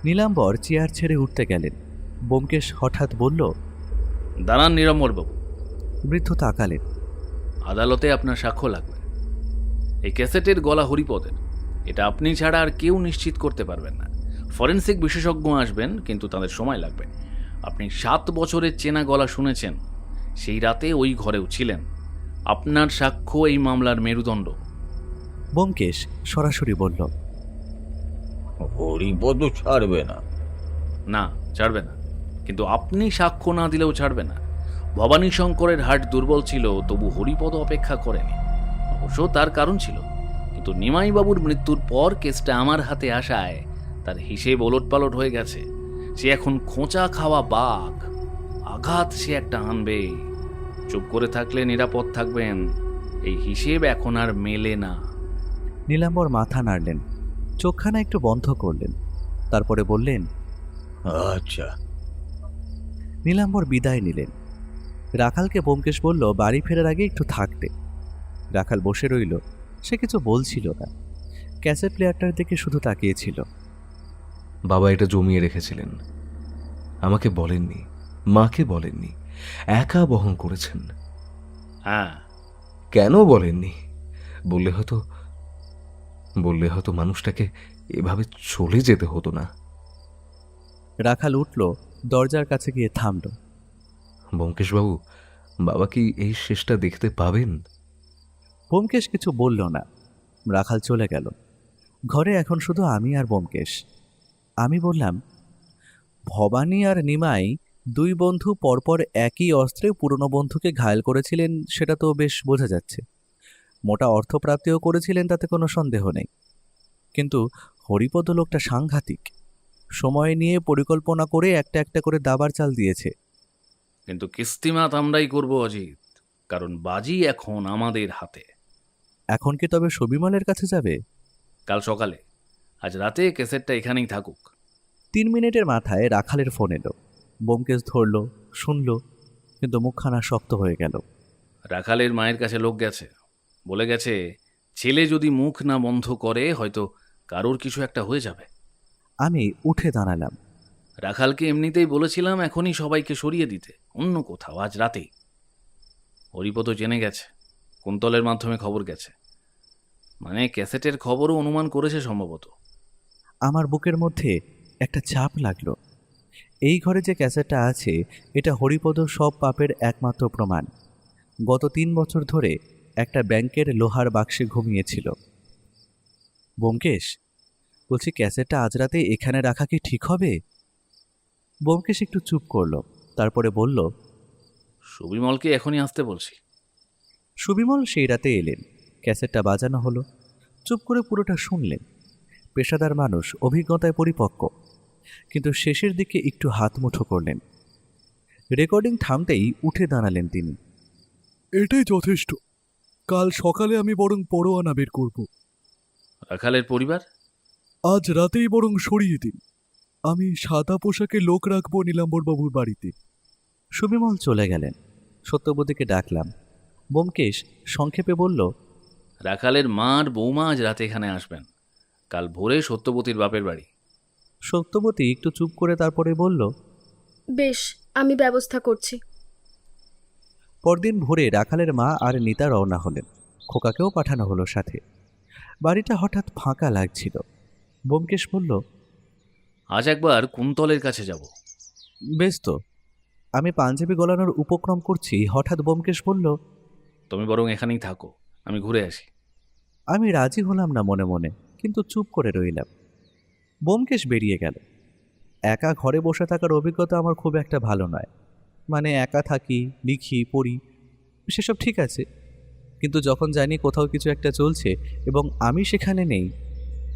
নীলাম্বর চেয়ার ছেড়ে উঠতে গেলেন। ব্যোমকেশ হঠাৎ বলল, দাঁড়ান নিরম্বরবাবু। বৃদ্ধ তাকালেন। আদালতে আপনার সাক্ষ্য লাগবে। এই ক্যাসেটের গলা হরিপদের, এটা আপনি ছাড়া আর কেউ নিশ্চিত করতে পারবেন না। ফরেনসিক বিশেষজ্ঞ আসবেন, কিন্তু তাদের সময় লাগবে। আপনি 7 বছরের চেনা গলা শুনেছেন, সেই রাতে ওই ঘরেও ছিলেন। আপনার সাক্ষ্য এই মামলার মেরুদণ্ড। ব্যোমকেশ সরাসরি বলল, হরিপদ ছাড়বে না। না, ছাড়বে না। কিন্তু আপনি সাক্ষ্য না দিলেও ছাড়বে না। ভবানী শঙ্করের হার্ট দুর্বল ছিল, তবু হরিপদ অপেক্ষা করেনি। অবশ্য তার কারণ ছিল, কিন্তু নিমাইবাবুর মৃত্যুর পর কেসটা আমার হাতে আসায় তার হিসেব ওলটপালট হয়ে গেছে। সে এখন খোঁচা খাওয়া বাঘ। আঘাত সে একটা আনবে। চুপ করে থাকলে নিরাপদ থাকবেন, এই হিসেব এখন আর মেলে না। নীলাম্বর মাথা নাড়লেন, চোখখানা একটু বন্ধ করলেন, তারপরে বললেন, আচ্ছা। নীলাম্বর বিদায় নিলেন। রাখালকে ব্যোমকেশ বলল বাড়ি ফেরার আগে একটু থাকতে। রাখাল বসে রইল, সে কিছু বলছিল না, ক্যাসেট প্লেয়ারটার দিকে শুধু তাকিয়েছিল। বাবা এটা জমিয়ে রেখেছিলেন, আমাকে বলেননি, মাকে বলেননি, একা বহন করেছেন। হ্যাঁ, কেন বলেননি? বললে হয়তো মানুষটাকে এভাবে চলে যেতে হতো না। রাখাল উঠল, দরজার কাছে গিয়ে থামল। ব্যোমকেশবাবু, বাবা কি এই শেষটা দেখতে পাবেন? ব্যোমকেশ কিছু বলল না। রাখাল চলে গেল। ঘরে এখন শুধু আমি আর ব্যোমকেশ। আমি বললাম, ভবানী আর নিমাই দুই বন্ধু পরপর একই অস্ত্রে পুরনো বন্ধুকে ঘায়েল করেছিলেন, সেটা তো বেশ বোঝা যাচ্ছে। মোটা অর্থপ্রাপ্তিও করেছিলেন, তাতে কোনো সন্দেহ নেই। কিন্তু হরিপদ লোকটা সাংঘাতিক। সময় নিয়ে পরিকল্পনা করে একটা একটা করে দাবার চাল দিয়েছে। কিন্তু কিস্তিমাত আমরাই করব অজিত, কারণ বাজি এখন আমাদের হাতে। এখন কি তবে সবিমলের কাছে যাবে? কাল সকালে, আজ রাতে ক্যাসেটটা এখানেই থাকুক। 3 মিনিটের মাথায় রাখালের ফোন এলো। ব্যোমকেশ ধরল, শুনল, কিন্তু মুখখানা শক্ত হয়ে গেল। রাখালের মায়ের কাছে লোক গেছে, বলে গেছে ছেলে যদি মুখ না বন্ধ করে হয়তো কারোর কিছু একটা হয়ে যাবে। আমি উঠে দাঁড়ালাম। রাখালকে এমনিতেই বলেছিলাম এখনই সবাইকে সরিয়ে দিতে, অন্য কোথাও, আজ রাতেই। হরিপদ জেনে গেছে, কুন্তলের মাধ্যমে খবর গেছে, মানে ক্যাসেটের খবরও অনুমান করেছে সম্ভবত। আমার বুকের মধ্যে একটা চাপ লাগলো। এই ঘরে যে ক্যাসেটটা আছে, এটা হরিপদ সব পাপের একমাত্র প্রমাণ। গত 3 বছর ধরে একটা ব্যাংকের লোহার বাক্সে ঘুমিয়েছিল। ব্যোমকেশ, বলছি ক্যাসেটটা আজ রাতে এখানে রাখা কি ঠিক হবে? ব্যোমকেশ একটু চুপ করলো, তারপরে বলল, সুবিমলকে এখনই আসতে বলছি। সুবিমল সেই রাতে এলেন। ক্যাসেটটা বাজানো হলো, চুপ করে পুরোটা শুনলেন। পেশাদার মানুষ, অভিজ্ঞতায় পরিপক্ক, কিন্তু শেষের দিকে একটু হাত মুঠো করলেন। রেকর্ডিং থামতেই উঠে দাঁড়ালেন তিনি। এটাই যথেষ্ট। কাল সকালে আমি বরং পরোয়ানা বের করব। রাখালের পরিবার? আজ রাতেই বরং সরিয়ে দিন। আমি সাদা পোশাকে লোক রাখবো নীলাম্বরবাবুর বাড়িতে। সুবিমল চলে গেলেন। সত্যবতীকে ডাকলাম। ব্যোমকেশ সংক্ষেপে বলল, রাখালের মা আর বৌমা আজ রাতে এখানে আসবেন, কাল ভোরে সত্যবতীর বাপের বাড়ি। সত্যবতী একটু চুপ করে তারপরে বলল, বেশ, আমি ব্যবস্থা করছি। পরদিন ভোরে রাখালের মা আর নিতা রওনা হলেন। খোকাকেও পাঠানো হলো সাথে। বাড়িটা হঠাৎ ফাঁকা লাগছিল। ব্যোমকেশ বলল, আজ একবার কুন্তলের কাছে যাব। বেশ তো। আমি পাঞ্জাবি গলানোর উপক্রম করছি, হঠাৎ ব্যোমকেশ বলল, তুমি বরং এখানেই থাকো, আমি ঘুরে আসি। আমি রাজি হলাম না মনে মনে, কিন্তু চুপ করে রইলাম। ব্যোমকেশ বেরিয়ে গেল। একা ঘরে বসে থাকার অভিজ্ঞতা আমার খুব একটা ভালো নয়। মানে একা থাকি, লিখি, পড়ি, সেসব ঠিক আছে, কিন্তু যখন জানি কোথাও কিছু একটা চলছে এবং আমি সেখানে নেই,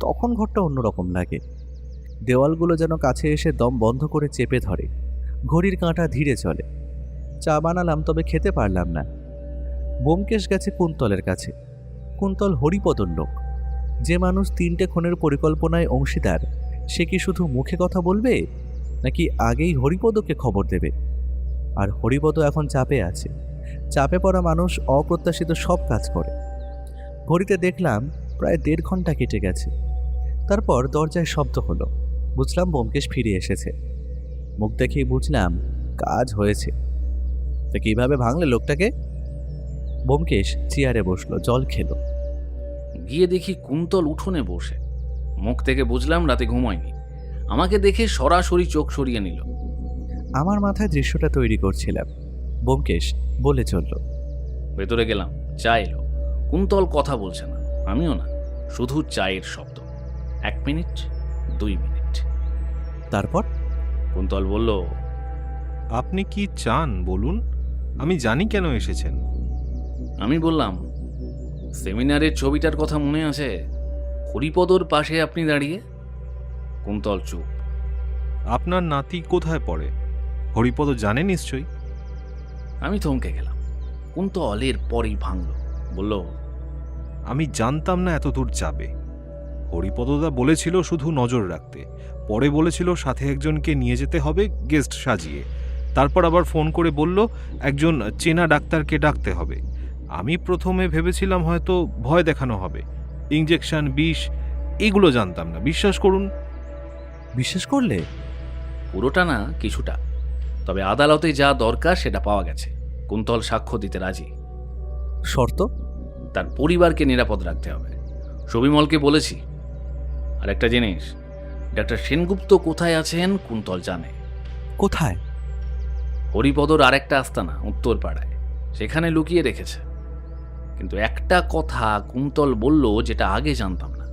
তখন ঘরটা অন্যরকম লাগে। দেওয়ালগুলো যেন কাছে এসে দম বন্ধ করে চেপে ধরে। ঘড়ির কাঁটা ধীরে চলে। চা বানালাম, তবে খেতে পারলাম না। ব্যোমকেশ গেছে কুন্তলের কাছে। কুন্তল হরিপদর লোক। যে মানুষ 3টে খুনের পরিকল্পনায় অংশীদার, সে কি শুধু মুখে কথা বলবে, নাকি আগেই হরিপদকে খবর দেবে? আর হরিপদ এখন চাপে আছে। চাপে পড়া মানুষ অপ্রত্যাশিত সব কাজ করে। ঘড়িতে দেখলাম প্রায় 1.5 ঘন্টা কেটে গেছে। তারপর দরজায় শব্দ হলো। বুঝলাম ব্যোমকেশ ফিরে এসেছে। মুখ দেখেই বুঝলাম কাজ হয়েছে। তা কিভাবে ভাঙলে লোকটাকে? ব্যোমকেশ চেয়ারে বসলো, জল খেলো। গিয়ে দেখি কুন্তল উঠোনে বসে। মুখ থেকে বুঝলাম রাতে ঘুমায়নি। আমাকে দেখে সরাসরি চোখ সরিয়ে নিল। আমার মাথায় দৃশ্যটা তৈরি করছিলাম। ব্যোমকেশ বলে চলল। ভেতরে গেলাম, চা এলো। কুন্তল কথা বলছে না, আমিও না, শুধু চায়ের শব্দ। 1 মিনিট, 2 মিনিট। তারপর কুন্তল বলল, আপনি কি চান বলুন, আমি জানি কেন এসেছেন। আমি বললাম, সেমিনারের ছবিটার কথা মনে আছে? হরিপদর পাশে আপনি দাঁড়িয়ে। কুন্তল চুপ। আপনার নাতি কোথায় পড়ে? হরিপদ জানে নিশ্চয়ই। আমি থমকে গেলাম। কুন্তল এর পরেই ভাঙল, বলল, আমি জানতাম না এত দূর যাবে। হরিপদদা বলেছিল শুধু নজর রাখতে, পরে বলেছিল সাথে একজনকে নিয়ে যেতে হবে গেস্ট সাজিয়ে, তারপর আবার ফোন করে বলল একজন চেনা ডাক্তারকে ডাকতে হবে। আমি প্রথমে ভেবেছিলাম হয়তো ভয় দেখানো হবে, ইঞ্জেকশন, বিষ, এগুলো জানতাম না। বিশ্বাস করুন। বিশ্বাস করলে? পুরোটা না, কিছুটা। তবে আদালতে যা দরকার সেটা পাওয়া গেছে। কুন্তল সাক্ষ্য দিতে রাজি। শর্ত? তার পরিবারকে নিরাপদ রাখতে হবে। সবিমলকে বলেছি। আর একটা জিনিস, ডাক্তার সেনগুপ্ত কোথায় আছেন কুন্তল জানে। কোথায়? হরিপদর আরেকটা আস্তানা উত্তর পাড়ায়, সেখানে লুকিয়ে রেখেছে। কিন্তু একটা কথা কুন্তল বলল যেটা আগে জানতাম না।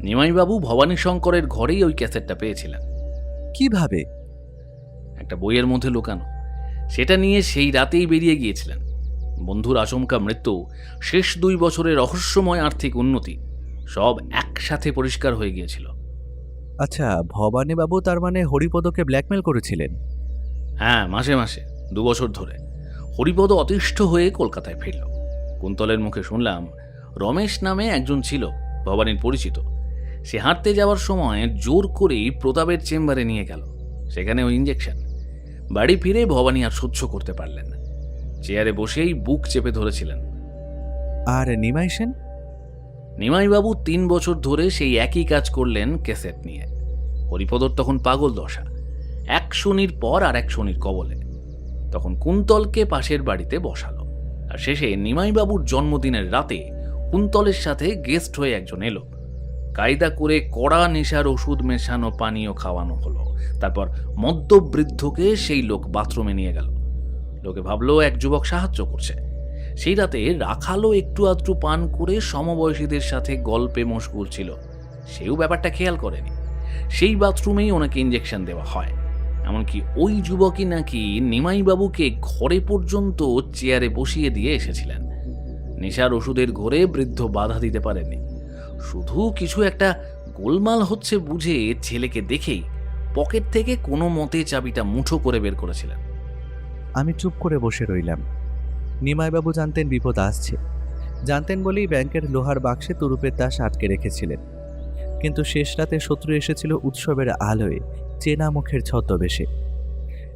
নিমাইবাবু ভবানী শঙ্করের ঘরেই ওই ক্যাসেটটা পেয়েছিলেন। কিভাবে? একটা বইয়ের মধ্যে লুকানো। সেটা নিয়ে সেই রাতেই বেরিয়ে গিয়েছিলেন। বন্ধুর আচমকা মৃত্যু, শেষ 2 বছরের রহস্যময় আর্থিক উন্নতি, সব একসাথে পরিষ্কার হয়ে গিয়েছিল। আচ্ছা, ভবানীবাবু তার মানে হরিপদকে ব্ল্যাকমেল করেছিলেন? হ্যাঁ, মাসে মাসে 2 বছর ধরে। হরিপদ অতিষ্ঠ হয়ে কলকাতায় ফিরল। কুন্তলের মুখে শুনলাম রমেশ নামে একজন ছিল, ভবানীর পরিচিত। সে হাঁটতে যাওয়ার সময় জোর করেই প্রতাপের চেম্বারে নিয়ে গেল। সেখানে ওই ইঞ্জেকশন। বাড়ি ফিরে ভবানী আর সহ্য করতে পারলেন না। চেয়ারে বসেই বুক চেপে ধরেছিলেন। আর নিমাই সেন? নিমাইবাবু 3 বছর ধরে সেই একই কাজ করলেন ক্যাসেট নিয়ে। হরিপদর তখন পাগল দশা, এক শনির পর আর এক শনির কবলে। তখন কুন্তলকে পাশের বাড়িতে বসালো। আর শেষে নিমাইবাবুর জন্মদিনের রাতে কুন্তলের সাথে গেস্ট হয়ে একজন এলো। কায়দা করে কড়া নেশার ওষুধ মেশানো পানীয় খাওয়ানো হলো। তারপর মদ্যবৃদ্ধকে সেই লোক বাথরুমে নিয়ে গেল। লোকে ভাবলো এক যুবক সাহায্য করছে। সেই রাতে রাখালও একটু আধটু পান করে সমবয়সীদের সাথে গল্পে মশগুল ছিল। সেও ব্যাপারটা খেয়াল করেনি। সেই বাথরুমেই ওনাকে ইঞ্জেকশন দেওয়া হয়। এমনকি ওই যুবকই নাকি নিমাইবাবুকে ঘরে পর্যন্ত চেয়ারে বসিয়ে দিয়ে এসেছিলেন। নেশার ওষুধের ঘরে বৃদ্ধ বাধা দিতে পারেনি। শুধু কিছু একটা গোলমাল হচ্ছে বুঝে ছেলেকে দেখেই পকেট থেকে কোনো মতে চাবিটা মুঠো করে বের করেছিলেন। আমি চুপ করে বসে রইলাম। নিমাইবাবু জানতেন বিপদ আসছে, জানতেন বলেই ব্যাংকের লোহার বাক্সে তুরুপের তাস আটকে রেখেছিলেন। কিন্তু শেষ রাতে শত্রু এসেছিল উৎসবের আলোয়, চেনা মুখের ছদ্মবেশে।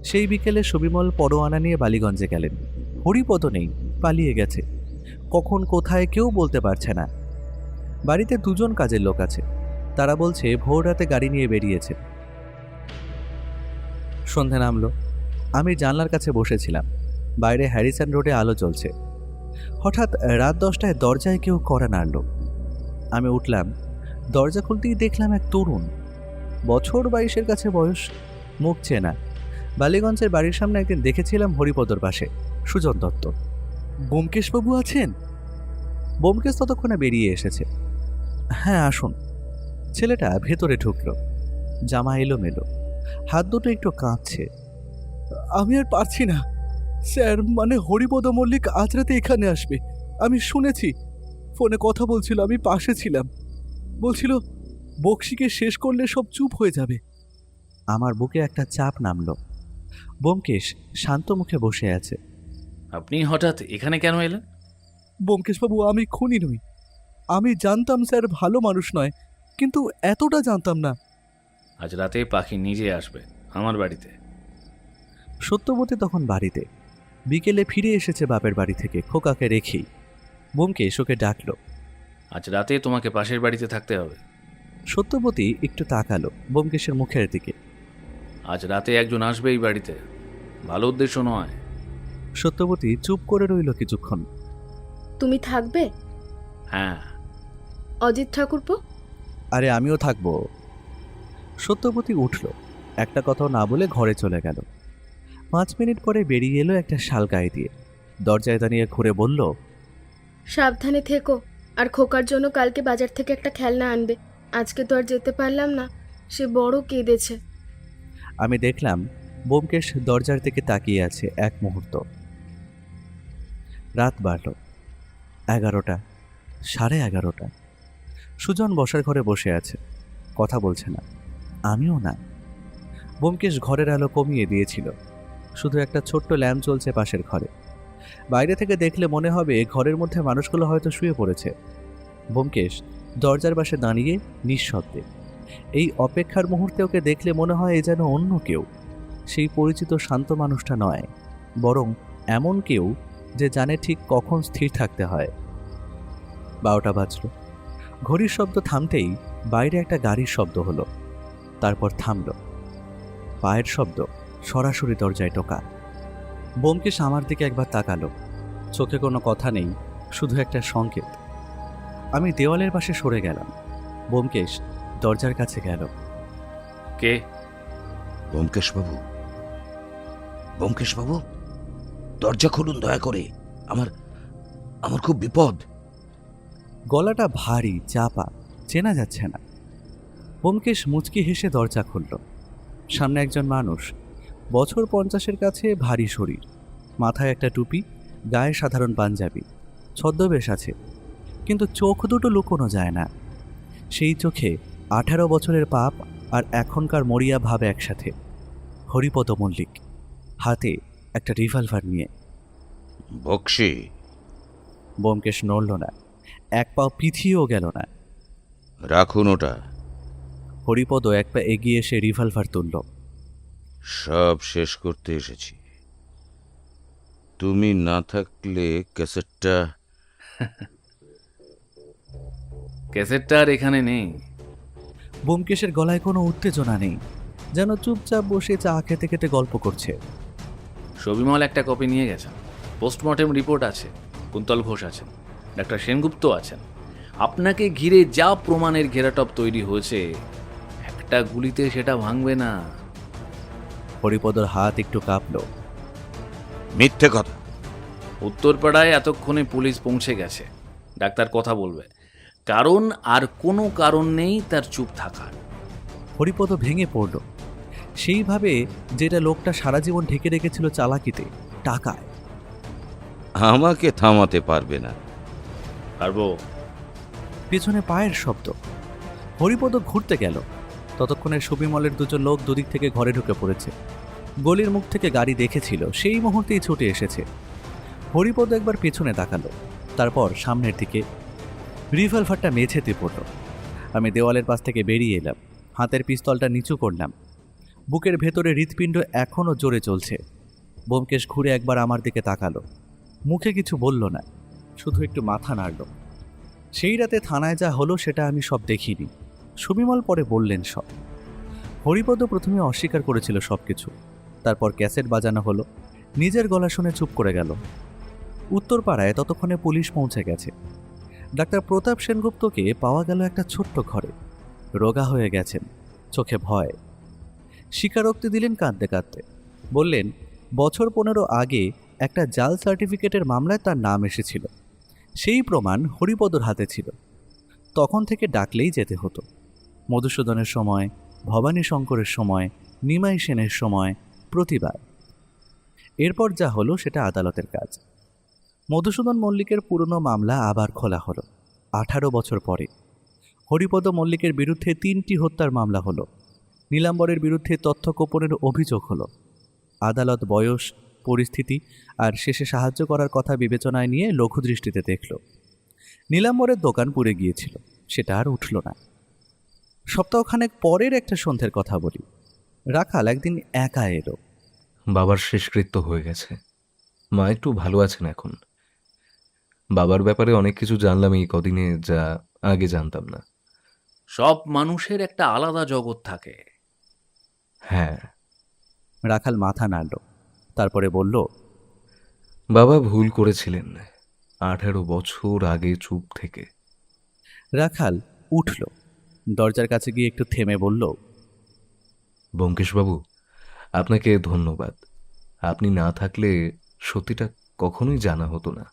সেই বিকেলে সবিমল পরোয়ানা নিয়ে বালিগঞ্জে গেলেন। হরিপদ নেই, পালিয়ে গেছে। কখন কোথায় কেউ বলতে পারছে না। বাড়িতে 2 জন কাজের লোক আছে। তারা বলছে ভোর রাতে গাড়ি নিয়ে বেরিয়েছে। সন্ধে নামলো। আমি জানলার কাছে বসেছিলাম। বাইরে হ্যারিসন রোডে আলো জ্বলছে। হঠাৎ রাত 10টায় দরজায় কেউ কড়া নাড়ল। আমি উঠলাম। দরজা খুলতেই দেখলাম এক তরুণ, বছর 22-এর কাছে বয়স, মুখ চেনা। বালিগঞ্জের বাড়ির সামনে একদিন দেখেছিলাম হরিপদর পাশে, সুজন দত্ত। ব্যোমকেশবাবু আছেন? ব্যোমকেশ ততক্ষণে বেরিয়ে এসেছে। হ্যাঁ, আসুন। ছেলেটা ভেতরে ঢুকলো। জামা এলোমেলো, হাত দুটো একটু কাঁপছে। আমি আর পারছি না স্যার, মানে হরিপদ মল্লিক আজ রাতে এখানে আসবে। আমি শুনেছি, ফোনে কথা বলছিল, আমি পাশে ছিলাম। বলছিল বক্সিকে শেষ করলে সব চুপ হয়ে যাবে। আমার বুকে একটা চাপ নামলো। ব্যোমকেশ শান্ত মুখে বসে আছে। আপনি হঠাৎ এখানে কেন এলেন? ব্যোমকেশবাবু, আমি খুনি নই। আমি জানতাম স্যার ভালো মানুষ নয়, কিন্তু এতটা জানতাম না। আজ রাতে পাখি নিজে আসবে আমার বাড়িতে। সত্যবতী তখন বাড়িতে। বিকেলে ফিরে এসেছে বাপের বাড়ি থেকে খোকাকে রেখেই। ব্যোমকেশ ওকে ডাকলো। আজ রাতে তোমাকে পাশের বাড়িতে থাকতে হবে। সত্যবতী একটু তাকালো ব্যোমকেশের মুখের দিকে। আজ রাতে একজন আসবে এই বাড়িতে, ভালো উদ্দেশ্য নয়। সত্যবতী চুপ করে রইল কিছুক্ষণ। তুমি থাকবে? হ্যাঁ। অজিত ঠাকুরপো? আরে আমিও থাকবো। সত্যবতী উঠল, একটা কথাও না বলে ঘরে চলে গেল। 5 মিনিট পরে বেরিয়ে এলো একটা শাল গায়ে দিয়ে। দরজায় দাঁড়িয়ে ঘুরে বলল, সাবধানে থেকো। আর খোকার জন্য কালকে বাজার থেকে একটা খেলনা আনবে। আজকে তো আর যেতে পারলাম না, সে বড় কেঁদেছে। আমি দেখলাম ব্যোমকেশ দরজার দিকে তাকিয়ে আছে এক মুহূর্ত। রাত বাড়ল, 11টা, 11:30। সুজন বসার ঘরে বসে আছে, কথা বলছে না, আমিও না। ব্যোমকেশ ঘরের আলো কমিয়ে দিয়েছিল, শুধু একটা ছোট্ট ল্যাম্প চলছে পাশের ঘরে। বাইরে থেকে দেখলে মনে হবে ঘরের মধ্যে মানুষগুলো হয়তো শুয়ে পড়েছে। ব্যোমকেশ দরজার পাশে দাঁড়িয়ে নিঃশব্দে। এই অপেক্ষার মুহূর্তে ওকে দেখলে মনে হয় এ যেন অন্য কেউ, সেই পরিচিত শান্ত মানুষটা নয়, বরং এমন কেউ যে জানে ঠিক কখন স্থির থাকতে হয়। 12টা বাজল। ঘড়ির শব্দ থামতেই বাইরে একটা গাড়ির শব্দ হলো, তারপর থামল। পায়ের শব্দ, সরাসরি দরজায় টোকা। ব্যোমকেশ আমার দিকে একবার তাকালো, চোখে কোনো কথা নেই, শুধু একটা সংকেত। আমি দেওয়ালের পাশে সরে গেলাম। ব্যোমকেশ দরজার কাছে গেল। কে? ব্যোমকেশবাবু, ব্যোমকেশবাবু, দরজা খুলুন দয়া করে, আমার আমার খুব বিপদ। গলাটা ভারী, চাপা, চেনা যাচ্ছে না। ব্যোমকেশ মুচকি হেসে দরজা খুলল। সামনে একজন মানুষ, বছর 50-এর কাছে, ভারী শরীর, মাথায় একটা টুপি, গায়ে সাধারণ পাঞ্জাবি, ছদ্মবেশ আছে, কিন্তু চোখ দুটো লুকোনো যায় না। সেই চোখে 18 বছরের পাপ আর এখনকার মরিয়া ভাব একসাথে। হরিপদ মল্লিক, হাতে একটা রিভলভার নিয়ে। বক্সি। ব্যোমকেশ নড়ল না, এক পাও পিছিয়েও গেল না। রাখুন ওটা। হরিপদ এক পা এগিয়ে এসে রিভলভার তুলল। সব শেষ করতে এসেছি, তুমি না থাকলে ক্যাসেটটা। ক্যাসেটটা আর এখানে নেই। ব্যোমকেশের গলায় কোনো উত্তেজনা নেই, যেন চুপচাপ বসে চা খেতে খেতে গল্প করছে। সবিমল একটা কপি নিয়ে গেছেন, পোস্টমর্টেম রিপোর্ট আছে, কুন্তল ঘোষ আছেন, ডাক্তার সেনগুপ্ত আছেন। আপনাকে ঘিরে যা প্রমাণের ঘেরাটপ তৈরি হয়েছে, একটা গুলিতে সেটা ভাঙবে না। হরিপদর হাত একটু কাঁপল। মিথ্যে কথা। উত্তরপাড়ায় এতক্ষণে পুলিশ পৌঁছে গেছে, ডাক্তার কথা বলবে, কারণ আর কোনো কারণ নেই তার চুপ থাকার। হরিপদ ভেঙে পড়ল, সেইভাবে যেটা লোকটা সারা জীবন ঢেকে রেখেছিল চালাকিতে, টাকায়। আমাকে থামাতে পারবে না। পারবো। পেছনে পায়ের শব্দ। হরিপদ ঘুরতে গেল, ততক্ষণে সুবিমলের দুজন লোক দুদিক থেকে ঘরে ঢুকে পড়েছে। গলির মুখ থেকে গাড়ি দেখেছিল, সেই মুহূর্তেই ছুটে এসেছে। হরিপদ একবার পেছনে তাকালো, তারপর সামনের দিকে। রিভলভারটা মেঝেতে পড়ল। আমি দেওয়ালের পাশ থেকে বেরিয়ে এলাম, হাতের পিস্তলটা নিচু করলাম। বুকের ভেতরে হৃৎপিণ্ড এখনও জোরে চলছে। ব্যোমকেশ ঘুরে একবার আমার দিকে তাকালো, মুখে কিছু বলল না, শুধু একটু মাথা নাড়ল। সেই রাতে থানায় যা হলো সেটা আমি সব দেখিনি, সুবিমল পরে বললেন সব। হরিপদ প্রথমে অস্বীকার করেছিল সব কিছু, তারপর ক্যাসেট বাজানো হলো, নিজের গলা শুনে চুপ করে গেল। উত্তরপাড়ায় ততক্ষণে পুলিশ পৌঁছে গেছে। ডাক্তার প্রতাপ সেনগুপ্তকে পাওয়া গেল একটা ছোট্ট ঘরে, রোগা হয়ে গেছেন, চোখে ভয়। স্বীকারোক্তি দিলেন কাঁদতে কাঁদতে, বললেন বছর 15 আগে একটা জাল সার্টিফিকেটের মামলায় তার নাম এসেছিল, সেই প্রমাণ হরিপদর হাতে ছিল। তখন থেকে ডাকলেই যেতে হতো, মধুসূদনের সময়, ভবানী শঙ্করের সময়, নিমাই সেনের সময়, প্রতিবার। এরপর যা হলো সেটা আদালতের কাজ। মধুসূদন মল্লিকের পুরনো মামলা আবার খোলা হলো 18 বছর পরে। হরিপদ মল্লিকের বিরুদ্ধে 3টি হত্যার মামলা হলো। নীলাম্বরের বিরুদ্ধে তথ্য গোপনের অভিযোগ হলো। আদালত বয়স, পরিস্থিতি আর শেষে সাহায্য করার কথা বিবেচনায় নিয়ে লঘুদৃষ্টিতে দেখল। নীলাম্বরের দোকান পুড়ে গিয়েছিল, সেটা আর উঠল না। সপ্তাহখানেক পরের একটা সন্ধ্যের কথা বলি। রাখাল একদিন একা এলো। বাবার শেষকৃত্য হয়ে গেছে, মা একটু ভালো আছেন এখন। বাবার ব্যাপারে অনেক কিছু জানলাম এই কদিনে, যা আগে জানতাম না। সব মানুষের একটা আলাদা জগৎ থাকে। হ্যাঁ। রাখাল মাথা নাড়ল, তারপরে বলল, বাবা ভুল করেছিলেন 18 বছর আগে চুপ থেকে। রাখাল উঠল, দরজার কাছে গিয়ে একটু থেমে বলল, ব্যোমকেশবাবু, আপনাকে ধন্যবাদ। আপনি না থাকলে সত্যিটা কখনোই জানা হতো না।